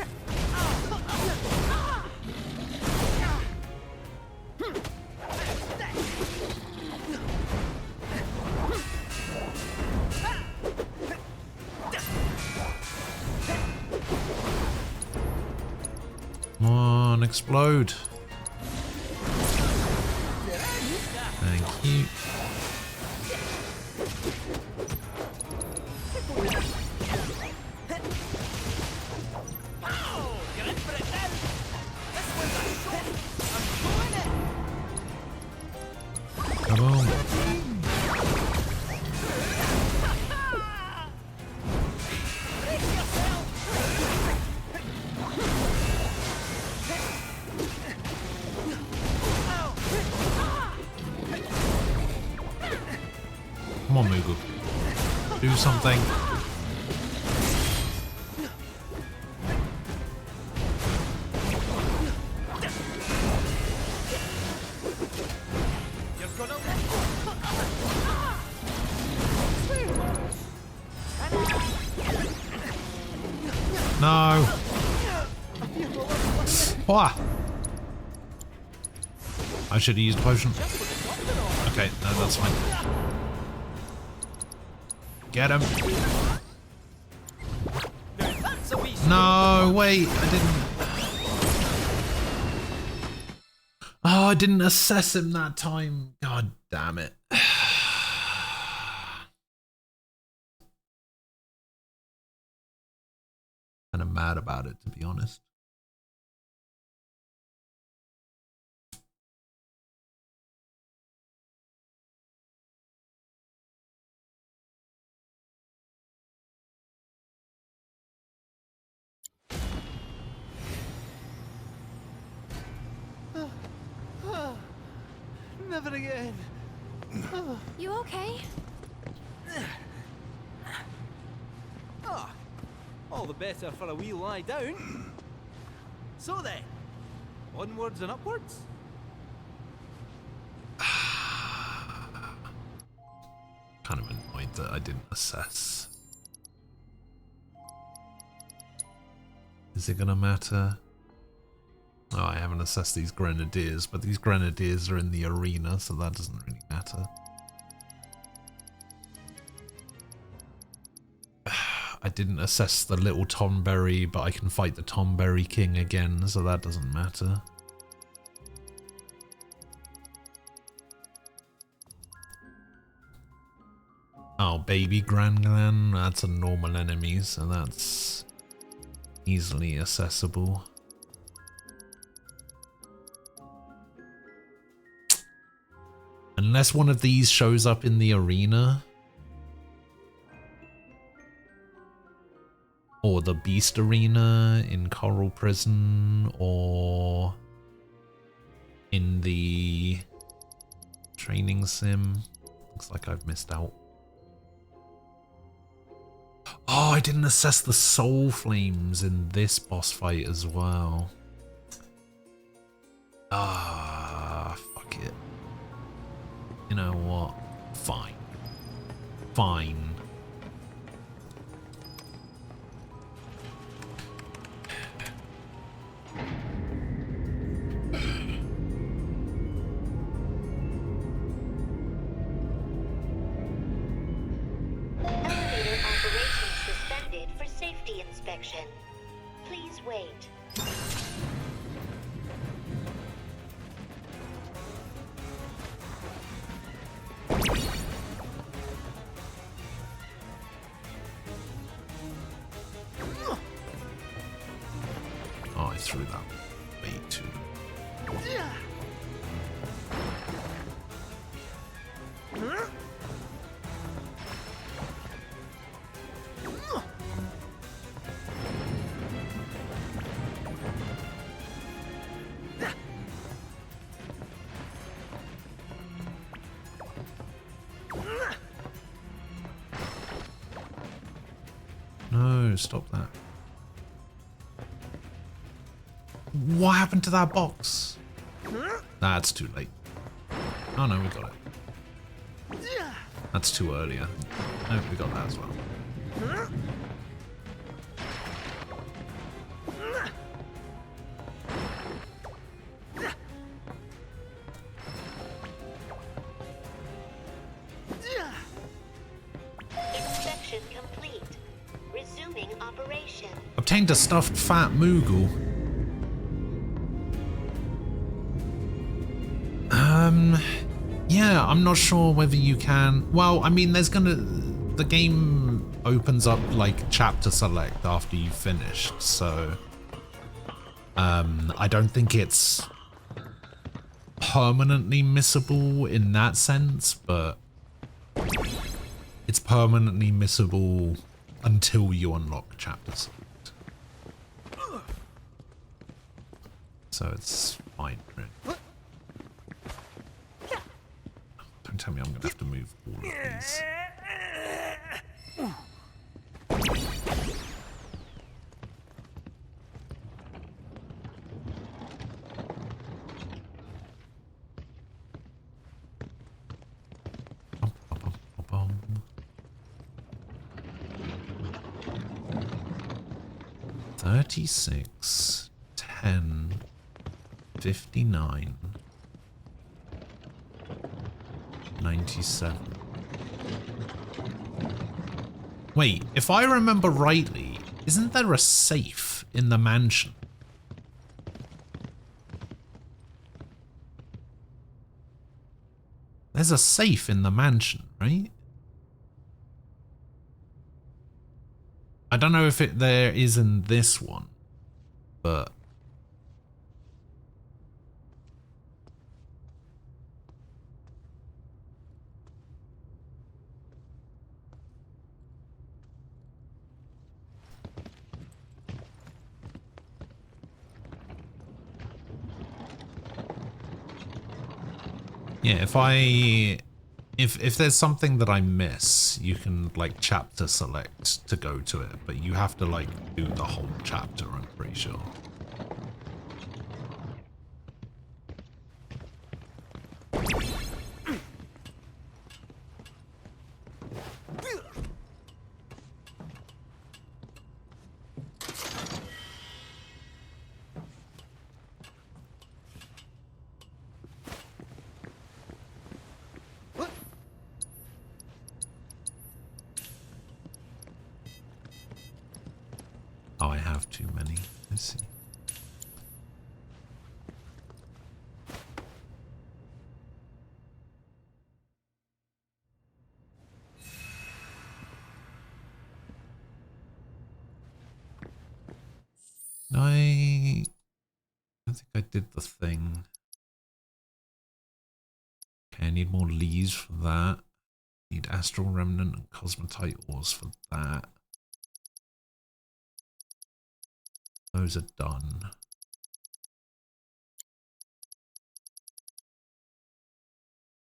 Come on, explode. Thank you. Come on. Come on, Moogle. Do something. No. Wah. I should have used a potion. Okay, no, that's fine. Get him. No, wait, I didn't. Oh, I didn't assess him that time. God damn it. Kind of mad about it, to be honest. Never again. You okay? Ah, all the better for a wee lie down. So then, onwards and upwards. Kind of annoyed that I didn't assess. Is it gonna matter? Oh, I haven't assessed these grenadiers, but these grenadiers are in the arena, so that doesn't really matter. I didn't assess the little Tomberry, but I can fight the Tomberry King again, so that doesn't matter. Oh, baby Granglan, that's a normal enemy, so that's easily accessible. Unless one of these shows up in the arena. Or the Beast Arena in Coral Prison, or in the training sim. Looks like I've missed out. Oh, I didn't assess the soul flames in this boss fight as well. Ah, fuck it. You know what? Fine. Fine. Elevator operations suspended for safety inspection. Please wait. Oh, I threw that way too. No, stop that. What happened to that box? That's too late. Oh no, we got it. That's too early, I think. No, we got that as well. Inspection complete. Resuming operation. Obtained a stuffed fat Moogle. Yeah, I'm not sure whether you can. Well, I mean, the game opens up like chapter select after you've finished, so I don't think it's permanently missable in that sense, but it's permanently missable until you unlock chapter select. So it's fine, really. Don't tell me I'm gonna have to move all of these. $36, $10, $59, $97. Wait, if I remember rightly, isn't there a safe in the mansion? There's a safe in the mansion, right? I don't know if there is in this one, but yeah, if there's something that I miss, you can like chapter select to go to it, but you have to like do the whole chapter, I'm pretty sure. Oh, I have too many. Let's see. I think I did the thing. Okay, I need more leaves for that. Need Astral Remnant and Cosmotite ores for that. Those are done.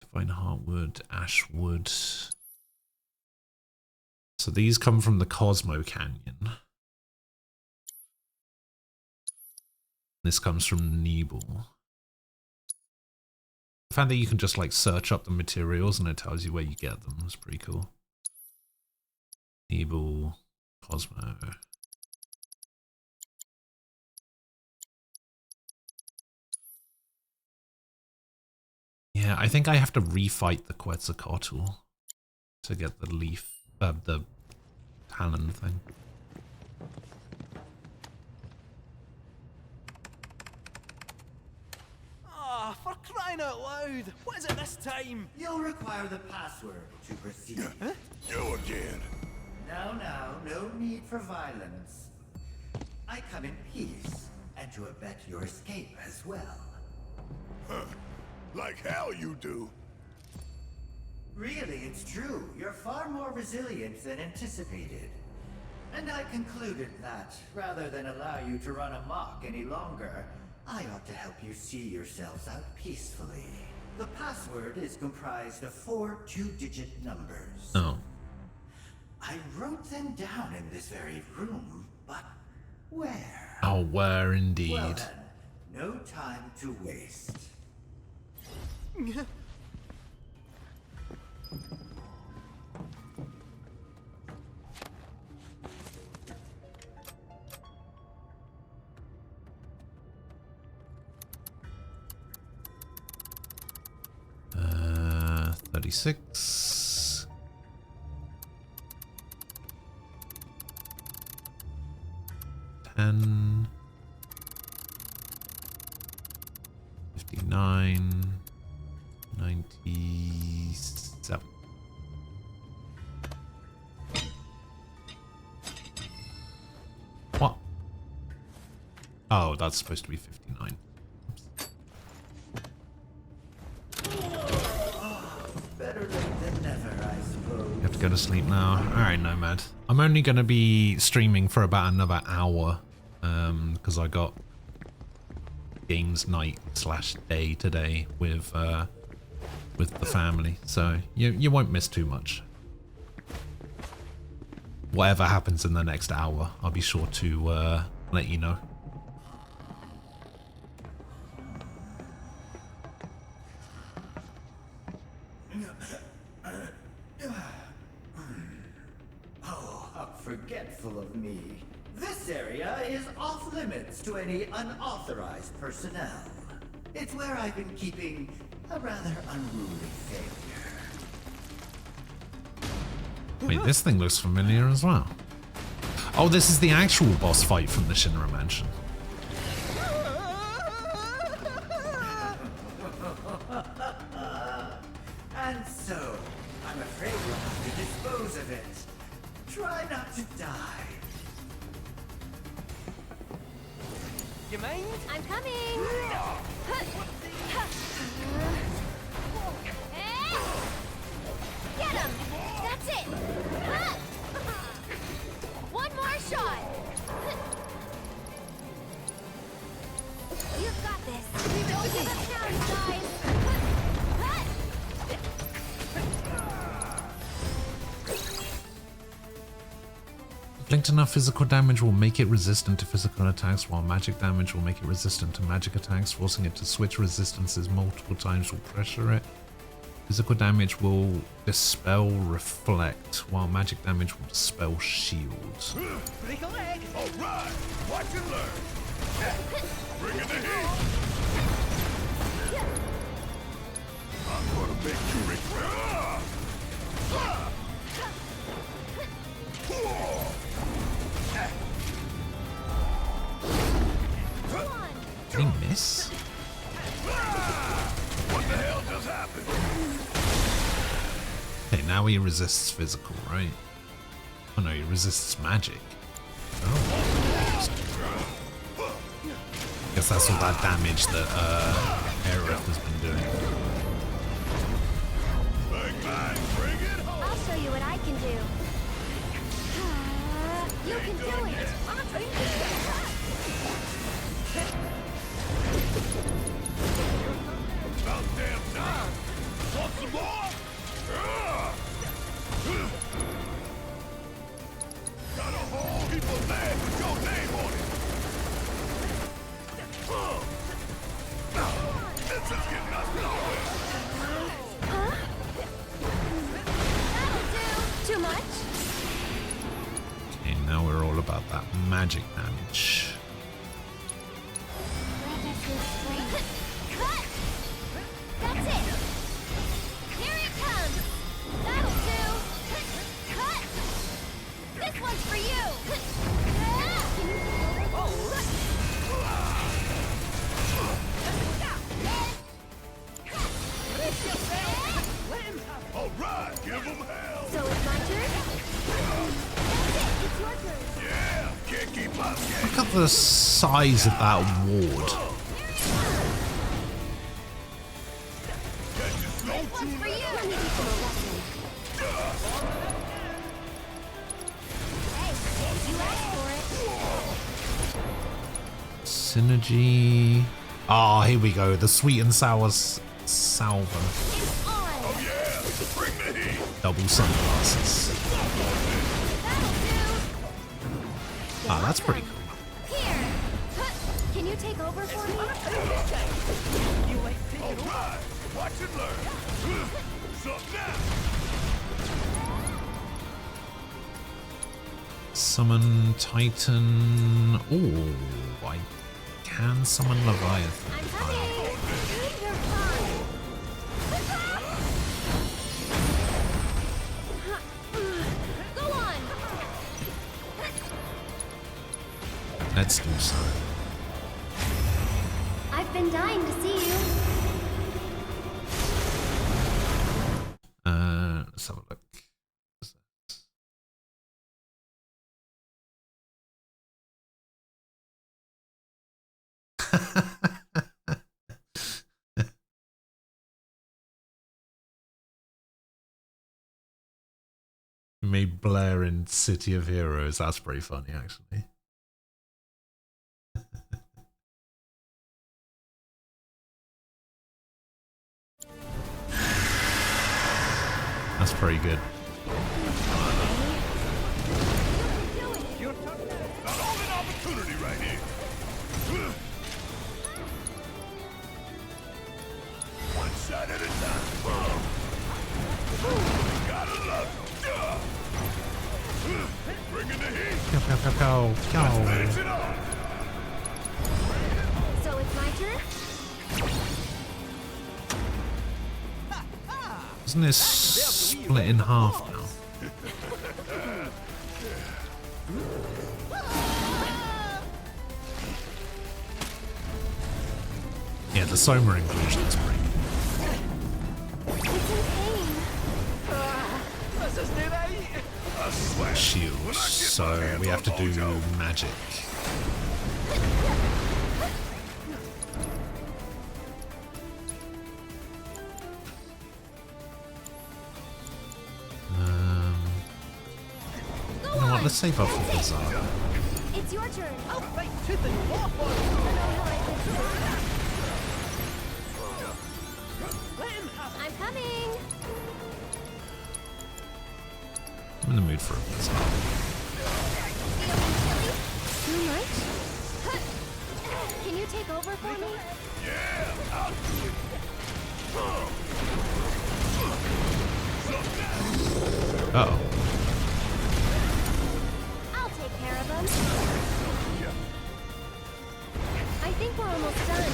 Divine Heartwood, Ashwood. So these come from the Cosmo Canyon. This comes from Nebel. The fact that you can just like search up the materials and it tells you where you get them is pretty cool. Nebel, Cosmo. Yeah, I think I have to refight the Quetzalcoatl to get the leaf, the talon thing. Ah, for crying out loud! What is it this time? You'll require the password to proceed. Huh? You again. Now, no need for violence. I come in peace, and to abet your escape as well. Huh. Like hell you do. Really, it's true. You're far more resilient than anticipated. And I concluded that, rather than allow you to run amok any longer, I ought to help you see yourselves out peacefully. The password is comprised of 4 two-digit numbers. Oh. I wrote them down in this very room, but where? Oh, where indeed. Well then, no time to waste. Uh, 36. 10. 59. 97. What? Oh, that's supposed to be 59. Better late than never, I suppose. You have to go to sleep now. Alright, Nomad. I'm only going to be streaming for about another hour. Because I got games night / day today with the family. So you won't miss too much. Whatever happens in the next hour, I'll be sure to let you know. Oh, how forgetful of me. This area is off limits to any unauthorized personnel. It's where I've been keeping a rather unruly failure. Wait, this thing looks familiar as well. Oh, this is the actual boss fight from the Shinra Mansion. And so, I'm afraid we'll have to dispose of it. Try not to die. You mind? I'm coming! Get him! That's it! One more shot! You've got this! Don't give up now, you guys! Linked enough physical damage will make it resistant to physical attacks, while magic damage will make it resistant to magic attacks, forcing it to switch resistances multiple times will pressure it. Physical damage will dispel reflect, while magic damage will dispel shields. Break a leg! Alright! Watch and learn! Bring it to heat! I'm gonna make you regret. Did he miss? What the hell just happened? Okay, now he resists physical, right? Oh no, he resists magic. Oh. Guess that's all that damage that Aerith has been doing. I'll show you what I can do. You can do it! About damn time! Want some more? Too much? Okay, now we're all about that magic damage. Cut! That's it! Here it comes! That'll do! Cut! This one's for you! Alright, give him hell! So it's my turn? That's it! It's your turn! Yeah! Can't keep up, Look at the size of that ward. This one's for you! Let me teach you a lesson. Hey, you asked for it. Synergy. Ah, here we go. The sweet and sour salver. Double sunglasses. Ah, that's pretty cool. Here! Can you take over for me? Alright! Watch and learn! Sup now! Summon Titan. Oh, I can summon Leviathan. Go on! Let's do so. I've been dying to see you. Let's have a look. Me Blair in City of Heroes. That's pretty funny, actually. That's pretty good. Not only an opportunity right here! One shot at a time! Gotta love it! Bring in the heat! Go. Let's finish it off! So it's my turn? Isn't this split in half now? Yeah, the Soma inclusion is pretty good. Shield, so we have to do magic. You know what, let's save up for Bizarre. It's your turn. I'll fight tooth and claw for you. I'm coming. I'm in the mood for a Bizarre. Too much? Can you take over for me? Yeah! I'll do it! Uh-oh. I'll take care of them. I think we're almost done.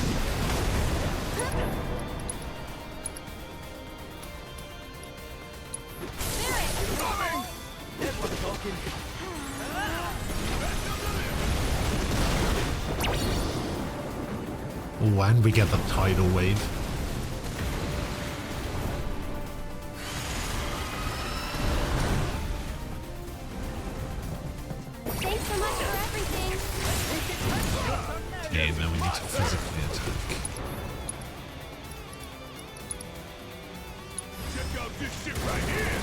Oh, and we get the tidal wave. Thanks so much for everything. Okay, now we need to physically attack. Check out this shit right here!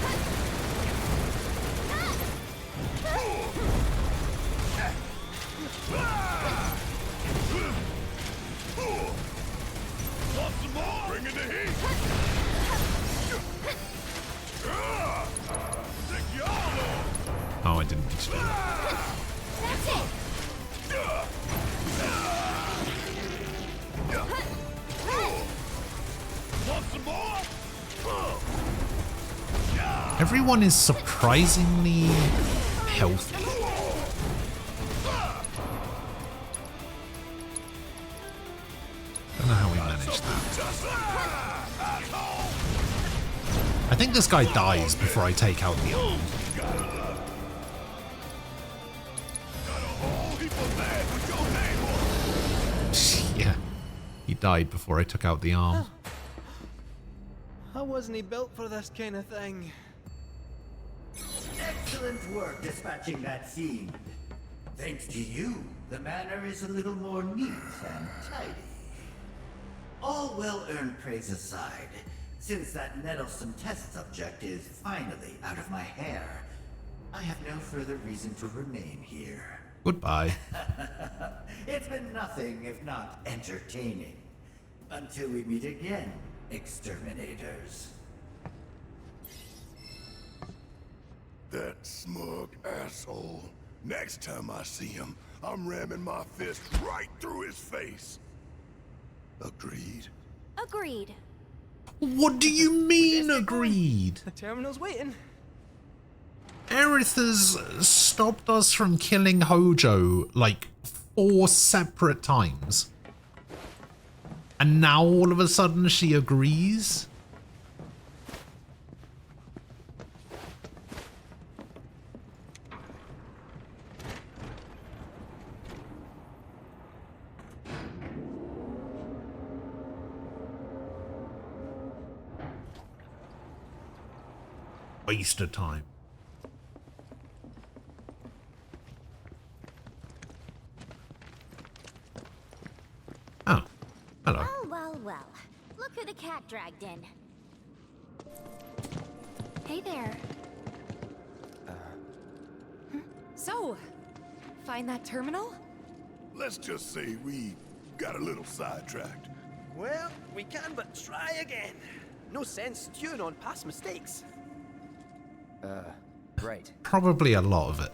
Want some more? Bring in the heat! Take y'all on! Oh, I didn't mean to do that. Everyone is surprisingly healthy. Don't know how we managed that. I think this guy dies before I take out the arm. Yeah, he died before I took out the arm. I wasn't he built for this kind of thing. Excellent work dispatching that fiend. Thanks to you, the manor is a little more neat and tidy. All well-earned praise aside, since that meddlesome test subject is finally out of my hair, I have no further reason to remain here. Goodbye. It's been nothing if not entertaining. Until we meet again, exterminators. That smug asshole. Next time I see him, I'm ramming my fist right through his face. Agreed? Agreed. What do you mean, agreed? The terminal's waiting. Aerith has stopped us from killing Hojo like 4 separate times. And now all of a sudden she agrees? Waste of time. Oh, hello. Well. Look who the cat dragged in. Hey there. So, find that terminal? Let's just say we got a little sidetracked. Well, we can but try again. No sense stewing on past mistakes. Right. Probably a lot of it.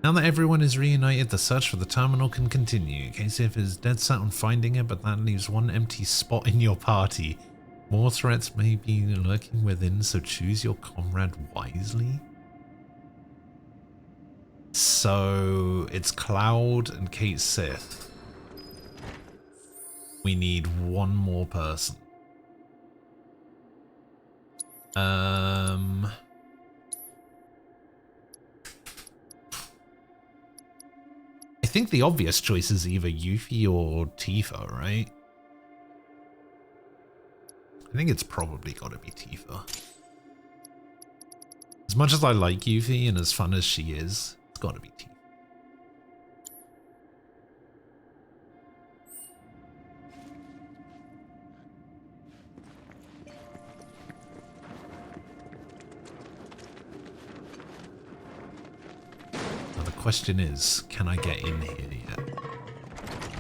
Now that everyone is reunited, the search for the terminal can continue. KCF is dead set on finding it, but that leaves one empty spot in your party. More threats may be lurking within, so choose your comrade wisely. So it's Cloud and Kate Sith. We need one more person. I think the obvious choice is either Yuffie or Tifa, right? I think it's probably got to be Tifa. As much as I like Yuffie and as fun as she is, it's got to be Tifa. Now the question is, can I get in here yet?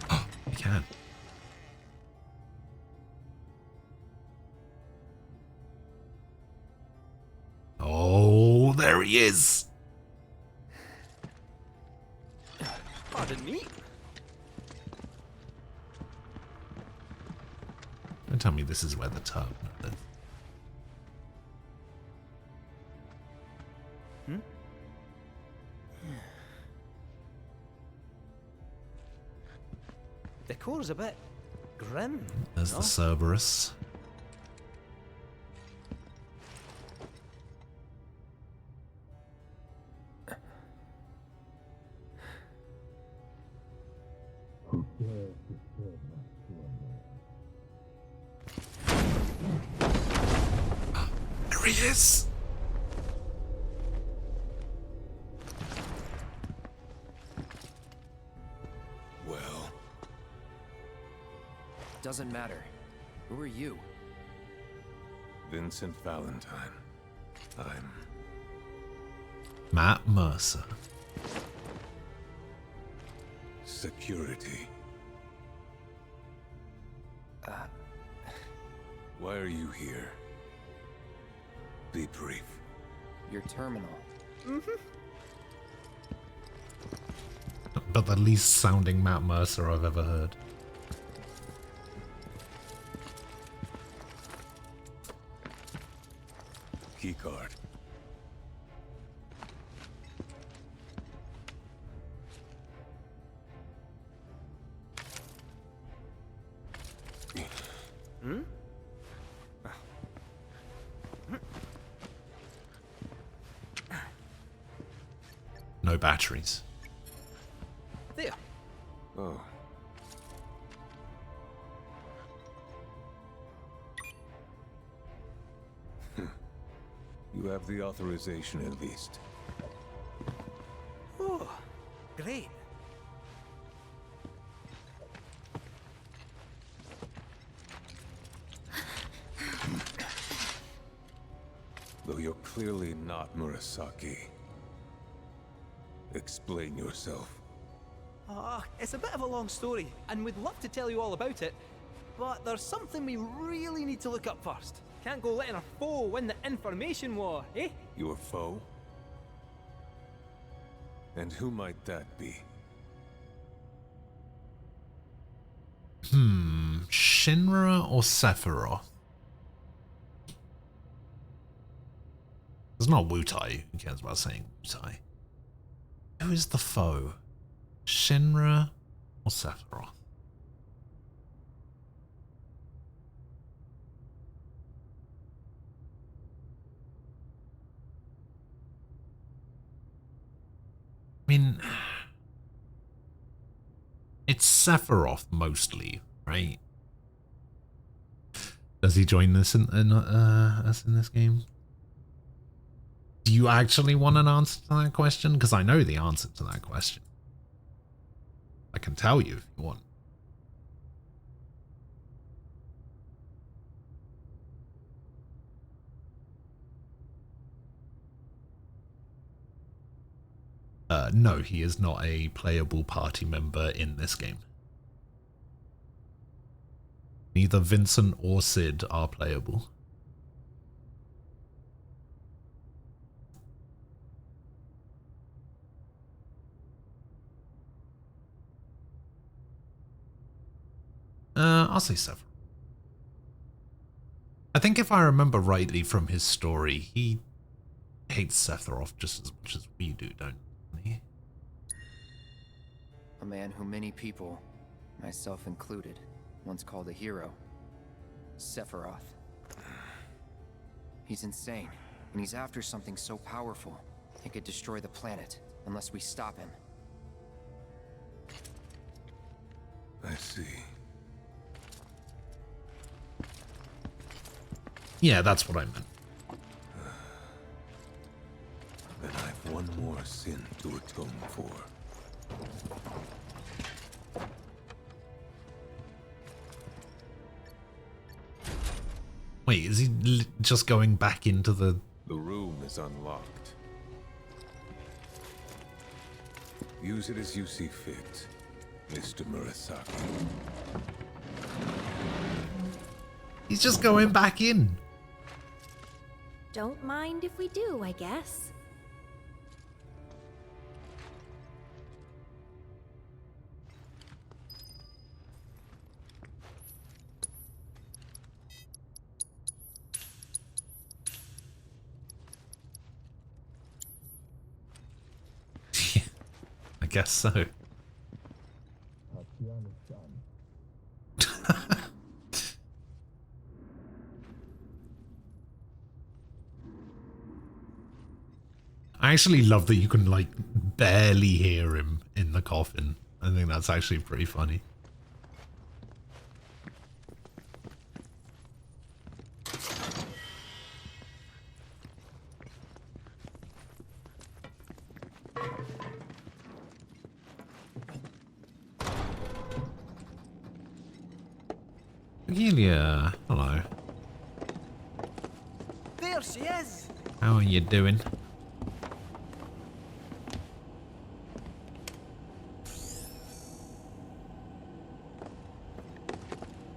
Oh, I can. Oh, there he is. Pardon me? Don't tell me this is where the terminal is. Decor's a bit grim. There's the Cerberus. There he is. Well, doesn't matter. Who are you? Vincent Valentine. I'm Matt Mercer. security. Why are you here? Be brief. Your terminal. But the least sounding Matt Mercer I've ever heard. No batteries. There. Oh. You have the authorization at least. Oh, great. Though you're clearly not Murasaki. Explain yourself. It's a bit of a long story, and we'd love to tell you all about it, but there's something we really need to look up first. Can't go letting our foe win the information war, eh? Your foe? And who might that be? Shinra or Sephiroth? It's not Wutai. Who cares about saying Wutai? Who is the foe? Shinra or Sephiroth? I mean, it's Sephiroth mostly, right? Does he join us in this game? Do you actually want an answer to that question? Because I know the answer to that question. I can tell you if you want. No, he is not a playable party member in this game. Neither Vincent or Sid are playable. I'll say Sephiroth. I think if I remember rightly from his story, he hates Sephiroth just as much as we do, don't he? A man who many people, myself included, once called a hero. Sephiroth. He's insane, and he's after something so powerful, it could destroy the planet, unless we stop him. I see. Yeah, that's what I meant. Then I've one more sin to atone for. Wait, is he just going back into the... The room is unlocked. Use it as you see fit, Mr. Murasaki. He's just going back in. Don't mind if we do, I guess. I guess so. I actually love that you can like barely hear him in the coffin. I think that's actually pretty funny. Amelia, hello. There she is! How are you doing?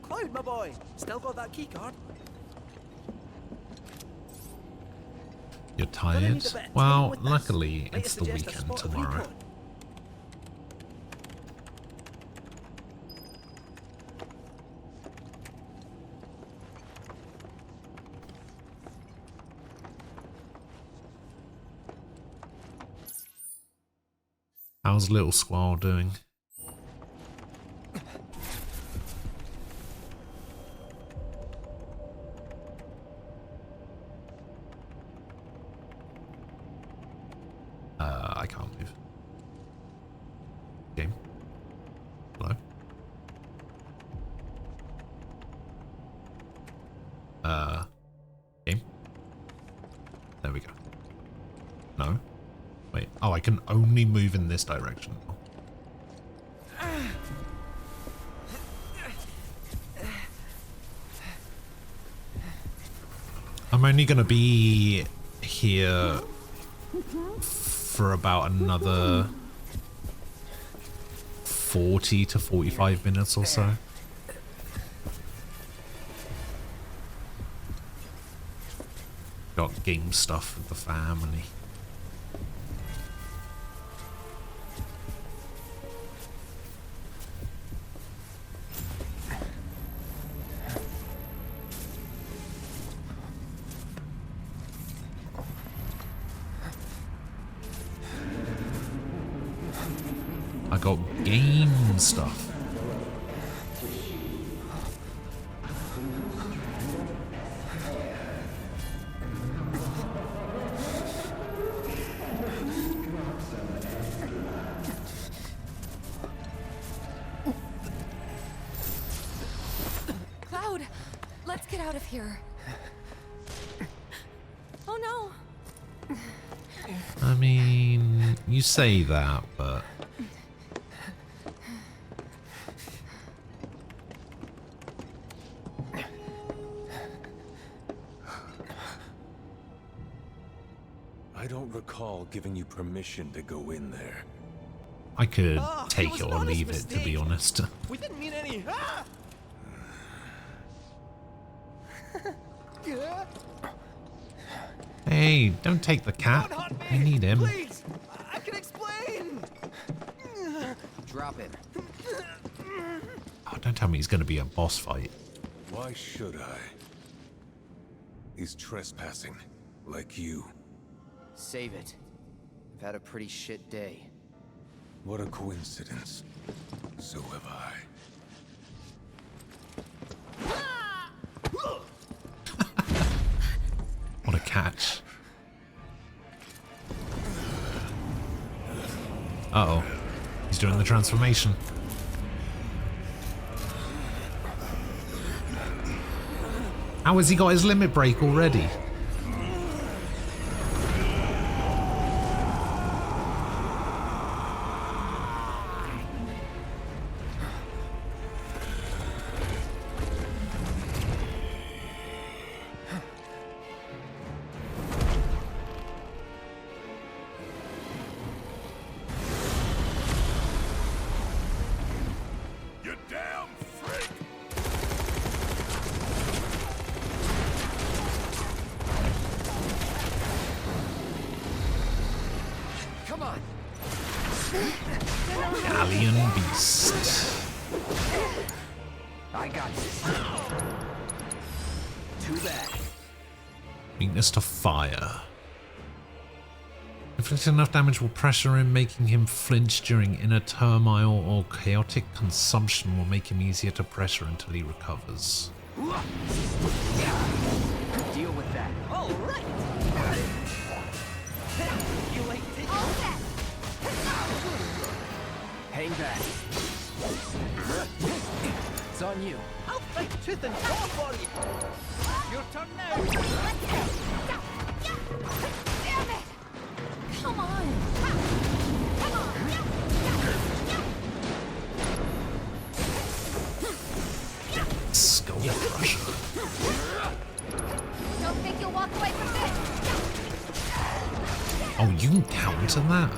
Cloud, my boy! Still got that keycard? You're tired? Well, luckily it's the weekend tomorrow. How's little squirrel doing? I I can't move. Game. Hello? Game. There we go. No. Wait. Oh, I can only move in this direction. I'm only going to be here for about another 40 to 45 minutes or so. Got game stuff with the family. I got game stuff. Cloud, let's get out of here. Oh no. I mean, you say that, but I don't recall giving you permission to go in there. I could take it or leave it, to be honest. We didn't mean any. Ah! Hey, don't take the cat. I need him. Please, I can explain. Drop it. Oh, don't tell me he's going to be a boss fight. Why should I? He's trespassing, like you. Save it. I've had a pretty shit day. What a coincidence. So have I. What a catch. Uh-oh. He's doing the transformation. How has he got his limit break already? Alien beast. I got this. Too bad. Weakness to fire. Inflicting enough damage will pressure him, making him flinch during inner turmoil, or chaotic consumption will make him easier to pressure until he recovers. Deal with that. All right. You like taking Hang back. It's on you. I'll fight tooth and claw for you. Your turn now. Damn it! Come on! Come on! Skull crusher. Don't think you'll walk away from this! Oh, you can counter that?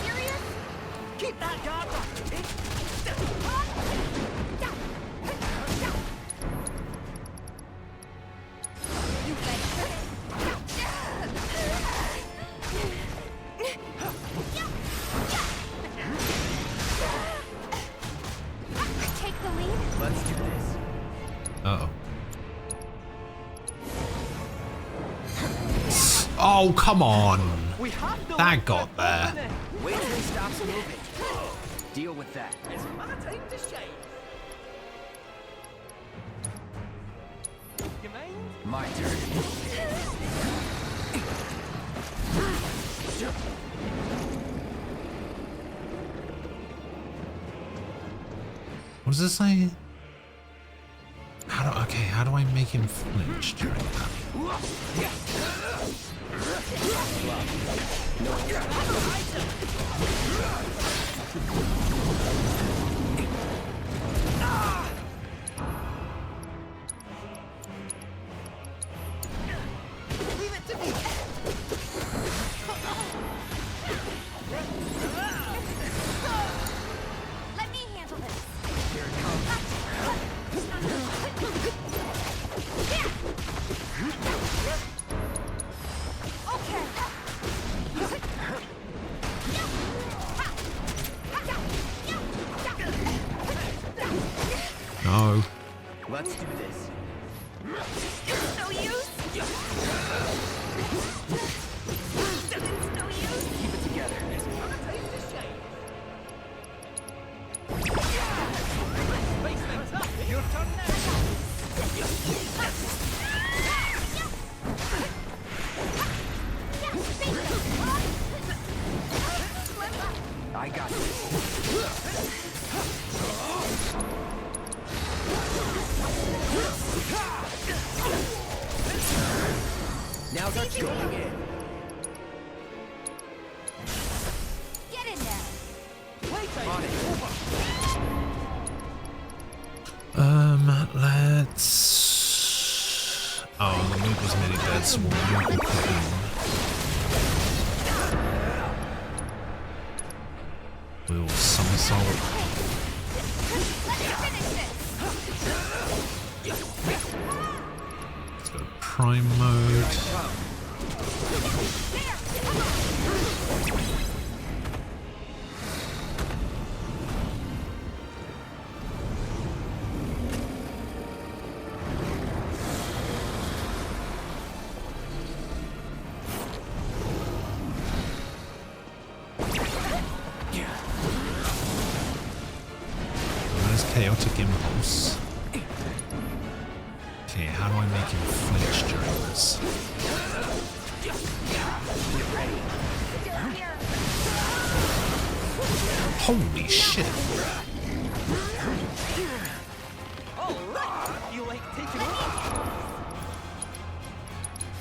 Serious? Keep that guard up. You better. Take the lead. Let's do this. Uh-oh. Oh, come on. That got there. Wait till he stops moving. Deal with that. It's my time to shine. My turn. What does it say? How do I make him flinch during that? Leave it to me. Let me handle this. Here it comes. No. Let's do this. It's no use. It's no use. Keep it together. Your turn I got this. Now's our chance. Going in. Get in there. On it. Let's... Oh, the move was nearly dead, so we'll move the cocoon. We'll somersault. Let's go prime mode. Chaotic impulse. Okay, how do I make him flinch during this? Holy shit! all right. You like taking off?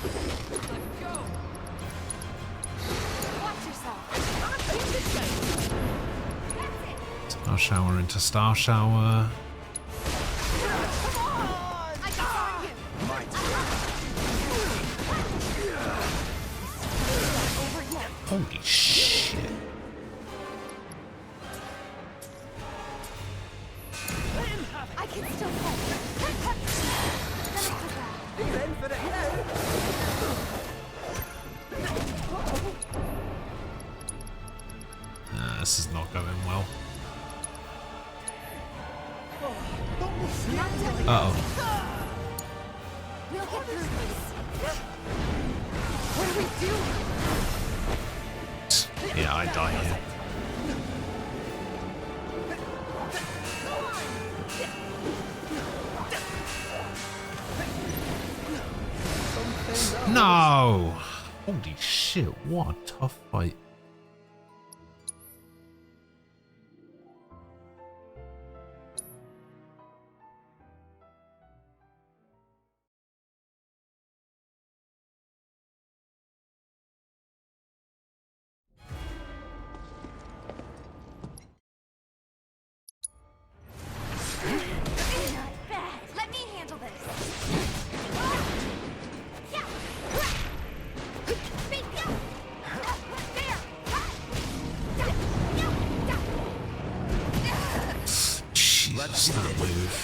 Let's go. Watch yourself. Star shower into star shower. I got you. Holy shit. I can still fight. You're in for it now. This is not going well. Uh-oh. We'll get through this. What do we do? Yeah, I die here. No! Holy shit, what a tough fight. Not bad. Let me handle this. Jesus, that move.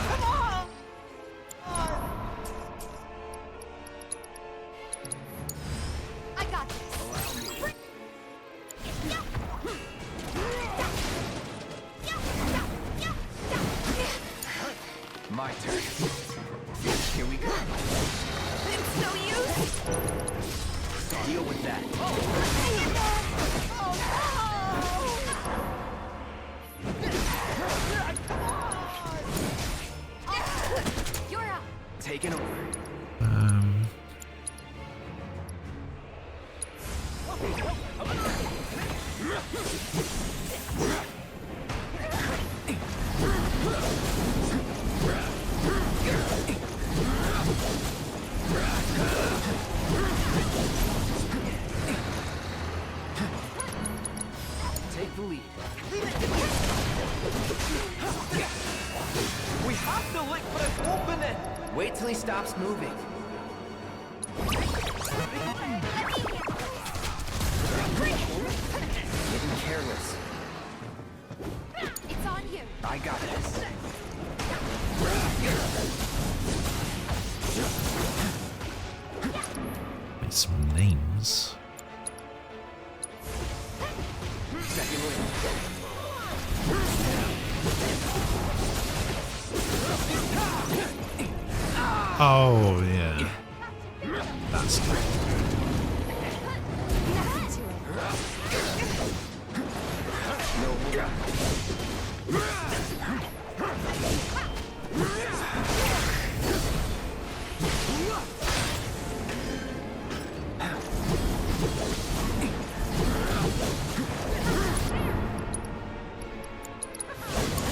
Come on! I got this. My turn. Here we go. It's no use. Deal with that. Open it! Wait till he stops moving. Getting careless. It's on you. I got this. Make some names. Second win. Oh, yeah. That's good.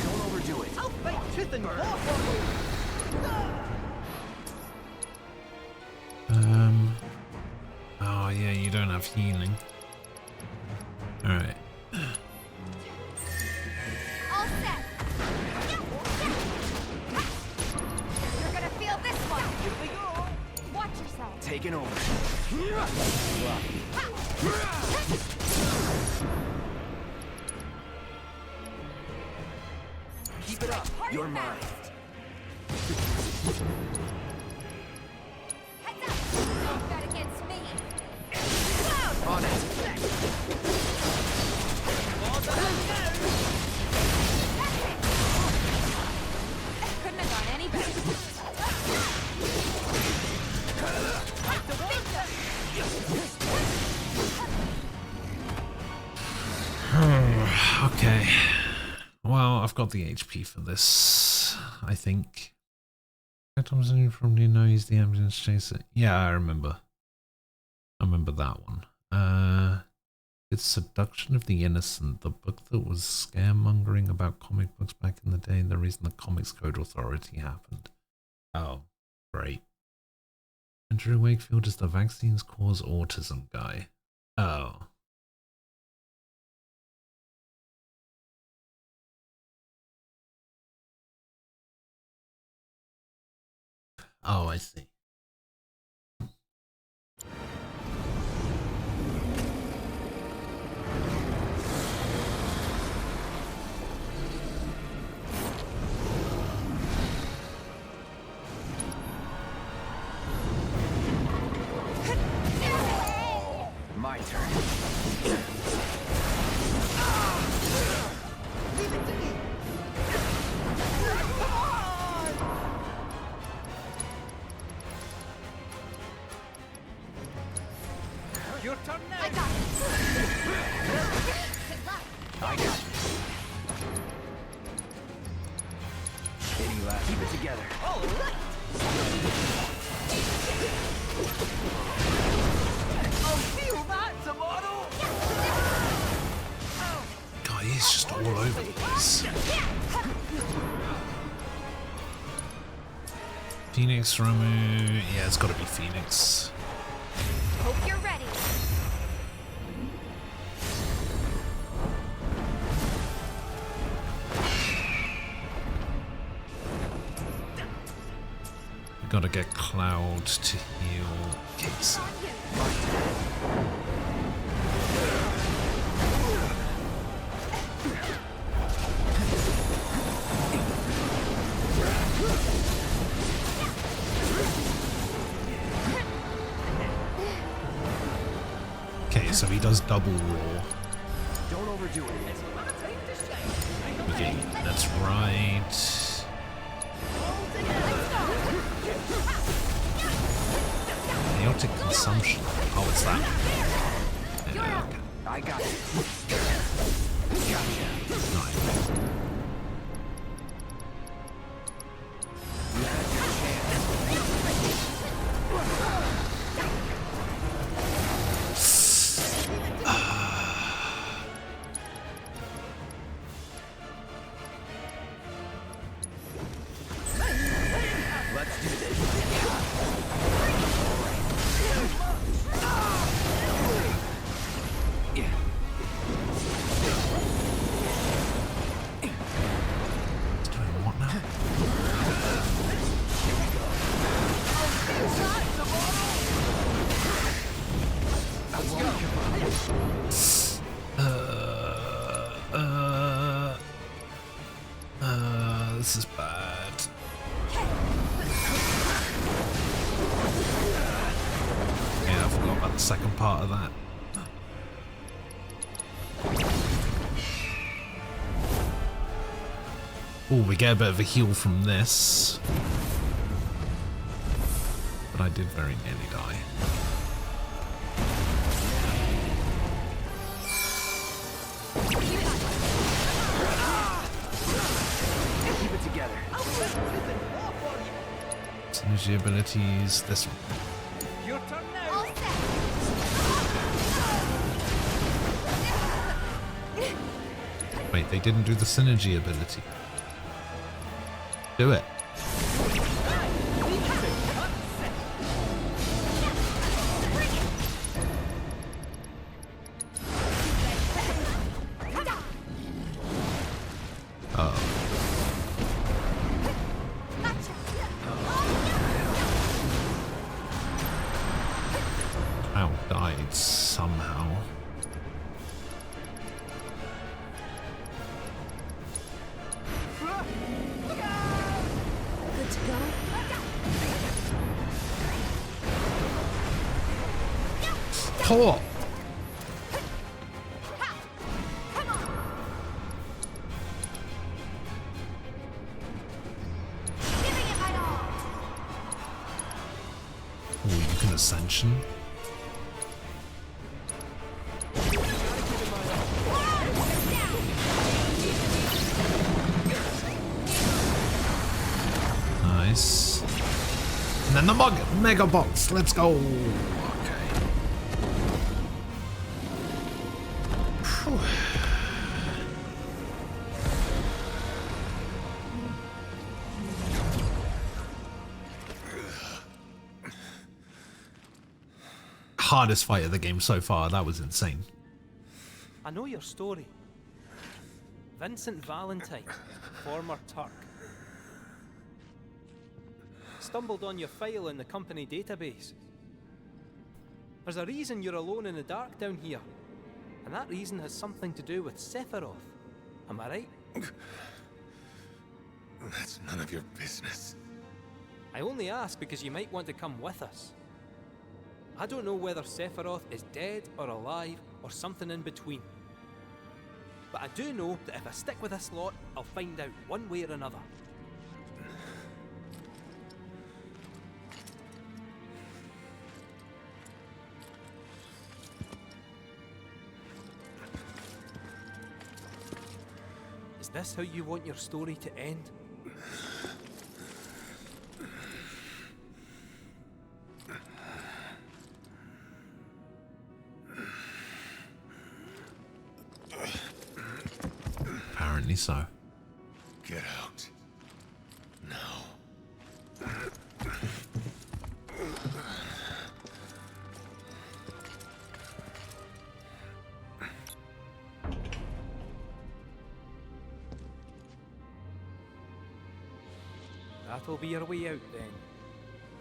Don't overdo it. I'll fight tooth and claw for Oh, yeah, you don't have healing. Alright. All set. You're gonna feel this one. Here we go. Watch yourself. Taking over. Keep it up. You're mine. Heads up. Don't bet against me. On it. Couldn't have gone any better. Okay. Well, I've got the HP for this, I think. Thompson, you probably know he's the ambulance chaser. Yeah, I remember. I remember that one. It's Seduction of the Innocent, the book that was scaremongering about comic books back in the day, and the reason the Comics Code Authority happened. Oh, great. Andrew Wakefield is the vaccines cause autism guy. Oh. Oh, I see. My turn. Leave it to me. Come on! Your turn now. I got it. Good luck. I got it. Any last. Keep it together. All right. I'll feel that tomorrow. God, he's just all over the place. Phoenix, Ramu. Yeah, it's got to be Phoenix. Hope you're ready. We got to get Cloud to heal Casey. Okay, so he does double roar. Don't overdo it. Okay, that's right. Chaotic consumption. Oh, it's that. Yeah, okay. I got it. Nice. Let's do this. Yeah. this is bad. Yeah, I forgot about the second part of that. Oh, we get a bit of a heal from this. But I did very nearly die. Keep it together. Synergy abilities, this one. Your turn now. Wait, they didn't do the synergy ability. Do it. Ow, died somehow. Good to go? Oh! Oh, you can ascension. Nice. And then the mega box. Let's go. Okay. Phew. Hardest fight of the game so far. That was insane. I know your story. Vincent Valentine, former Turk. Stumbled on your file in the company database. There's a reason you're alone in the dark down here. And that reason has something to do with Sephiroth. Am I right? That's none of your business. I only ask because you might want to come with us. I don't know whether Sephiroth is dead or alive or something in between. But I do know that if I stick with this lot, I'll find out one way or another. Is this how you want your story to end? Apparently so. Get out. Now. That'll be our way out then.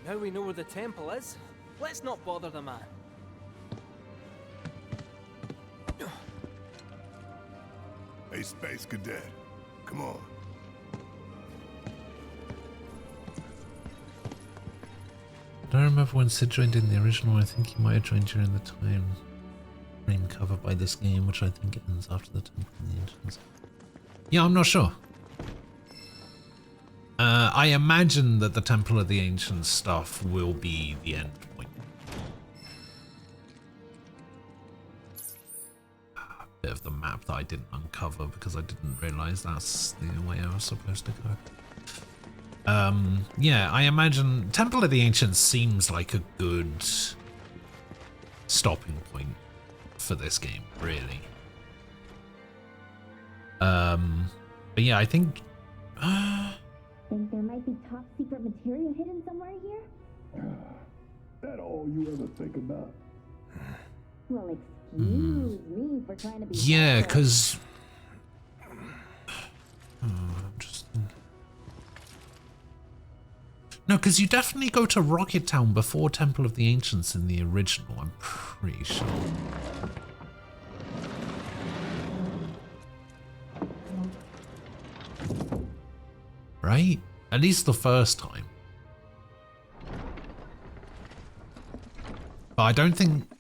Now we know where the temple is, let's not bother the man. Hey, Space Cadet, come on. I don't remember when Sid joined in the original. I think he might have joined during the time frame covered by this game, which I think ends after the Temple of the Ancients. Yeah, I'm not sure. I imagine that the Temple of the Ancients stuff will be the end point. Bit of the map that I didn't uncover because I didn't realize that's the way I was supposed to go. Yeah, I imagine Temple of the Ancients seems like a good stopping point for this game, really. But yeah, I think... Think there might be top secret material hidden somewhere here? That all you ever think about? Well, excuse me for trying to be... Yeah, because... I'm just thinking... No, because you definitely go to Rocket Town before Temple of the Ancients in the original, I'm pretty sure. right? At least the first time. But I don't think...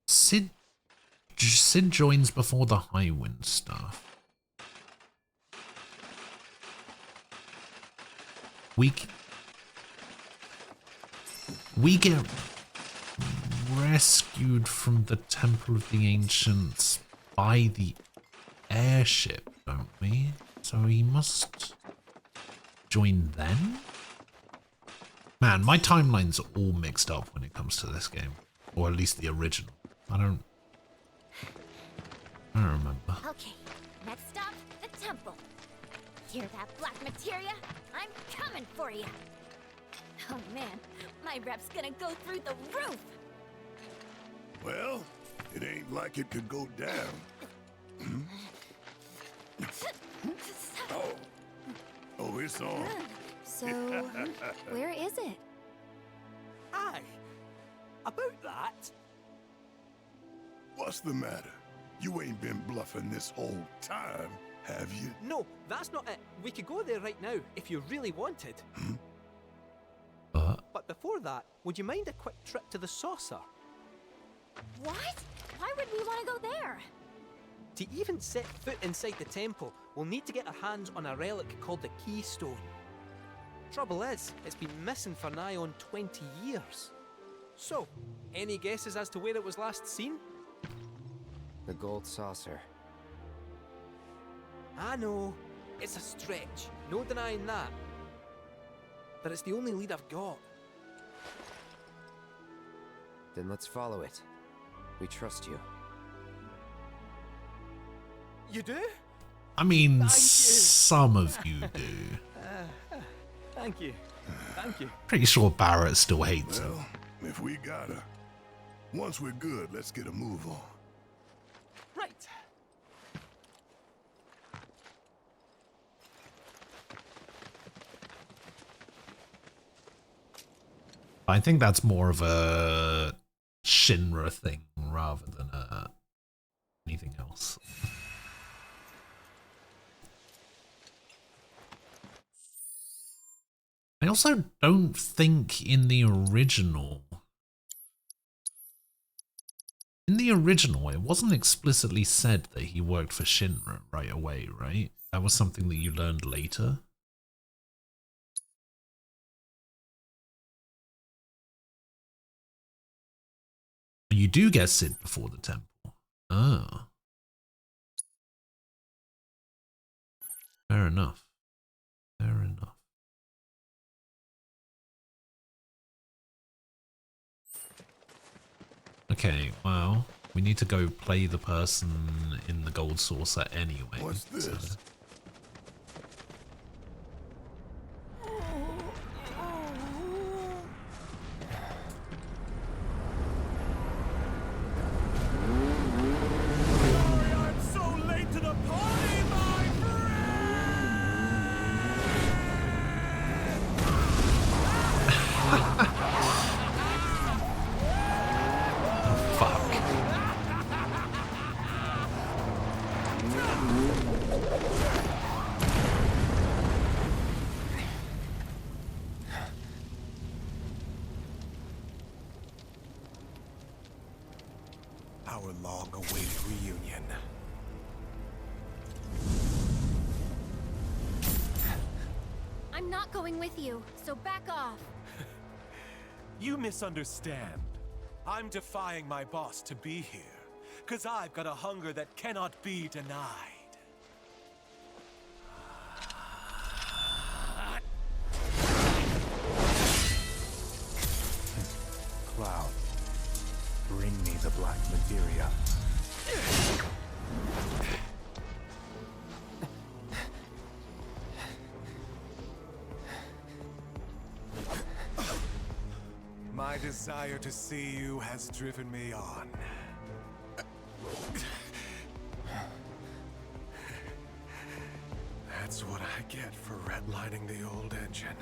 Sid joins before the Highwind stuff. We get rescued from the Temple of the Ancients by the airship, don't we? So he must join then? Man, my timeline's all mixed up when it comes to this game. Or at least the original. I don't remember. Okay, next stop, the temple. Hear that, black materia? I'm coming for you. Oh man, my rep's gonna go through the roof. Well, it ain't like it could go down. Oh, it's on. So, where is it? Aye, about that. What's the matter? You ain't been bluffing this whole time, have you? No, that's not it. We could go there right now if you really wanted. But before that, would you mind a quick trip to the saucer? What? Why would we want to go there? To even set foot inside the temple, we'll need to get our hands on a relic called the Keystone. Trouble is, it's been missing for nigh on 20 years. So, any guesses as to where it was last seen? The gold saucer. I know, it's a stretch, no denying that. But it's the only lead I've got. Then let's follow it. We trust you. You do? I mean, some of you do. Thank you. Thank you. Pretty sure Barrett still hates him. Well, if we gotta. Once we're good, let's get a move on. Right. I think that's more of a Shinra thing rather than anything else. I also don't think in the original, it wasn't explicitly said that he worked for Shinra right away, right? That was something that you learned later. You do get Sid before the temple. Oh. Fair enough. Fair enough. Okay, well, we need to go play the person in the gold saucer anyway. What's this? So. I'm so late to the party, my Our long-awaited reunion. I'm not going with you, so back off. You misunderstand. I'm defying my boss to be here, 'cause I've got a hunger that cannot be denied. Cloud, bring me the black materia. My desire to see you has driven me on. That's what I get for redlining the old engine.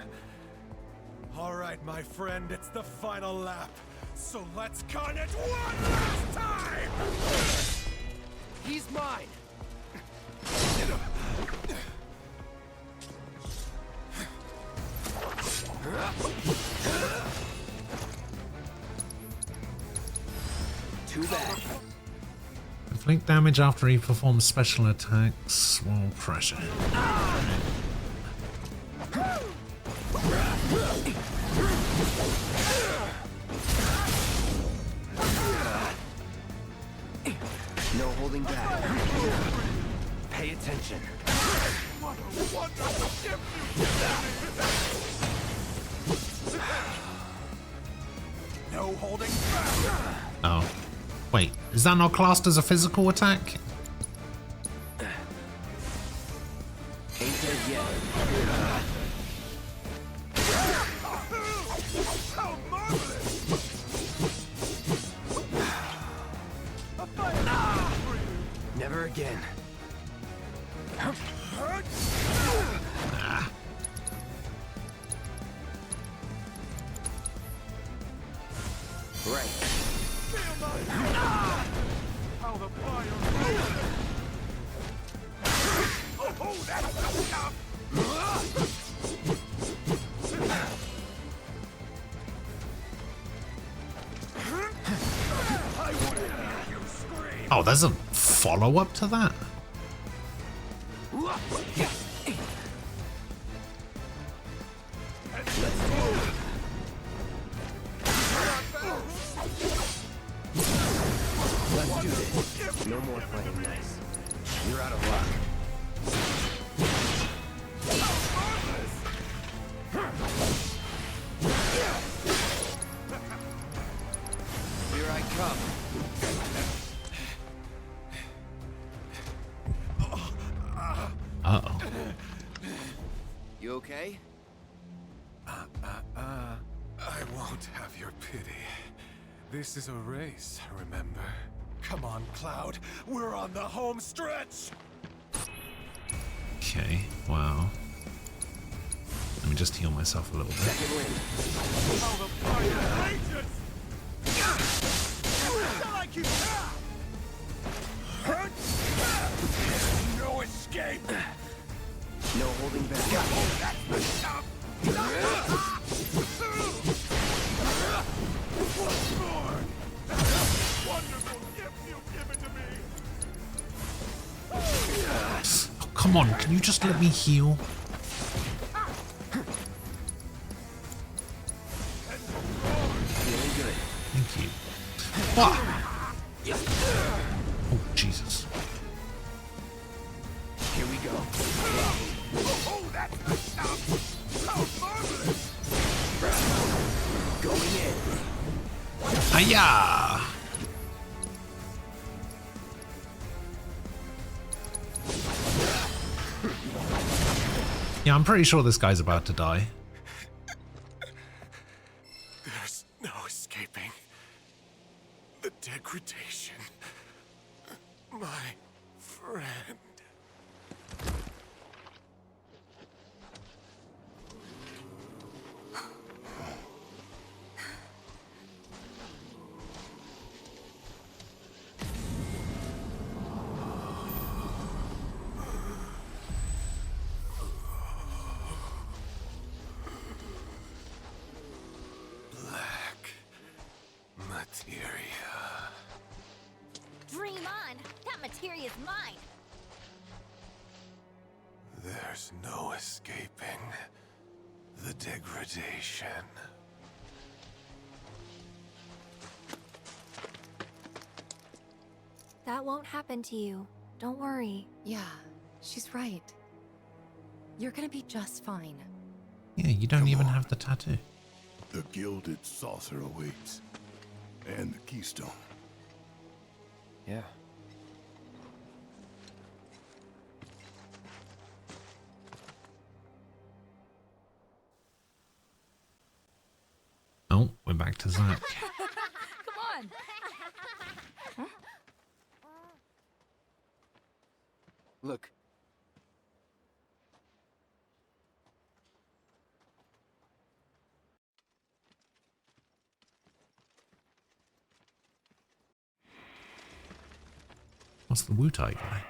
All right, my friend, it's the final lap. So let's con it one last time! He's mine! Inflict damage after he performs special attacks while pressure. No holding back. Pay attention. No holding back. Oh. Wait, is that not classed as a physical attack? Ain't dead yet. How marvelous! Never again. Right. How the fire! Oh, that's the stuff! Oh, there's a follow-up to that? Let's do this. No more playing nice. You're out of luck. Here I come. Uh-oh. You okay? I won't have your pity. This is a race, remember? Come on, Cloud. We're on the home stretch! Okay, wow. Let me just heal myself a little bit. How the fire rages! Shall I keep no escape! No holding back. That's the stuff! Once more! Wonderful gift you've given to me! Oh, come on, can you just let me heal? Feeling good. Thank you. Ah! Oh, Jesus. Here we go. Oh, that's the stuff! How marvelous! Going in. Hiya! Yeah, I'm pretty sure this guy's about to die. There's no escaping the degradation. My friend. Materia. Dream on! That materia's mine! There's no escaping the degradation. That won't happen to you. Don't worry. Yeah, she's right. You're gonna be just fine. Yeah, you don't even have the tattoo. The gilded saucer awaits. And the keystone. Yeah. Oh, we're back to Zack. Come on. Look. What's the Wu-Tai guy?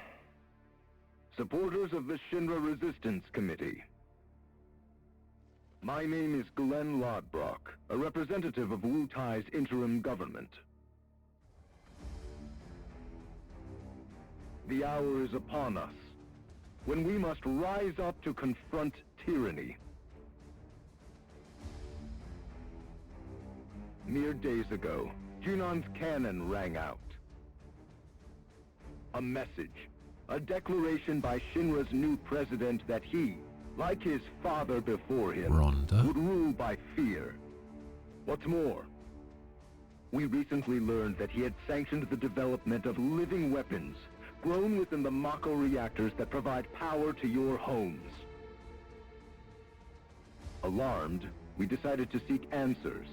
Supporters of the Shinra Resistance Committee. My name is Glenn Lodbrok, a representative of Wu-Tai's interim government. The hour is upon us, when we must rise up to confront tyranny. Mere days ago, Junon's cannon rang out. A message, a declaration by Shinra's new president that he, like his father before him, would rule by fear. What's more, we recently learned that he had sanctioned the development of living weapons grown within the Mako reactors that provide power to your homes. Alarmed, we decided to seek answers,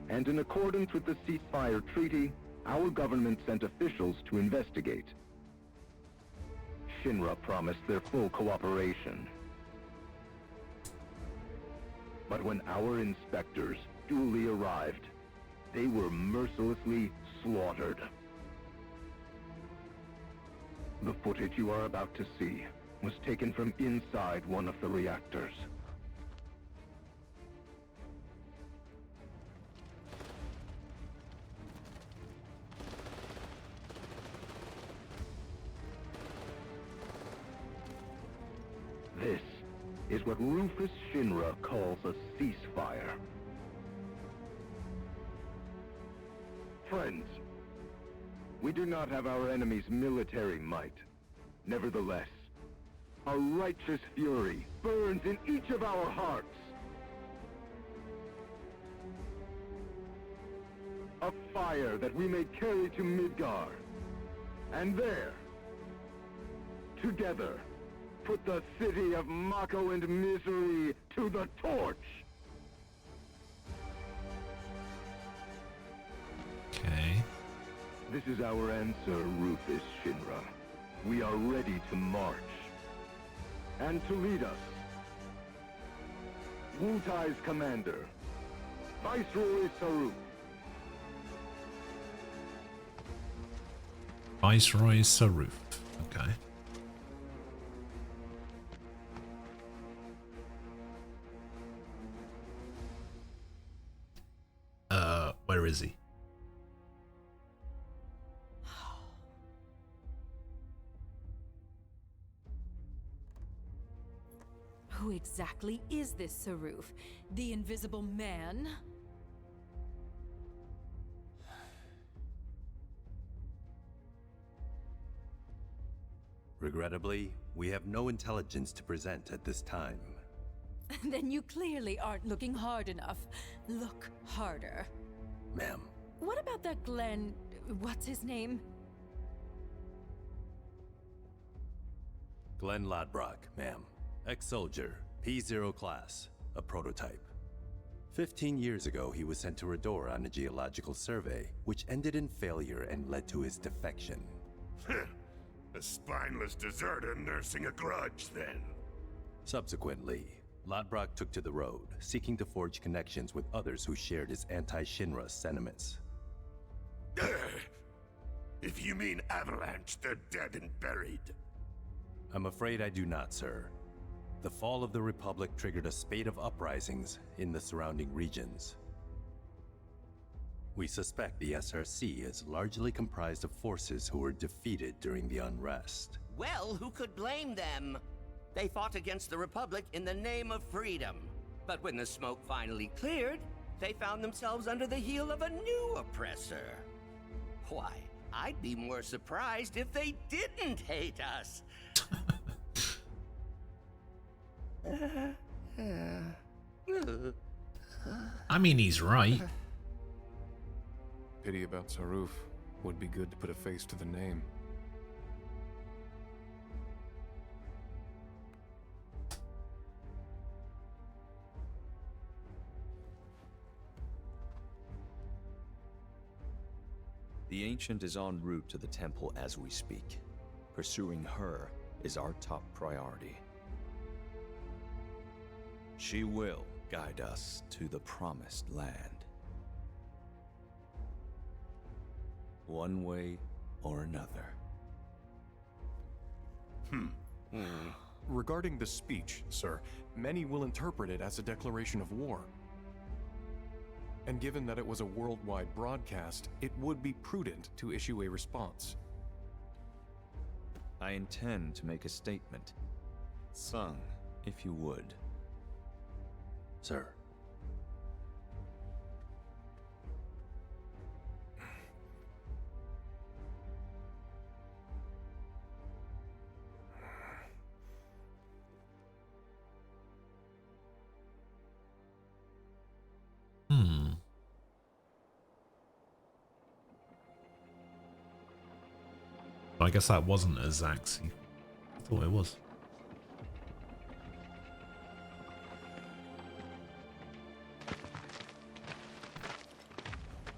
and in accordance with the ceasefire treaty, our government sent officials to investigate. Shinra promised their full cooperation. But when our inspectors duly arrived, they were mercilessly slaughtered. The footage you are about to see was taken from inside one of the reactors. This is what Rufus Shinra calls a ceasefire. Friends, we do not have our enemy's military might. Nevertheless, a righteous fury burns in each of our hearts. A fire that we may carry to Midgar. And there, together, put the city of Mako and misery to the torch! Okay. This is our answer, Rufus Shinra. We are ready to march. And to lead us, Wutai's commander, Viceroy Saruk. Viceroy Saruf. Okay. Where is he? Who exactly is this Saruf? The Invisible Man? Regrettably, we have no intelligence to present at this time. Then you clearly aren't looking hard enough. Look harder. Ma'am. What about that Glenn... what's his name? Glenn Lodbrok, ma'am. Ex-soldier, P0 class, a prototype. 15 years ago, he was sent to Redor on a geological survey, which ended in failure and led to his defection. A spineless deserter nursing a grudge, then. Subsequently, Lodbrok took to the road, seeking to forge connections with others who shared his anti-Shinra sentiments. If you mean Avalanche, they're dead and buried. I'm afraid I do not, sir. The fall of the Republic triggered a spate of uprisings in the surrounding regions. We suspect the SRC is largely comprised of forces who were defeated during the unrest. Well, who could blame them? They fought against the Republic in the name of freedom. But when the smoke finally cleared, they found themselves under the heel of a new oppressor. Why, I'd be more surprised if they didn't hate us. I mean, he's right. Pity about Saruf. Would be good to put a face to the name. The Ancient is en route to the temple as we speak. Pursuing her is our top priority. She will guide us to the Promised Land. One way or another. Regarding the speech, sir, many will interpret it as a declaration of war. And given that it was a worldwide broadcast, it would be prudent to issue a response. I intend to make a statement. Sung, if you would. Sir. I guess that wasn't as Zaxy. I thought it was.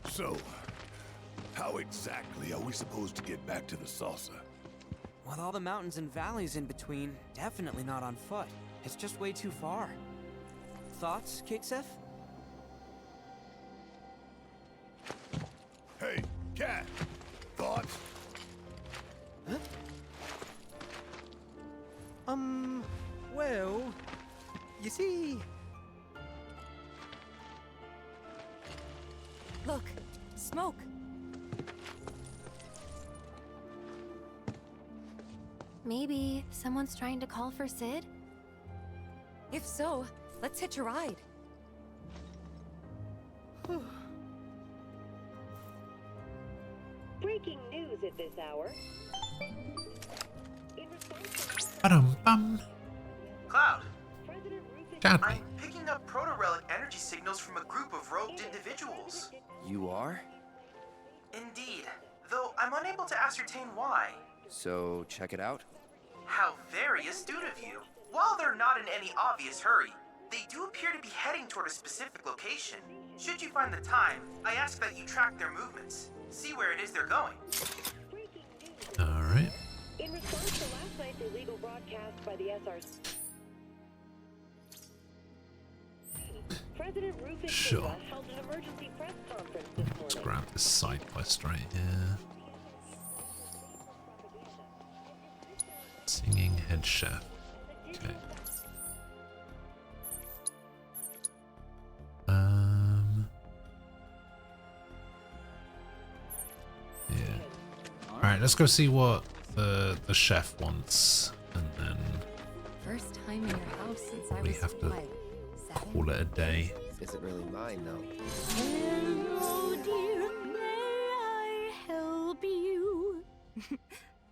So, how exactly are we supposed to get back to the saucer? With all the mountains and valleys in between, definitely not on foot. It's just way too far. Thoughts, Kixef? Hey, Cat! Thoughts? Huh? Well, you see... Look, smoke. Maybe someone's trying to call for Sid? If so, let's hitch a ride. Breaking news at this hour. Ba-dum-bum. Cloud. Chat. I'm picking up proto-relic energy signals from a group of robed individuals. You are? Indeed, though I'm unable to ascertain why. So, check it out? How very astute of you. While they're not in any obvious hurry, they do appear to be heading toward a specific location. Should you find the time, I ask that you track their movements. See where it is they're going. Alright. In response to last night's illegal broadcast by the SRC, President Rufus Sure. held an emergency press conference this morning. Let's grab this side quest right here. Singing head chef. Okay. Yeah. Alright, let's go see what the chef wants, and then First time in your house since I we was have to 5. 7? call it a day. Isn't really mine, though. Hello, dear. May I help you?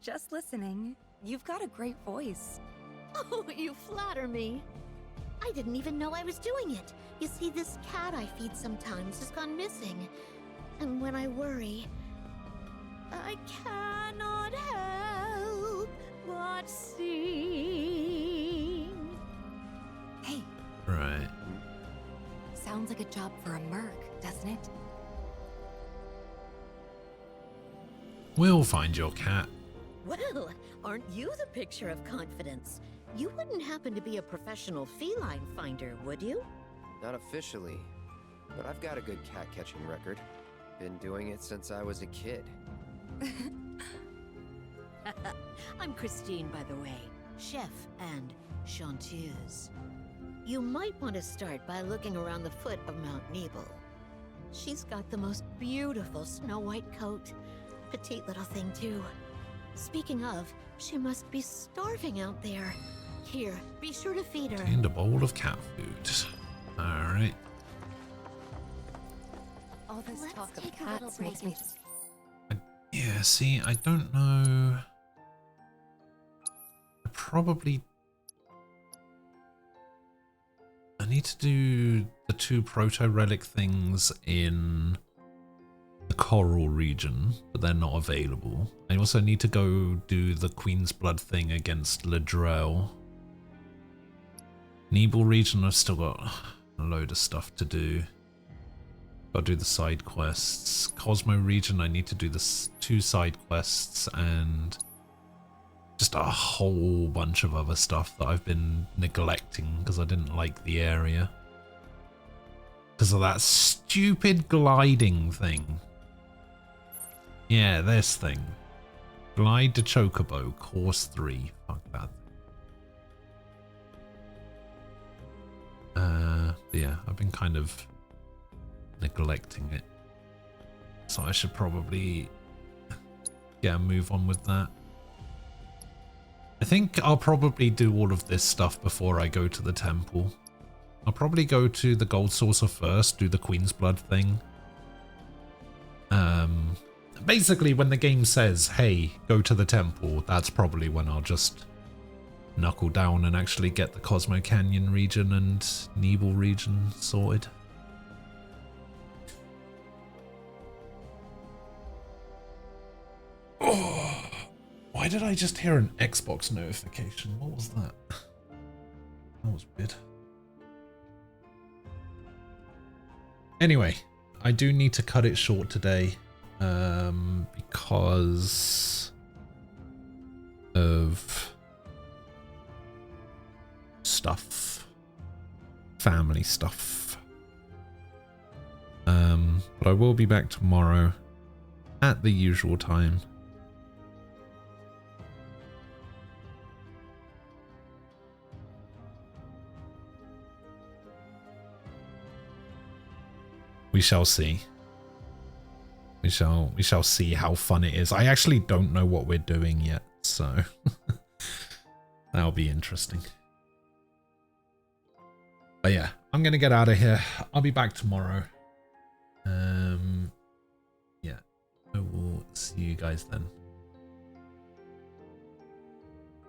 Just listening. You've got a great voice. Oh, you flatter me. I didn't even know I was doing it. You see, this cat I feed sometimes has gone missing. And when I worry, I cannot help but sing. Hey, Right. sounds like a job for a merc, doesn't it? We'll find your cat. Well, aren't you the picture of confidence? You wouldn't happen to be a professional feline finder, would you? Not officially, but I've got a good cat-catching record. Been doing it since I was a kid. I'm Christine, by the way, chef and chanteuse. You might want to start by looking around the foot of Mount Nebel. She's got the most beautiful snow-white coat. Petite little thing, too. Speaking of, she must be starving out there. Here, be sure to feed her. And a bowl of cat food. Alright. All this Let's talk of take a little cats makes break. me... Yeah, see, I don't know. I need to do the 2 proto-relic things in the Coral region, but they're not available. I also need to go do the Queen's Blood thing against Ledrell. Nebel region, I've still got a load of stuff to do. Gotta do the side quests. Cosmo region, I need to do the 2 side quests and just a whole bunch of other stuff that I've been neglecting because I didn't like the area. Because of that stupid gliding thing. Yeah, this thing. Glide to Chocobo, course 3. Fuck that. But yeah, I've been kind of neglecting it. So I should probably get a move on with that. I think I'll probably do all of this stuff before I go to the temple. I'll probably go to the Gold Saucer first, do the Queen's Blood thing. Basically, when the game says, hey, go to the temple, that's probably when I'll just knuckle down and actually get the Cosmo Canyon region and Nebel region sorted. Oh, why did I just hear an Xbox notification? What was that? That was weird. Anyway, I do need to cut it short today because of stuff, family stuff. But I will be back tomorrow at the usual time. We shall see. We shall see how fun it is. I actually don't know what we're doing yet, so that'll be interesting. But yeah, I'm gonna get out of here. I'll be back tomorrow. Yeah, I will see you guys then.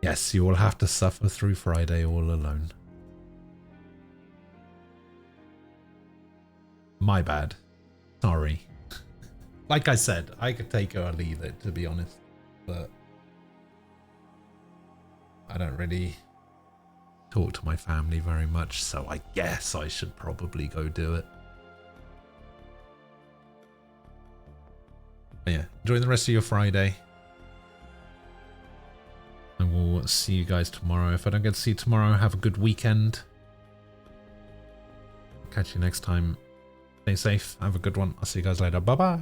Yes, you will have to suffer through Friday all alone. My bad. Sorry. Like I said, I could take it or leave it, to be honest. But I don't really talk to my family very much, so I guess I should probably go do it. But yeah, enjoy the rest of your Friday. And we'll see you guys tomorrow. If I don't get to see you tomorrow, have a good weekend. Catch you next time. Stay safe. Have a good one. I'll see you guys later. Bye-bye.